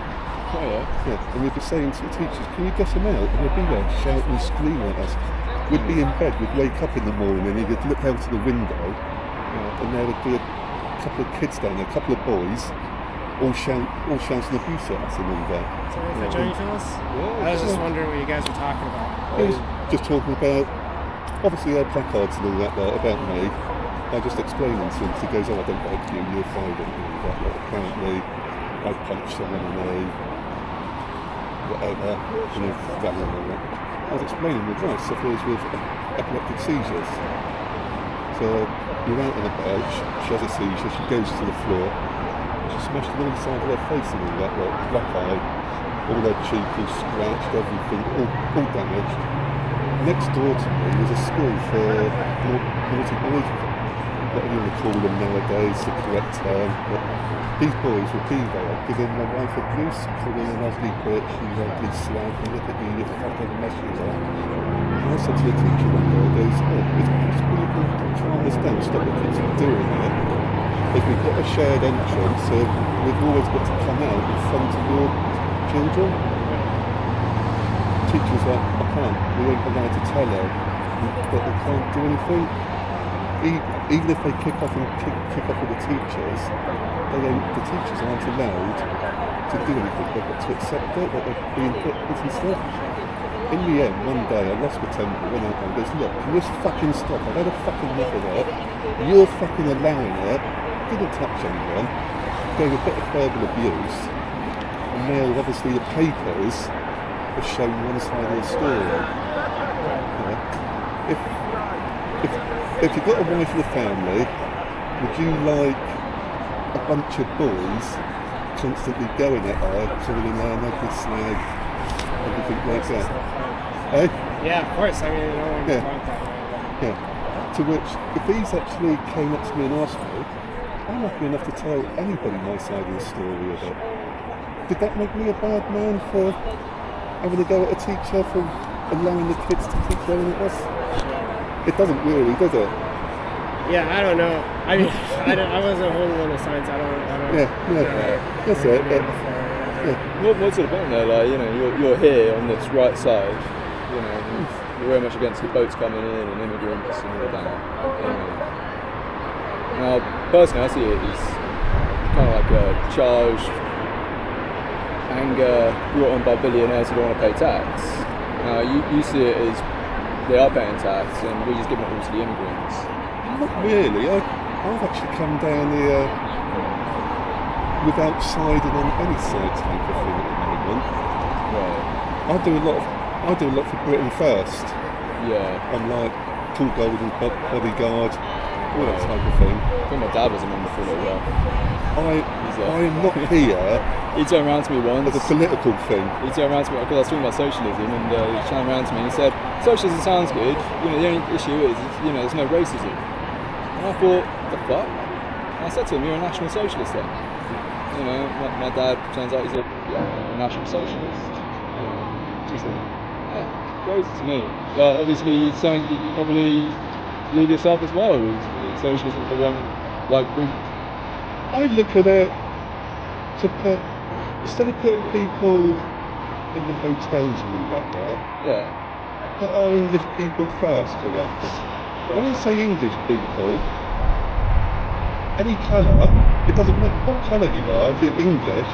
And we'd be saying to the teachers, "Can you get them out?" And they'd be there shouting and screaming at us. We'd be in bed, we'd wake up in the morning and you'd look out of the window and there would be a couple of kids down there, a couple of boys, all shouts and abuse at us and all that. So is that Johnny Phillips? Yeah, I was just wondering what you guys were talking about. I was just talking about, obviously placards and all that about me. I just explained them to him, because he goes, oh, I don't like you, you're violent and all that. Like, apparently, I punched someone in a whatever, and rattling and all that. I was explaining the right suffers with epileptic seizures. So you're out and about, she has a seizure, she goes to the floor, she smashed it on the side of her face and all that, like black eye, all her cheek all scratched, everything, all damaged. Next door to me was a school for naughty boys, whatever you want to call them nowadays, the correct term. But these boys would be there, giving my wife abuse, calling her an ugly bitch, you ugly slag, and look at you fucking mess you up. And I said to the teacher one day, I goes, oh, it's possible you can calm this down, stop the kids from doing it. If we've got a shared entrance, so we've always got to come out in front of your children. Teacher's like, I can't, we ain't allowed to tell her that they can't do anything. Even if they kick off with the teachers, the teachers aren't allowed to do anything. They've got to accept it, that they're being hit and stuff. In the end, one day I lost my temper, went out and goes, look, can you just fucking stop? I've had a fucking enough of it. You're fucking allowing it. Didn't touch anyone. Gave a bit of verbal abuse. And now obviously the papers have shown one side of the story. If you've got a wife and a family, would you like a bunch of boys constantly going at her, calling her an ugly snag, everything like that? Eh? Yeah, of course. I mean, no one would want that. Yeah. To which, if these actually came up to me and asked me, I'm lucky enough to tell anybody my side of the story of it. Did that make me a bad man for having a go at a teacher for allowing the kids to keep going at us? It doesn't really, does it? Yeah, I don't know. I mean, I wasn't holding on to signs. I don't. Yeah, that's it. What's the point there? Like, you know, you're here on this right side. You know, you're very much against the boats coming in and immigrants and all that. Now, personally, I see it as kind of like a charged anger brought on by billionaires who don't want to pay tax. Now, you see it as they are paying tax and we're just giving it all to the immigrants. Not really. I've actually come down here without siding on any side type of thing at the moment. Right. I do a lot for Britain First. Yeah. I'm like Cool Golden Bodyguard, all that type of thing. I think my dad was a member for a little while. I am not here. He turned around to me once. As a political thing. He turned around to me because I was talking about socialism, and he turned around to me and he said, "Socialism sounds good. You know, the only issue is, you know, there's no racism." And I thought, the fuck? And I said to him, "You're a national socialist then." You know, my dad turns out he's a national socialist. Just crazy to me. But obviously, it's something you probably lead yourself as well. Socialism for one, like. I look at it to put, instead of putting people in the hotels and all that, right? Put our English people first for once. When I say English people, any colour, it doesn't matter what colour you are. If you're English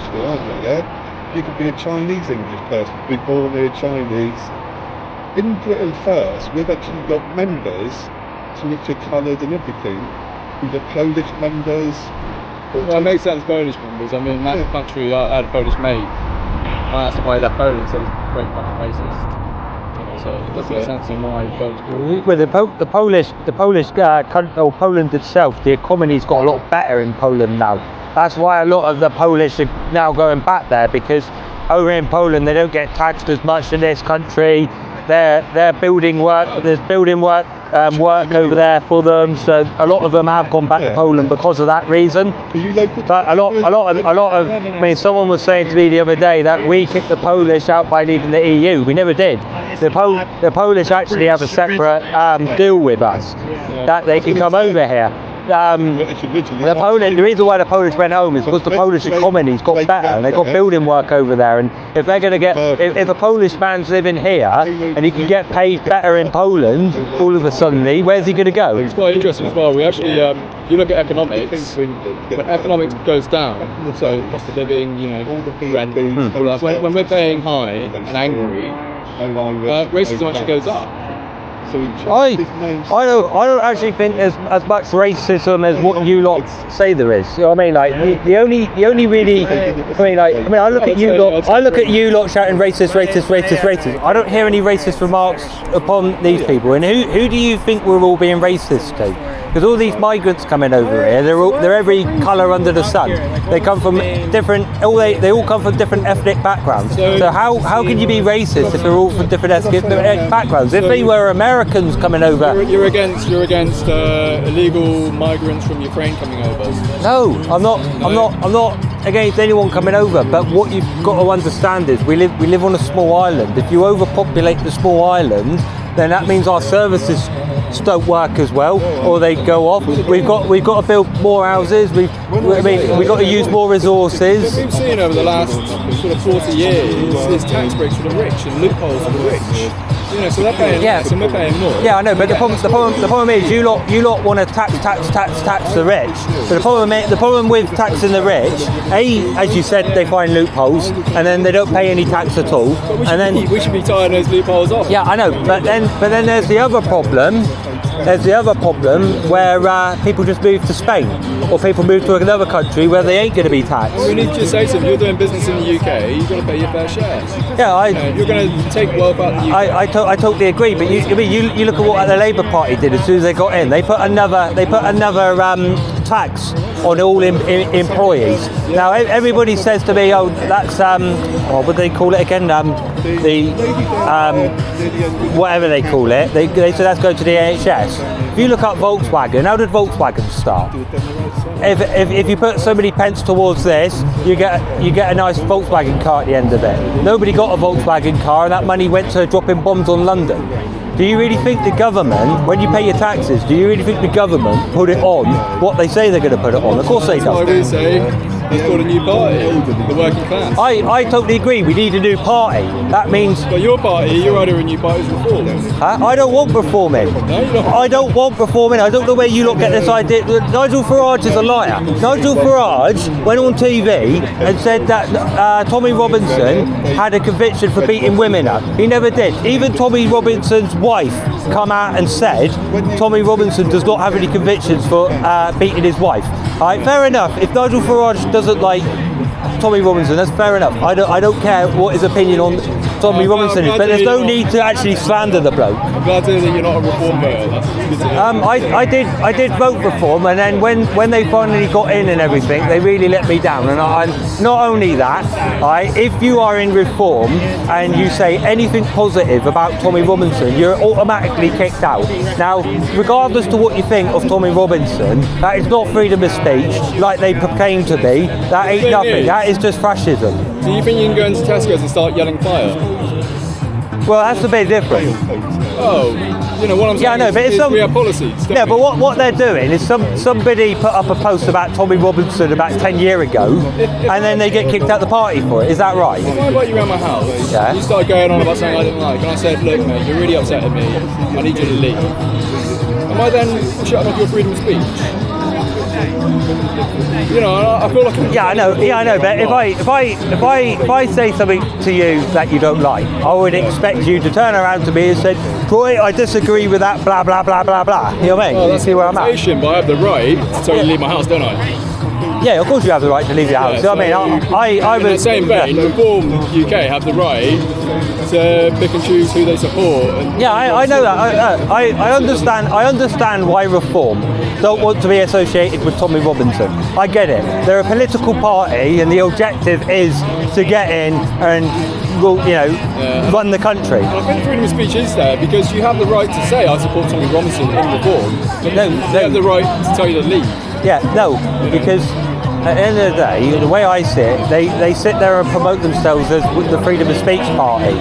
still, aren't you? Yeah? You could be a Chinese English person, be born here Chinese. In Britain First, we've actually got members to which are coloured and everything. We've got Polish members. Well, it makes sense, Polish members. I mean, in that country, I had a Polish mate. I asked him why he left Poland, so he's great fucking racist. So it doesn't make sense in why Polish people. Well, Poland itself, the economy's got a lot better in Poland now. That's why a lot of the Polish are now going back there, because over in Poland they don't get taxed as much in this country. They're building work. There's building work over there for them. So a lot of them have gone back to Poland because of that reason. But a lot of. I mean, someone was saying to me the other day that we kicked the Polish out by leaving the EU. We never did. The Polish actually have a separate deal with us that they can come over here. the Polish, the reason why the Polish went home is because the Polish economy's got better and they've got building work over there, and if they're going to get, if a Polish man's living here and he can get paid better in Poland, all of a sudden, where's he going to go? It's quite interesting as well. We actually, you look at economics, when economics goes down, so cost of living, rent, all that, when we're paying high and angry, racism actually goes up. I don't actually think there's as much racism as what you lot say there is. You know what I mean? Like the only really, I look at you lot shouting racist. I don't hear any racist remarks upon these people. And who do you think we're all being racist to? Because all these migrants coming over here, they're every colour under the sun. They come from different, they all come from different ethnic backgrounds. So how can you be racist if they're all from different ethnic backgrounds? If they were Americans coming over, you're against illegal migrants from Ukraine coming over. No, I'm not against anyone coming over. But what you've got to understand is we live on a small island. If you overpopulate the small island, then that means our services don't work as well, or they go off. We've got to build more houses. We've got to use more resources. What we've seen over the last sort of 40 years is tax breaks for the rich and loopholes for the rich. So they're paying less and we're paying more. Yeah, I know, but the problem is you lot want to tax the rich. But the problem with taxing the rich, as you said, they find loopholes and then they don't pay any tax at all. And we should be tying those loopholes off. Yeah, I know, but then there's the other problem. There's the other problem where people just move to Spain or people move to another country where they ain't going to be taxed. Well, we need to just say something. You're doing business in the UK, you've got to pay your fair share. Yeah, you're going to take wealth out of the UK. I totally agree, but you look at what the Labour Party did as soon as they got in. They put another tax on all employees. Now everybody says to me, "Oh, that's what would they call it again? Whatever they call it." They say that's going to the NHS. If you look up Volkswagen, how did Volkswagen start? If you put so many pence towards this, you get a nice Volkswagen car at the end of it. Nobody got a Volkswagen car, and that money went to dropping bombs on London. Do you really think the government, when you pay your taxes, do you really think the government put it on what they say they're going to put it on? Of course they don't. That's why we say he's got a new party, the working class. I totally agree, we need a new party. That means... But your party, you're either a new party's reform. I don't want reforming. No, you don't. I don't want reforming. I don't know where you lot get this idea. Nigel Farage is a liar. Nigel Farage went on TV and said that Tommy Robinson had a conviction for beating women up. He never did. Even Tommy Robinson's wife come out and said Tommy Robinson does not have any convictions for beating his wife. Alright, fair enough. If Nigel Farage doesn't like Tommy Robinson, that's fair enough. I don't care what his opinion on Tommy Robinson is, but there's no need to actually slander the bloke. I'm glad to hear that you're not a reform voter. That's good to hear. I did vote reform, and then when they finally got in and everything, they really let me down. And not only that, if you are in reform and you say anything positive about Tommy Robinson, you're automatically kicked out. Now, regardless to what you think of Tommy Robinson, that is not freedom of speech like they proclaim to be. That ain't nothing. That is just fascism. Do you think you can go into Tesco's and start yelling fire? Well, that's a bit different. Oh, what I'm saying. Yeah, I know, but we have policies. Yeah, but what they're doing is somebody put up a post about Tommy Robinson about 10 years ago, and then they get kicked out the party for it. Is that right? If I invite you around my house, you started going on about something I didn't like, and I said, look, mate, you're really upsetting me. I need you to leave. Am I then shutting off your freedom of speech? I feel like I know. But if I say something to you that you don't like, I would expect you to turn around to me and say, Troy, I disagree with that, blah blah blah blah blah. You know what I mean? Well, that's see where I'm at. But I have the right to tell you to leave my house, don't I? Yeah, of course you have the right to leave your house. Yeah, I in the same vein, Reform UK have the right to pick and choose who they support. I know that. I understand why Reform don't want to be associated with Tommy Robinson. I get it. They're a political party, and the objective is to get in and run the country. And I think freedom of speech is there because you have the right to say I support Tommy Robinson in Reform. They have the right to tell you to leave. Yeah, no, because at the end of the day, the way I see it, they sit there and promote themselves as the freedom of speech party.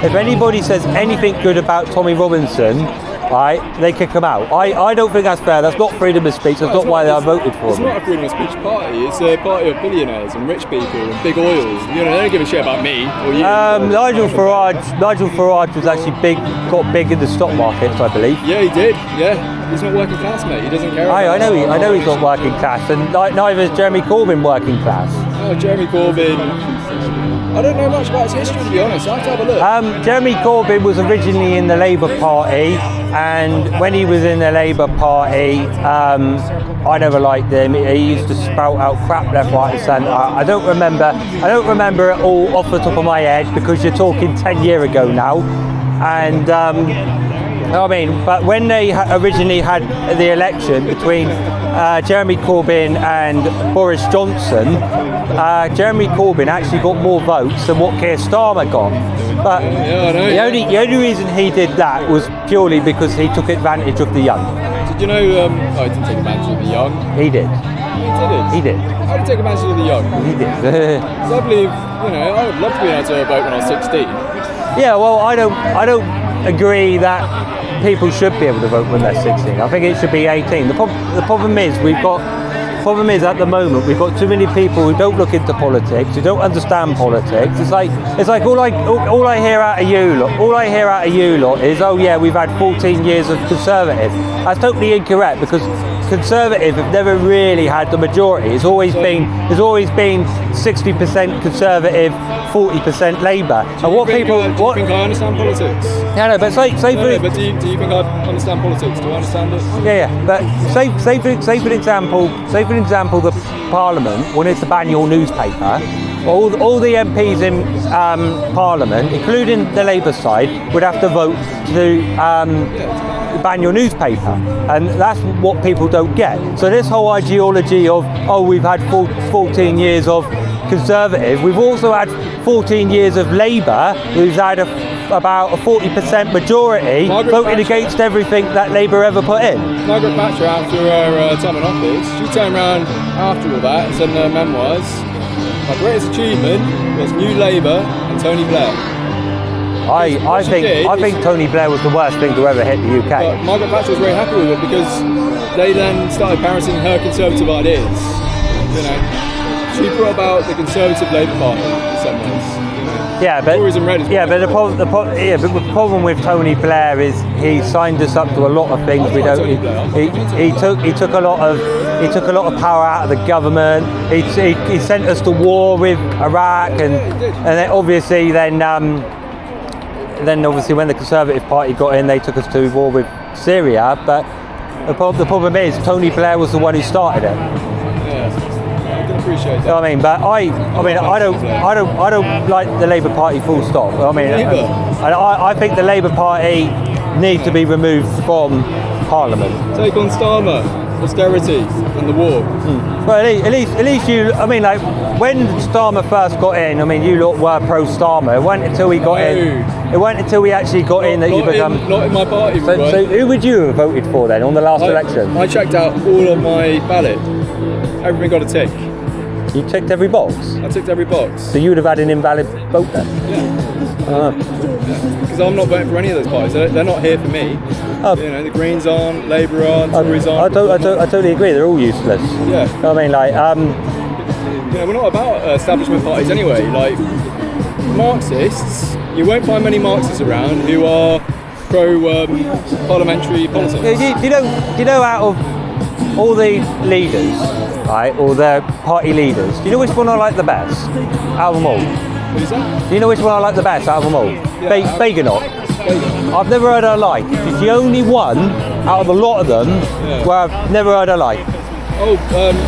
If anybody says anything good about Tommy Robinson right, they kick them out. I don't think that's fair. That's not freedom of speech. That's not why I voted for It's them. not a freedom of speech party. It's a party of billionaires and rich people and big oils. You know, they don't give a shit about me or you. Nigel Farage was actually got big in the stock markets, I believe. Yeah, he did. Yeah, he's not working class, mate. He doesn't care. I know he's not working class, and neither is Jeremy Corbyn working class. Oh, Jeremy Corbyn. I don't know much about his history, to be honest. I have to have a look. Jeremy Corbyn was originally in the Labour Party, and when he was in the Labour Party, I never liked him. He used to spout out crap left, right, and centre. I don't remember it all off the top of my head because you're talking 10 years ago now, and. But when they originally had the election between Jeremy Corbyn and Boris Johnson, Jeremy Corbyn actually got more votes than what Keir Starmer got. But the only reason he did that was purely because he took advantage of the young. Did you know? He didn't take advantage of the young. He did. He did. How did he take advantage of the young? He did. Because I believe, I would love to be able to vote when I was 16. Yeah, well, I don't agree that people should be able to vote when they're 16. I think it should be 18. The problem is at the moment we've got too many people who don't look into politics, who don't understand politics. It's like all I hear out of you lot is, oh yeah, we've had 14 years of Conservative. That's totally incorrect because Conservative have never really had the majority. It's always been 60% Conservative, 40% Labour. And Do you think I understand politics? Yeah, no, but say but do you think I understand politics? Do I understand it? Yeah. But say for example, the Parliament wanted to ban your newspaper. All the MPs in Parliament, including the Labour side, would have to vote to ban your newspaper, and that's what people don't get. So this whole ideology of we've had 14 years of Conservative, we've also had 14 years of Labour, who's had about a 40% majority voting against everything that Labour ever put in. Margaret Thatcher, after her time in office, she turned around after all that and said in her memoirs, my greatest achievement was New Labour and Tony Blair. I think Tony Blair was the worst thing to ever hit the UK. But Margaret Thatcher was very happy with it because they then started parroting her conservative ideas. She brought about the Conservative Labour Party in some ways. Yeah, but Tourism Red is but the problem with Tony Blair is he signed us up to a lot of things we don't. He took a lot of power out of the government. He sent us to war with Iraq, and then obviously when the Conservative Party got in, they took us to war with Syria. But the problem is Tony Blair was the one who started it. Appreciate that. You know what I mean? But I don't like the Labour Party full stop. I think the Labour Party need to be removed from Parliament. Take on Starmer, austerity and the war. Well, at least you. I mean, like when Starmer first got in, you lot were pro Starmer. It wasn't until he got in. It wasn't until we actually got in that you become. Not in my party. So who would you have voted for then on the last election? I checked out all of my ballot. Everything got a tick. You ticked every box? I ticked every box. So you would have had an invalid vote then? Yeah. Because I'm not voting for any of those parties. They're not here for me. The Greens aren't, Labour aren't, Tories aren't. I totally agree. They're all useless. Yeah. You know what I mean? We're not about establishment parties anyway. Like Marxists, you won't find many Marxists around who are pro parliamentary politics. Do you know out of all the leaders, right, or the party leaders, do you know which one I like the best out of them all? What is that? Do you know which one I like the best out of them all? Yeah. Bagonot. I've never heard her like. She's the only one out of a lot of them where I've never heard her like. Oh,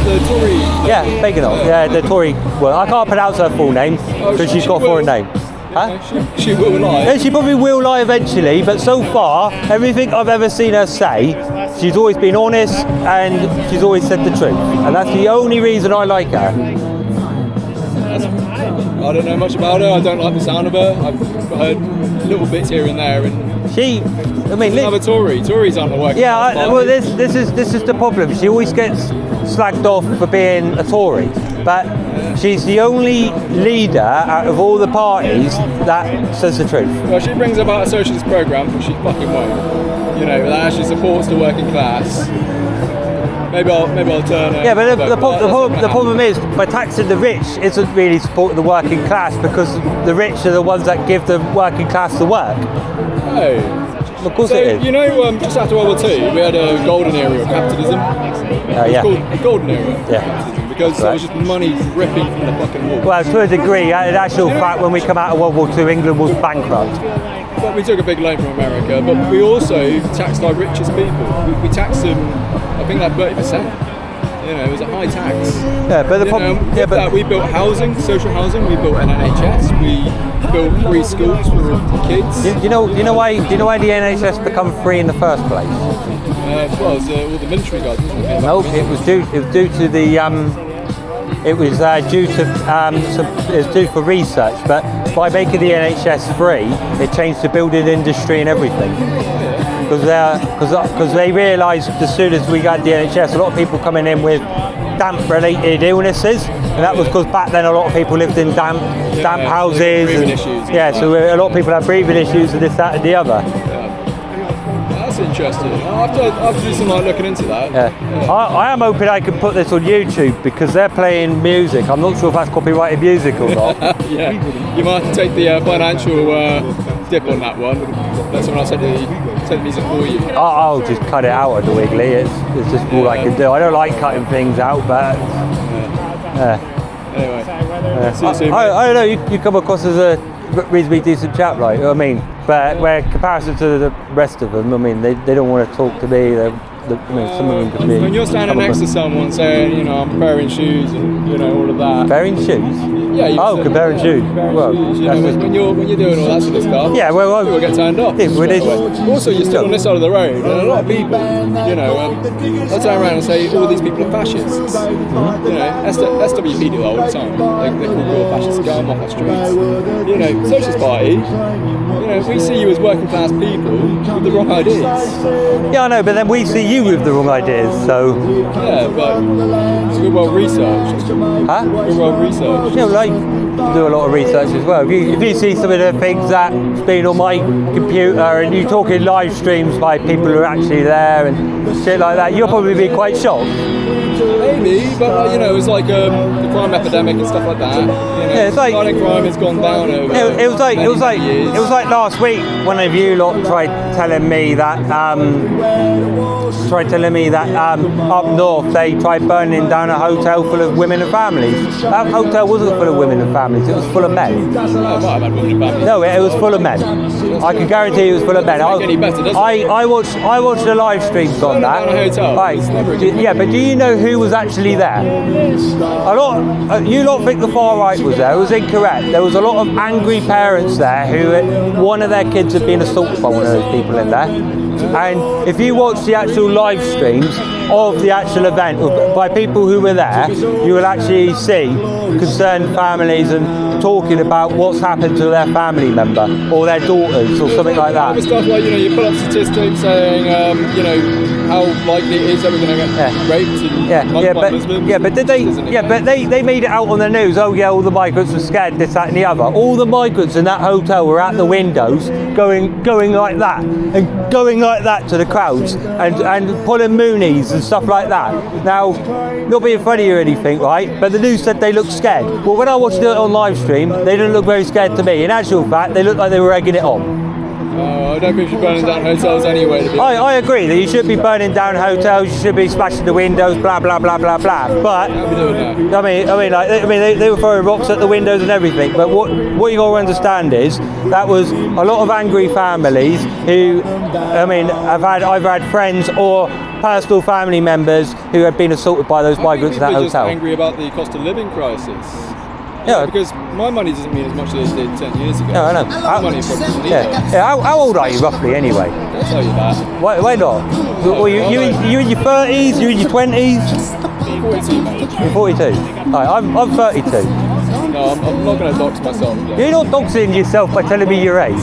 the Tory. Yeah, Bagonot. Yeah, the Tory. Well, I can't pronounce her full name because she's got a foreign name. Huh? She will lie. Yeah, she probably will lie eventually, but so far, everything I've ever seen her say, she's always been honest and she's always said the truth. And that's the only reason I like her. I don't know much about her. I don't like the sound of her. I've heard little bits here and there. And another Tory. Tories aren't working. Yeah, well, this is the problem. She always gets slagged off for being a Tory. but she's the only leader out of all the parties that says the truth. Well, she brings about a socialist programme, but she fucking won't. You know, that actually supports the working class. Maybe I'll turn. Yeah, but the problem is, by taxing the rich, isn't really supporting the working class, because the rich are the ones that give the working class the work. Oh. Of course so, it is. You know, just after World War II, we had a golden era of capitalism. Yeah. It's called the golden era of Yeah. capitalism, because there was just money dripping from the fucking wall. Well, to a degree, in actual fact, when we come out of World War II, England was bankrupt. But we took a big loan from America, but we also taxed our richest people. We taxed them, I think, like 30%. You know, it was a high tax. Yeah, but the problem. Yeah, but we built housing, social housing. We built an NHS. We built free schools for kids. Do you know why the NHS become free in the first place? Well, it was all the military guys, wasn't it? No, it was due to the it was due for research, but by making the NHS free, it changed the building industry and everything. Because they realised as soon as we got the NHS, a lot of people coming in with damp-related illnesses, and that was because back then a lot of people lived in damp houses. Breathing issues. So a lot of people had breathing issues and this, that, and the other. That's interesting. I'll have to do some looking into that. Yeah. I am hoping I can put this on YouTube, because they're playing music. I'm not sure if that's copyrighted music or not. Yeah, you might have to take the financial dip on that one. Let someone else take the music for you. I'll just cut it out on the Wiggly. It's just all I can do. I don't like cutting things out, but Anyway, see you soon. I don't know. You come across as a reasonably decent chap, like, I mean, but where comparison to the rest of them, I mean, they don't want to talk to me. Some of them can be. When you're standing next to someone saying, you know, I'm preparing shoes and, you know, all of that. Comparing shoes? Yeah. Comparing shoes. Well, shoes, you know, when you're doing all that sort of stuff. Yeah, well, people get turned off. Also, you're still on this side of the road, and a lot of people, you know, they'll turn around and say, all these people are fascists. You know, SWP do that all the time. They call people fascists, get them off the streets. You know, Socialist Party, you know, we see you as working class people with the wrong ideas. Yeah, I know, but then we see you with the wrong ideas, so. Yeah, but we're well researched. Huh? We're well researched. You know, like, do a lot of research as well. If you see some of the things that's been on my computer, and you talk in live streams by people who are actually there and shit like that, you'll probably be quite shocked. Maybe, but you know, it's like the crime epidemic and stuff like that. You know, yeah, it's like violent crime has gone down over. It was like last week. One of you lot tried telling me that up north they tried burning down a hotel full of women and families. That hotel wasn't full of women and families. It was full of men. No, it was full of men. I can guarantee it was full of men. I watched the live streams on that. Right. Yeah, but do you know who was actually there? You lot think the far right was there. It was incorrect. There was a lot of angry parents there who one of their kids had been assaulted by one of those people in there. And if you watch the actual live streams of the actual event by people who were there, you will actually see concerned families and talking about what's happened to their family member or their daughters or something like that. Stuff like, you know, you pull up statistics saying, you know, how likely it is that we're going to get raped and but they made it out on the news. Oh yeah, all the migrants were scared, this, that and the other. All the migrants in that hotel were at the windows going like that and going like that to the crowds and pulling moonies and stuff like that. Now, not being funny or anything, right, but the news said they looked scared. Well, when I watched it on live stream, they didn't look very scared to me. In actual fact, they looked like they were egging it on. I don't think you should be burning down hotels anyway. I agree that you should be burning down hotels, you should be smashing the windows, blah blah blah blah blah. But they were throwing rocks at the windows and everything. But what you got to understand is that was a lot of angry families who, I've had friends or personal family members who had been assaulted by those migrants in that hotel. Just angry about the cost of living crisis. Yeah, because my money doesn't mean as much as it did 10 years ago. No, I know. My money probably doesn't either. How old are you roughly anyway? I'll tell you that. Why not? You in your 30s? You in your 20s? 42, mate. You're 42. Right, I'm 32. No, I'm not going to dox myself. You're not doxing yourself by telling me your age.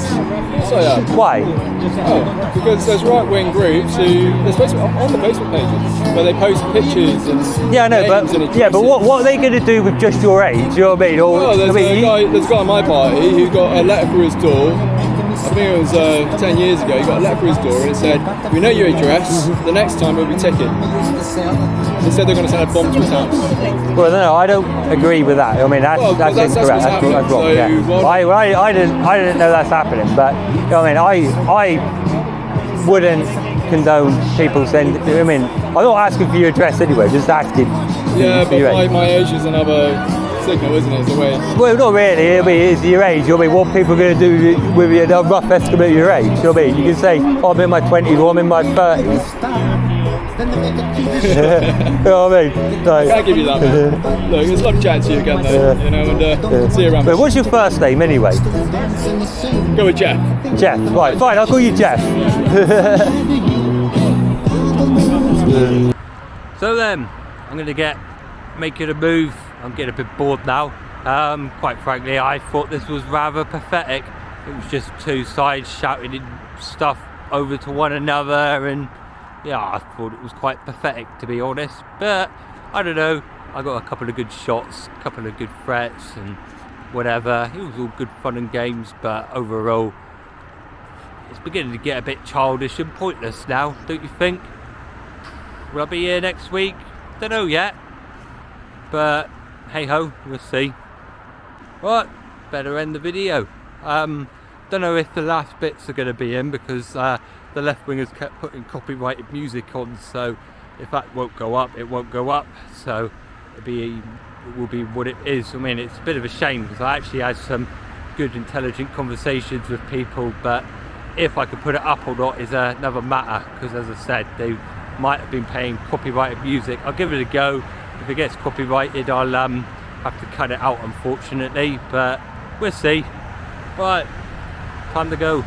So yeah. Why? Oh, because there's right-wing groups who they're supposed to be on the Facebook pages where they post pictures and yeah, no, but what are they going to do with just your age? You know what I mean? Or, well, there's a guy in my party who got a letter through his door. I think it was 10 years ago. He got a letter through his door and it said, "We know your address. The next time we'll be ticking." They said they're going to send a bomb to his house. Well, no, I don't agree with that. I mean, that's incorrect. That's wrong. So Yeah. I didn't know that's happening. But you know, I mean, I wouldn't condone people sending. I mean, I'm not asking for your address anyway. Just asking. Yeah, but my age is another signal, isn't it? It's a way. Well, not really. I mean, it's your age. You know what I mean? What people are going to do with a rough estimate of your age? You know what I mean? You can say, "Oh, I'm in my 20s," or "I'm in my 30s." You know what I mean? Like, I can't give you that, man. Look, it's lovely chatting to you again, though. You know, and see you around. But what's your first name anyway? Go with Jeff. Jeff, right, fine, I'll call you Jeff. So then, I'm going to make it a move. I'm getting a bit bored now. Quite frankly, I thought this was rather pathetic. It was just two sides shouting stuff over to one another, and yeah, I thought it was quite pathetic, to be honest. But I don't know, I got a couple of good shots, a couple of good threats and whatever. It was all good fun and games, but overall it's beginning to get a bit childish and pointless now, don't you think? Will I be here next week? Don't know yet, but hey ho, we'll see. Right, better end the video. Don't know if the last bits are going to be in because the left wingers kept putting copyrighted music on, so if that won't go up, it won't go up. So it will be what it is. I mean, it's a bit of a shame because I actually had some good, intelligent conversations with people, but if I could put it up or not is another matter, because as I said, they might have been paying copyrighted music. I'll give it a go. If it gets copyrighted, I'll have to cut it out, unfortunately, but we'll see. Right, time to go.